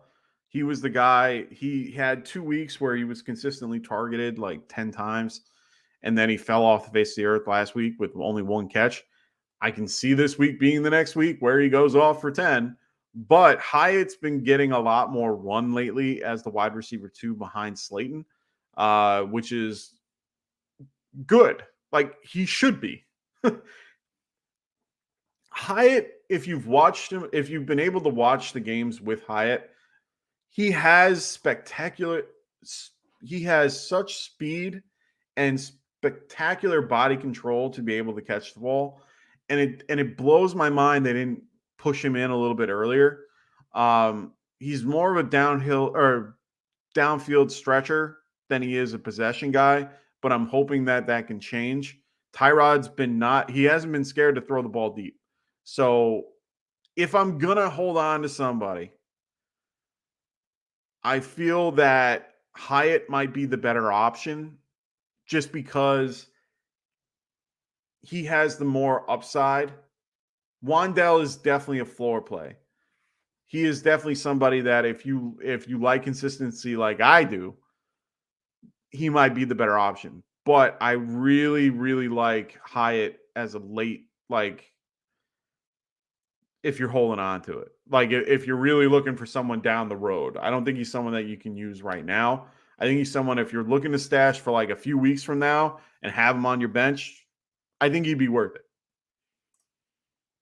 He was the guy. He had 2 weeks where he was consistently targeted like 10 times, and then he fell off the face of the earth last week with only 1 catch. I can see this week being the next week where he goes off for 10, but Hyatt's been getting a lot more run lately as the wide receiver 2 behind Slayton, which is good. Like, he should be. Hyatt, if you've watched him, if you've been able to watch the games with Hyatt, he has such speed and spectacular body control to be able to catch the ball. And it blows my mind they didn't push him in a little bit earlier. He's more of a downhill or downfield stretcher than he is a possession guy, but I'm hoping that can change. Tyrod's he hasn't been scared to throw the ball deep. So if I'm going to hold on to somebody, I feel that Hyatt might be the better option just because he has the more upside. Wan'Dale is definitely a floor play. He is definitely somebody that if you like consistency like I do, he might be the better option. But I really, really like Hyatt as a late, like, if you're holding on to it. Like, if you're really looking for someone down the road. I don't think he's someone that you can use right now. I think he's someone, if you're looking to stash for like a few weeks from now and have him on your bench, I think he'd be worth it.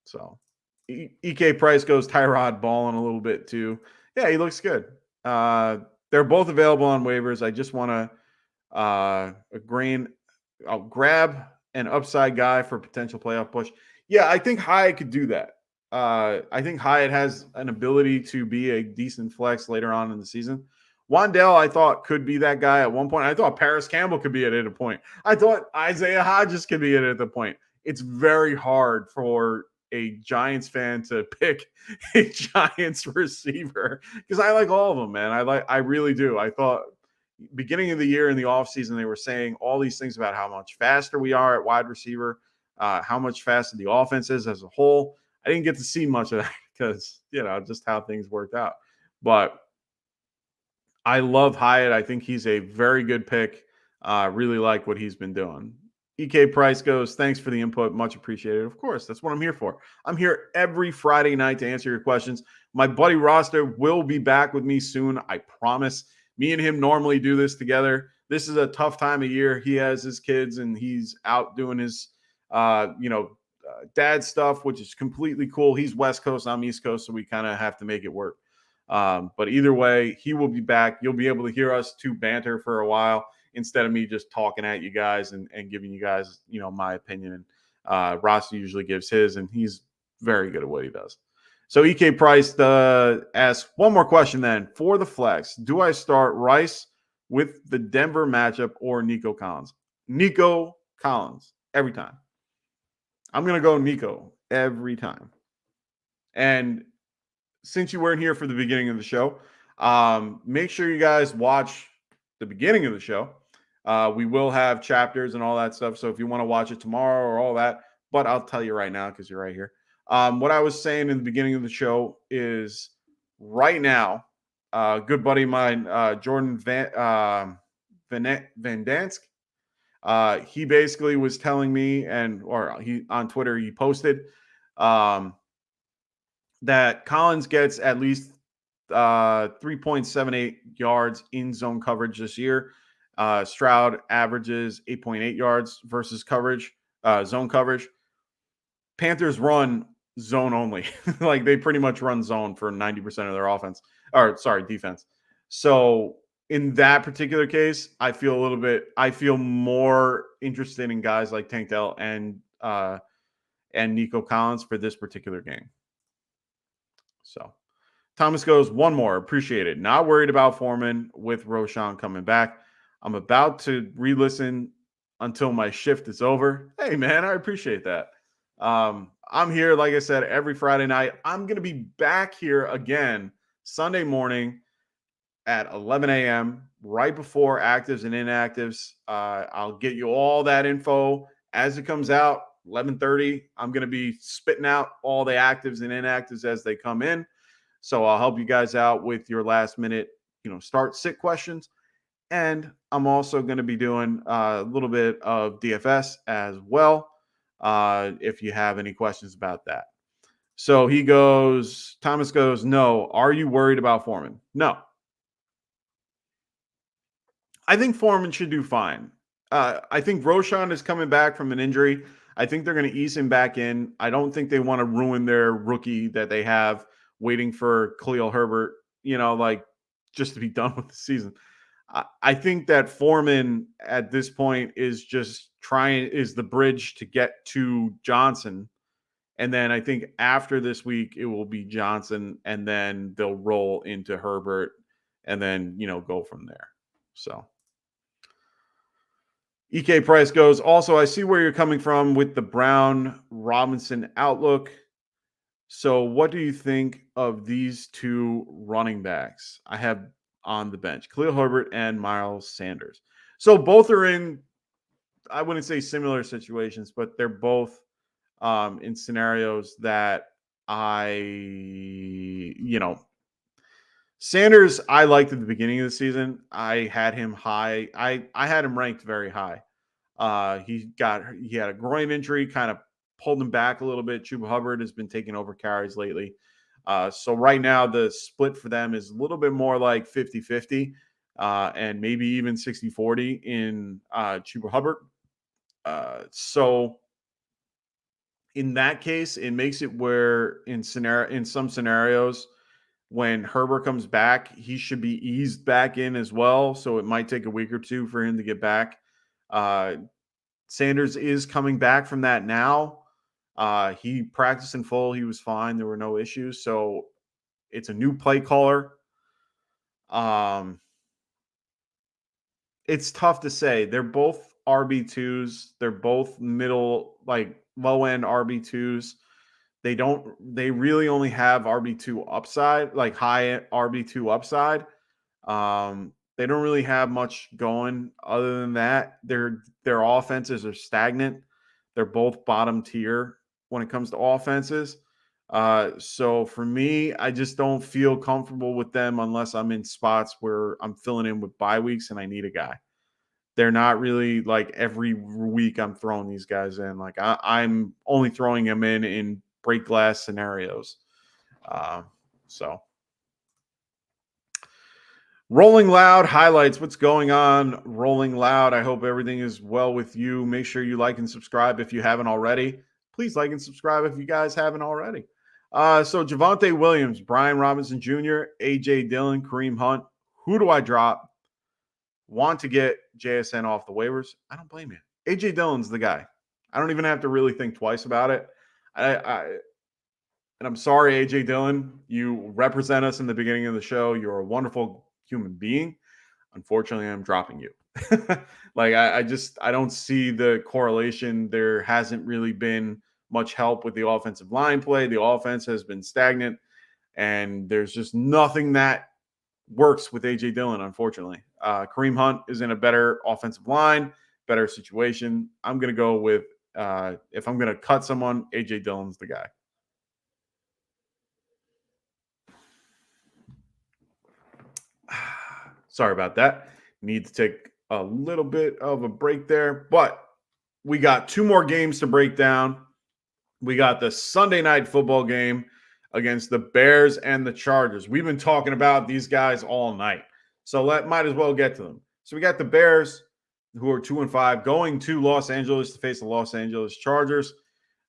So EK Price goes Tyrod balling a little bit too. Yeah, he looks good. They're both available on waivers. I just want to I'll grab an upside guy for potential playoff push. Yeah, I think Hyatt could do that. I think Hyatt has an ability to be a decent flex later on in the season. Wan'Dale, I thought, could be that guy at one point. I thought Paris Campbell could be it at a point. I thought Isaiah Hodgins could be it at the point. It's very hard for a Giants fan to pick a Giants receiver because I like all of them, man. I really do. I thought beginning of the year in the offseason, they were saying all these things about how much faster we are at wide receiver, how much faster the offense is as a whole. I didn't get to see much of that because, just how things worked out. But I love Hyatt. I think he's a very good pick. Really like what he's been doing. EK Price goes, thanks for the input. Much appreciated. Of course, that's what I'm here for. I'm here every Friday night to answer your questions. My buddy Roster will be back with me soon. I promise. Me and him normally do this together. This is a tough time of year. He has his kids and he's out doing his, dad stuff, which is completely cool. He's West Coast, I'm East Coast, so we kind of have to make it work. But either way, he will be back. You'll be able to hear us two banter for a while instead of me just talking at you guys and giving you guys, my opinion. And Rossi usually gives his, and he's very good at what he does. So EK Price asks one more question then. For the flex, do I start Rice with the Denver matchup or Nico Collins? Nico Collins every time. I'm going to go Nico every time. And since you weren't here for the beginning of the show, make sure you guys watch the beginning of the show. We will have chapters and all that stuff. So if you want to watch it tomorrow or all that, but I'll tell you right now because you're right here. What I was saying in the beginning of the show is right now, good buddy of mine, Jordan Van Dansk, he basically was telling me, or he on Twitter, he posted that Collins gets at least 3.78 yards in zone coverage this year. Stroud averages 8.8 yards versus zone coverage. Panthers run zone only. Like they pretty much run zone for 90% of their defense. So in that particular case, I feel more interested in guys like Tank Dell and Nico Collins for this particular game. So Thomas goes, one more. Appreciate it. Not worried about Foreman with Roschon coming back. I'm about to re-listen until my shift is over. Hey, man, I appreciate that. I'm here, like I said, every Friday night. I'm going to be back here again Sunday morning at 11 a.m., right before actives and inactives. I'll get you all that info as it comes out. 11:30, I'm going to be spitting out all the actives and inactives as they come in. So I'll help you guys out with your last minute, start sit questions. And I'm also going to be doing a little bit of DFS as well, if you have any questions about that. So Thomas goes, no, are you worried about Foreman? No. I think Foreman should do fine. I think Roschon is coming back from an injury. I think they're going to ease him back in. I don't think they want to ruin their rookie that they have waiting for Khalil Herbert, just to be done with the season. I think that Foreman at this point is the bridge to get to Johnson. And then I think after this week, it will be Johnson, and then they'll roll into Herbert and then, go from there. So EK Price goes, also, I see where you're coming from with the Brown Robinson outlook. So what do you think of these two running backs I have on the bench, Khalil Herbert and Miles Sanders? So both are in, I wouldn't say similar situations, but they're both in scenarios that Sanders, I liked at the beginning of the season. I had him high. I had him ranked very high. He had a groin injury, kind of pulled him back a little bit. Chuba Hubbard has been taking over carries lately. So right now the split for them is a little bit more like 50-50 and maybe even 60-40 in Chuba Hubbard. So in that case, it makes it where in some scenarios, when Herbert comes back, he should be eased back in as well. So it might take a week or two for him to get back. Sanders is coming back from that now. He practiced in full. He was fine. There were no issues. So it's a new play caller. It's tough to say. They're both RB2s. They're both middle, like low-end RB2s. They really only have RB2 upside, like high RB2 upside. They don't really have much going other than that. Their offenses are stagnant. They're both bottom tier when it comes to offenses. So for me, I just don't feel comfortable with them unless I'm in spots where I'm filling in with bye weeks and I need a guy. They're not really like every week I'm throwing these guys in. Like I'm only throwing them in break glass scenarios. So Rolling Loud highlights. What's going on, Rolling Loud? I hope everything is well with you. Make sure you like and subscribe if you haven't already. Please like and subscribe if you guys haven't already. So Javonte Williams, Brian Robinson Jr., A.J. Dillon, Kareem Hunt. Who do I drop? Want to get JSN off the waivers? I don't blame you. A.J. Dillon's the guy. I don't even have to really think twice about it. And I'm sorry, A.J. Dillon. You represent us in the beginning of the show. You're a wonderful human being. Unfortunately, I'm dropping you. Like I don't see the correlation. There hasn't really been much help with the offensive line play. The offense has been stagnant, and there's just nothing that works with AJ Dillon, unfortunately. Kareem Hunt is in a better offensive line, better situation. I'm going to go with, if I'm going to cut someone, AJ Dillon's the guy. sorry about that. Need to take a little bit of a break there, but we got 2 more games to break down. We got the Sunday night football game against the Bears and the Chargers. We've been talking about these guys all night, so might as well get to them. So we got the Bears, who are 2-5, going to Los Angeles to face the Los Angeles Chargers,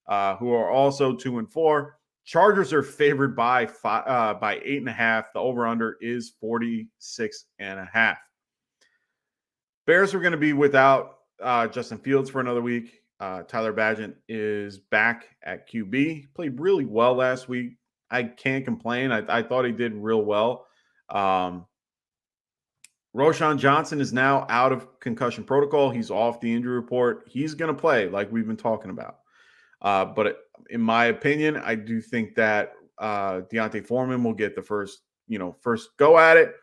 who are also 2-4. Chargers are favored by 8.5. The over/under is 46.5. Bears are going to be without Justin Fields for another week. Tyler Badgett is back at QB. Played really well last week. I can't complain. I thought he did real well. Roschon Johnson is now out of concussion protocol. He's off the injury report. He's going to play like we've been talking about. But in my opinion, I do think that Deontay Foreman will get the first go at it,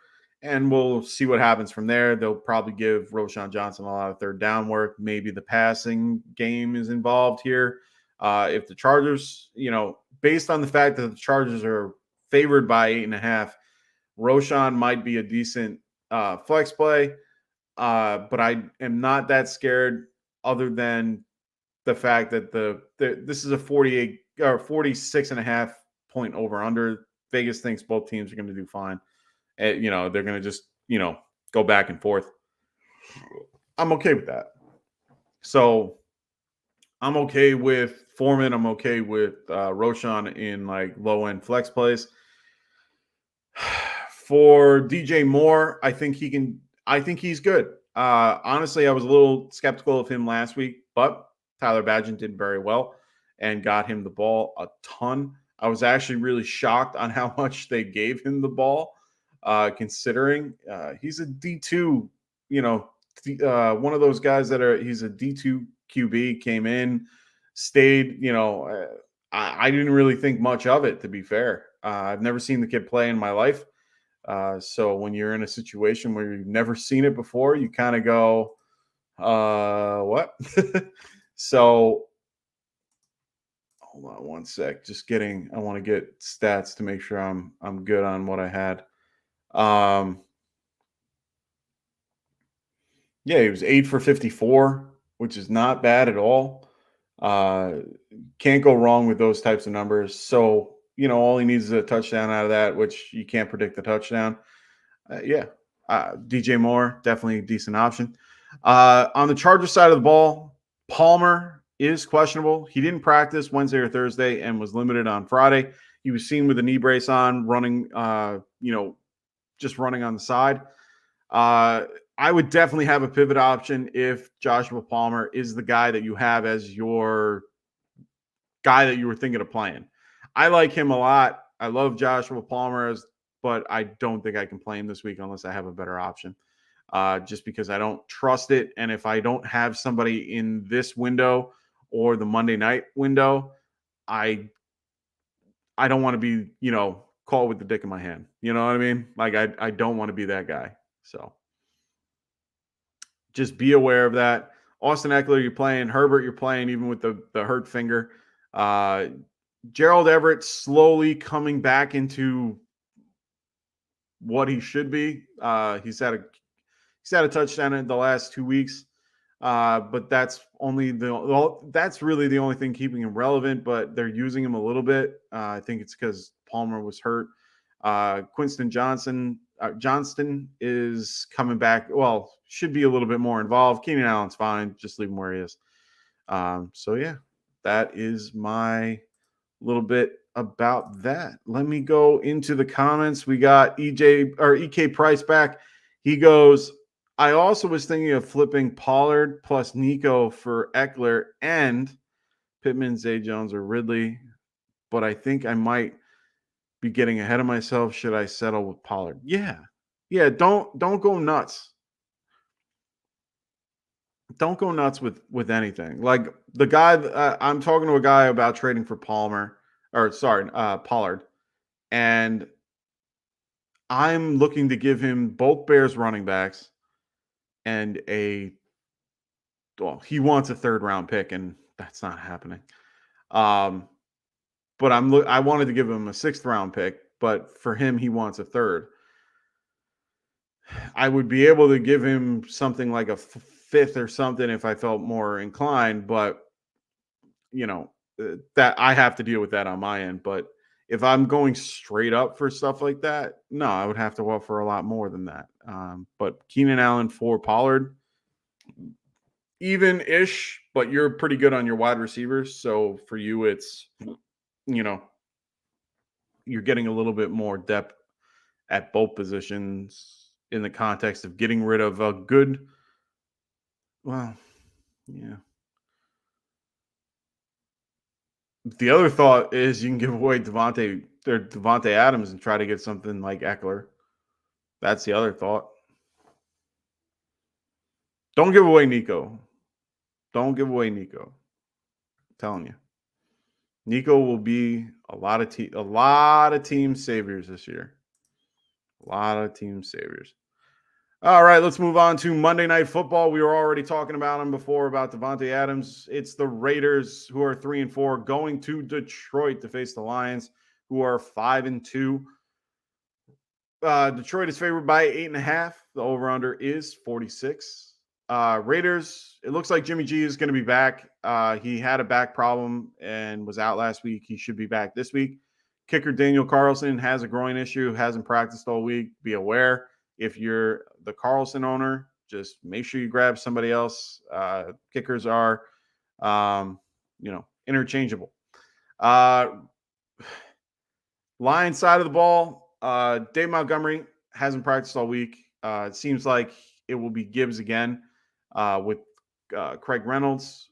and we'll see what happens from there. They'll probably give Roschon Johnson a lot of third down work. Maybe the passing game is involved here. If the Chargers, based on the fact that the Chargers are favored by 8.5, Roschon might be a decent flex play. But I am not that scared, other than the fact that this is a 48 or 46.5 point over under. Vegas thinks both teams are going to do fine. They're going to just, go back and forth. I'm okay with that. So I'm okay with Foreman. I'm okay with Roschon in like low end flex plays. For DJ Moore, I think he's good. Honestly, I was a little skeptical of him last week, but Tyler Badgett did very well and got him the ball a ton. I was actually really shocked on how much they gave him the ball, considering he's a D2, one of those guys he's a D2 QB, came in, stayed, I didn't really think much of it, to be fair. I've never seen the kid play in my life. So when you're in a situation where you've never seen it before, you kind of go, what? So hold on one sec. I want to get stats to make sure I'm good on what I had. Yeah, he was 8 for 54, which is not bad at all. Can't go wrong with those types of numbers. So, all he needs is a touchdown out of that, which you can't predict the touchdown. DJ Moore, definitely a decent option. On the Chargers side of the ball, Palmer is questionable. He didn't practice Wednesday or Thursday and was limited on Friday. He was seen with a knee brace on, running, just running on the side. I would definitely have a pivot option if Joshua Palmer is the guy that you have as your guy that you were thinking of playing. I like him a lot. I love Joshua Palmer, but I don't think I can play him this week unless I have a better option, just because I don't trust it. And if I don't have somebody in this window or the Monday night window, I don't want to be, caught with the dick in my hand. You know what I mean? Like, I don't want to be that guy. So just be aware of that. Austin Eckler, you're playing. Herbert, you're playing, even with the hurt finger. Gerald Everett slowly coming back into what he should be. He's had a touchdown in the last 2 weeks, but that's really the only thing keeping him relevant. But they're using him a little bit. I think it's because Palmer was hurt. Quinton Johnston is coming back. Well, should be a little bit more involved. Keenan Allen's fine. Just leave him where he is. So yeah, that is my little bit about that. Let me go into the comments. We got EK Price back. He goes, I also was thinking of flipping Pollard plus Nico for Eckler and Pittman, Zay Jones, or Ridley, but I think I might be getting ahead of myself. Should I settle with Pollard? Yeah. Don't go nuts. Don't go nuts with anything. Like the guy, I'm talking to a guy about trading for Pollard, and I'm looking to give him both Bears running backs and he wants a 3rd round pick, and that's not happening. But I wanted to give him a 6th round pick, but for him, he wants a 3rd. I would be able to give him something like a fifth or something if I felt more inclined, but that I have to deal with that on my end. But if I'm going straight up for stuff like that, no, I would have to offer a lot more than that. But Keenan Allen for Pollard, even-ish, but you're pretty good on your wide receivers. So for you, it's, you're getting a little bit more depth at both positions in the context of getting rid of a good, well, yeah. The other thought is you can give away Devontae Adams and try to get something like Eckler. That's the other thought. Don't give away Nico. Don't give away Nico. I'm telling you. Nico will be a lot of team saviors this year. A lot of team saviors. All right, let's move on to Monday Night Football. We were already talking about him before, about Devontae Adams. It's the Raiders, who are 3-4, going to Detroit to face the Lions, who are 5-2. Detroit is favored by 8.5. The over-under is 46. Raiders, it looks like Jimmy G is going to be back. He had a back problem and was out last week. He should be back this week. Kicker Daniel Carlson has a groin issue, hasn't practiced all week. Be aware. If you're the Carlson owner, just make sure you grab somebody else. Kickers are, interchangeable. Lions side of the ball, Dave Montgomery hasn't practiced all week. It seems like it will be Gibbs again with Craig Reynolds.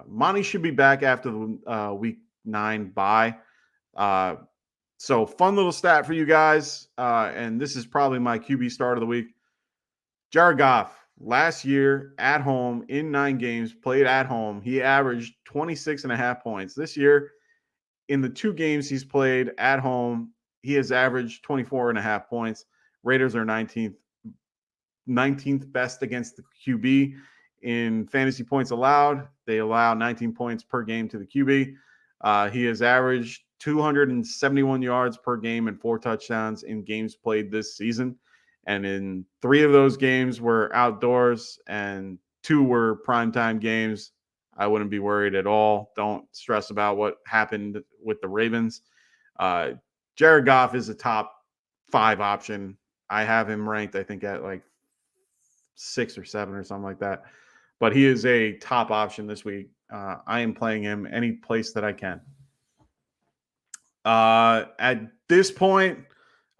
Monty should be back after the week 9 bye. So fun little stat for you guys. And this is probably my QB start of the week. Jared Goff, last year at home in 9 games, played at home. He averaged 26.5 points. This year, in the 2 games he's played at home, he has averaged 24.5 points. Raiders are 19th best against the QB in fantasy points allowed. They allow 19 points per game to the QB. He has averaged 271 yards per game and 4 touchdowns in games played this season. And in 3 of those games were outdoors and 2 were primetime games. I wouldn't be worried at all. Don't stress about what happened with the Ravens. Jared Goff is a top 5 option. I have him ranked, I think, at like 6 or 7 or something like that. But he is a top option this week. I am playing him any place that I can. At this point,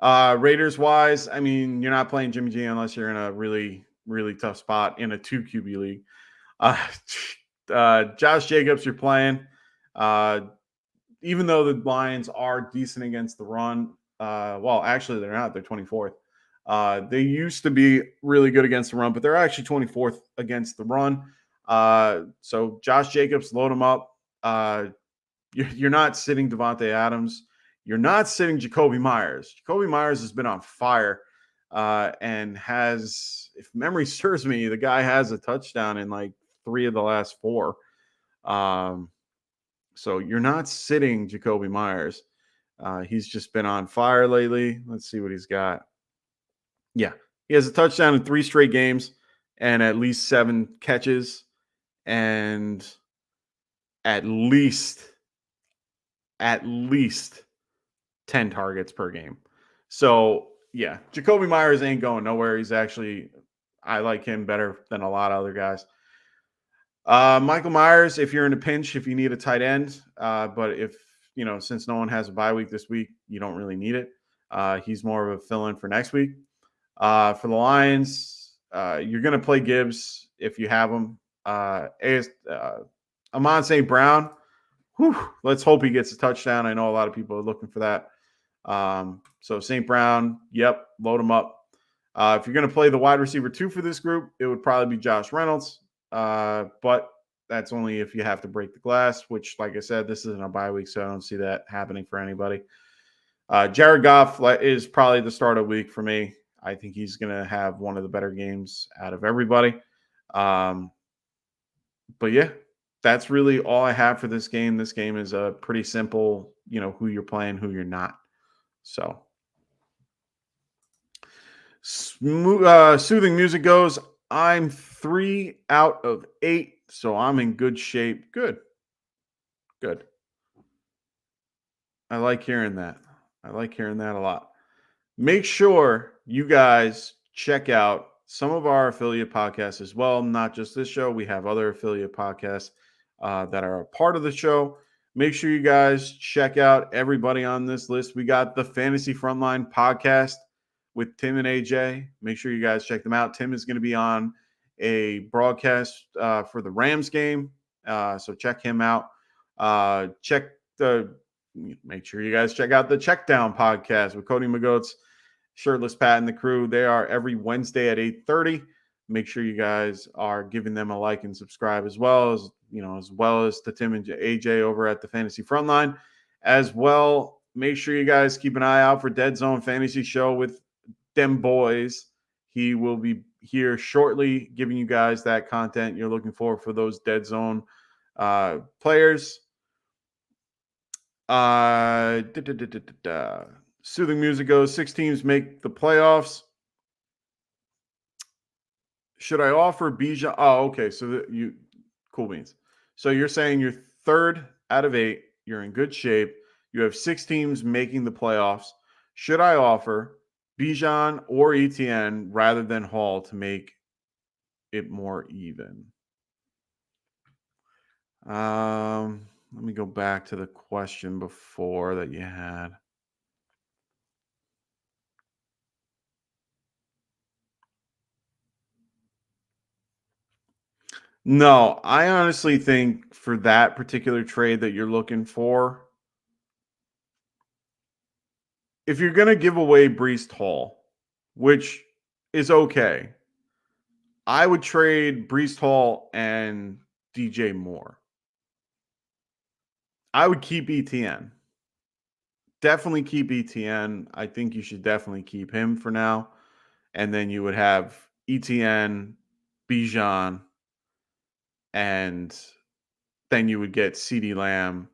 Raiders-wise, I mean, you're not playing Jimmy G unless you're in a really, really tough spot in a 2 QB league. Josh Jacobs, you're playing. Even though the Lions are decent against the run, well, actually, they're not. They're 24th. They used to be really good against the run, but they're actually 24th against the run. So Josh Jacobs, load him up. You're not sitting Devontae Adams. You're not sitting Jacoby Myers. Jacoby Myers has been on fire and has, if memory serves me, the guy has a touchdown in like 3 of the last 4. So you're not sitting Jacoby Myers. He's just been on fire lately. Let's see what he's got. Yeah, he has a touchdown in 3 straight games and at least 7 catches and at least 10 targets per game. So, yeah, Jacoby Myers ain't going nowhere. He's actually, I like him better than a lot of other guys. Michael Myers, if you're in a pinch, if you need a tight end, but if, since no one has a bye week this week, you don't really need it. He's more of a fill-in for next week. For the Lions, you're going to play Gibbs if you have him. Amon St. Brown, let's hope he gets a touchdown. I know a lot of people are looking for that. So St. Brown, yep, load him up. If you're going to play the wide receiver 2 for this group, it would probably be Josh Reynolds. But that's only if you have to break the glass, which, like I said, this isn't a bye week, so I don't see that happening for anybody. Jared Goff is probably the start of the week for me. I think he's going to have one of the better games out of everybody. But yeah, that's really all I have for this game. This game is a pretty simple, who you're playing, who you're not. So Soothing music goes, I'm 3 out of 8, so I'm in good shape. Good. I like hearing that. I like hearing that a lot. Make sure you guys check out some of our affiliate podcasts as well, not just this show. We have other affiliate podcasts that are a part of the show. Make sure you guys check out everybody on this list. We got the Fantasy Frontline podcast with Tim and AJ. Make sure you guys check them out. Tim is going to be on a broadcast for the Rams game, so check him out. Make sure you guys check out the Check Down podcast with Cody McGoats, Shirtless Pat, and the crew. They are every Wednesday at 8:30. Make sure you guys are giving them a like and subscribe, as well as to Tim and AJ over at the Fantasy Frontline. As well, make sure you guys keep an eye out for Dead Zone Fantasy Show with them boys. He will be here shortly, giving you guys that content you're looking for those Dead Zone players. Soothing music goes, 6 teams make the playoffs. Should I offer Bijan? Oh, okay. So cool beans. So you're saying you're 3rd out of 8. You're in good shape. You have 6 teams making the playoffs. Should I offer Bijan or ETN rather than Hall to make it more even? Let me go back to the question before that you had. No, I honestly think for that particular trade that you're looking for, if you're going to give away Breece Hall, which is okay, I would trade Breece Hall and DJ Moore. I would keep ETN. Definitely keep ETN. I think you should definitely keep him for now. And then you would have ETN, Bijan, and then you would get CeeDee Lamb.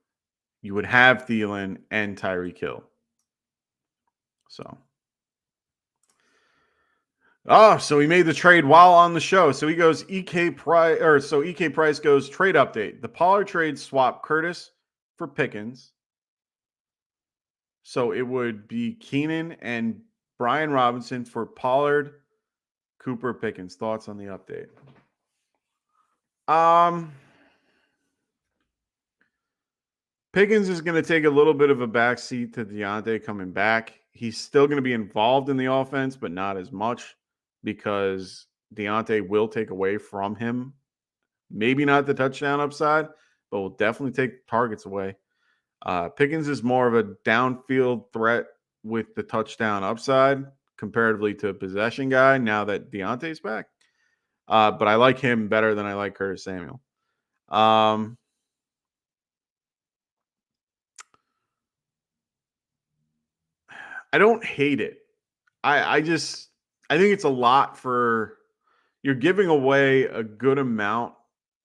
You would have Thielen and Tyreek Hill. So he made the trade while on the show. So he goes EK Price goes trade update. The Pollard trade swap Curtis for Pickens. So it would be Keenan and Brian Robinson for Pollard, Cooper, Pickens. Thoughts on the update? Pickens is going to take a little bit of a backseat to Deontay coming back. He's still going to be involved in the offense, but not as much because Deontay will take away from him. Maybe not the touchdown upside, but will definitely take targets away. Pickens is more of a downfield threat with the touchdown upside comparatively to a possession guy now that Deontay's back. But I like him better than I like Curtis Samuel. I don't hate it. I think it's a lot for you're giving away a good amount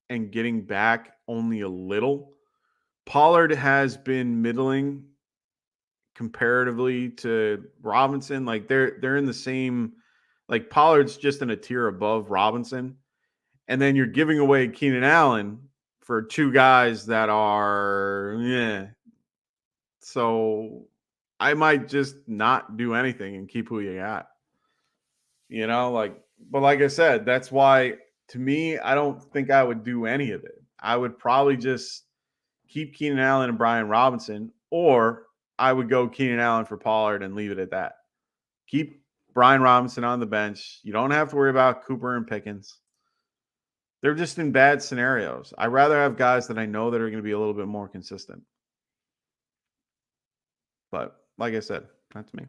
and getting back only a little. Pollard has been middling comparatively to Robinson. Like they're in the same, like Pollard's just in a tier above Robinson. And then you're giving away Keenan Allen for 2 guys that are, So I might just not do anything and keep who you got. But like I said, that's why to me, I don't think I would do any of it. I would probably just keep Keenan Allen and Brian Robinson, or I would go Keenan Allen for Pollard and leave it at that. Keep Brian Robinson on the bench. You don't have to worry about Cooper and Pickens. They're just in bad scenarios. I'd rather have guys that I know that are going to be a little bit more consistent. But like I said, that's me.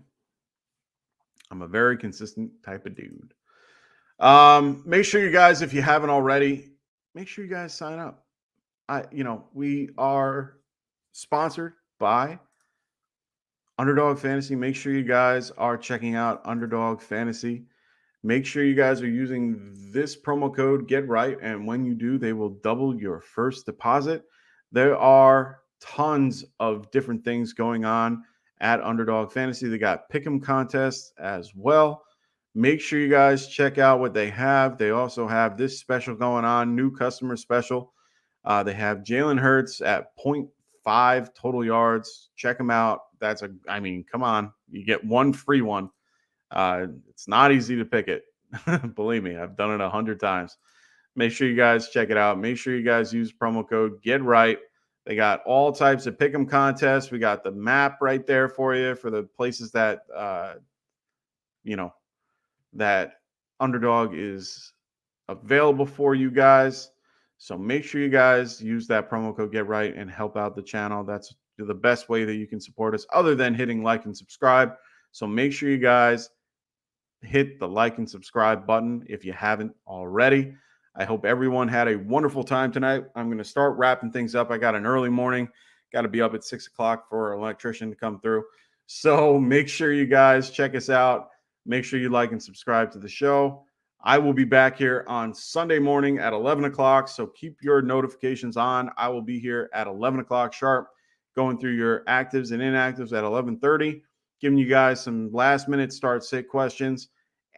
I'm a very consistent type of dude. Make sure you guys, if you haven't already, make sure you guys sign up. We are sponsored by Underdog Fantasy. Make sure you guys are checking out Underdog Fantasy. Make sure you guys are using this promo code GETRIGHT, and when you do, they will double your first deposit. There are tons of different things going on at Underdog Fantasy. They got pick'em contests as well. Make sure you guys check out what they have. They also have this special going on, new customer special. They have Jalen Hurts at 0.5 total yards. Check them out. I mean, come on. You get one free one. It's not easy to pick it. Believe me, I've done it 100 times. Make sure you guys check it out. Make sure you guys use promo code GETRIGHT. They got all types of pick'em contests. We got the map right there for you for the places that, that Underdog is available for you guys. So make sure you guys use that promo code GETRIGHT and help out the channel. That's the best way that you can support us other than hitting like and subscribe. So make sure you guys hit the like and subscribe button if you haven't already. I hope everyone had a wonderful time tonight. I'm going to start wrapping things up. I got an early morning. Got to be up at 6 o'clock for an electrician to come through. So make sure you guys check us out. Make sure you like and subscribe to the show. I will be back here on Sunday morning at 11 o'clock. So keep your notifications on. I will be here at 11 o'clock sharp, going through your actives and inactives at 11:30, giving you guys some last minute start sit questions.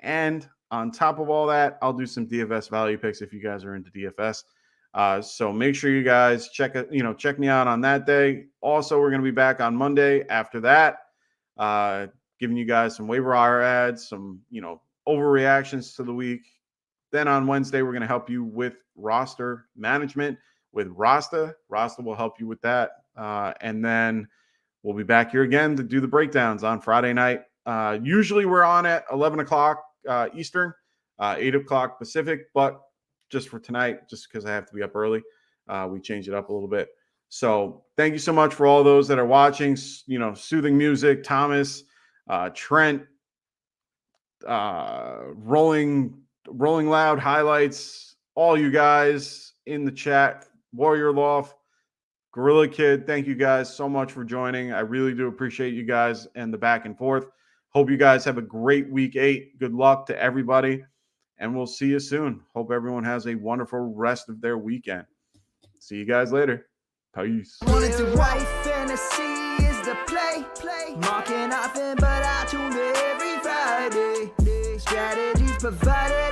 And on top of all that, I'll do some DFS value picks if you guys are into DFS. So make sure you guys check me out on that day. Also, we're going to be back on Monday after that, giving you guys some waiver wire ads, some, overreactions to the week. Then on Wednesday, we're going to help you with roster management with Rasta. Rasta will help you with that. And then we'll be back here again to do the breakdowns on Friday night. Usually we're on at 11 o'clock Eastern, 8 o'clock Pacific, but just for tonight, just because I have to be up early, we changed it up a little bit. So thank you so much for all those that are watching. Soothing Music, Thomas, Trent, Rolling Loud Highlights, all you guys in the chat, Warrior Loft, Gorilla Kid, thank you guys so much for joining. I really do appreciate you guys and the back and forth. Hope you guys have a great week 8. Good luck to everybody, and we'll see you soon. Hope everyone has a wonderful rest of their weekend. See you guys later. Peace. Wanted to write fantasy is the play. Marking nothing, but I tune in every Friday. Strategies provided.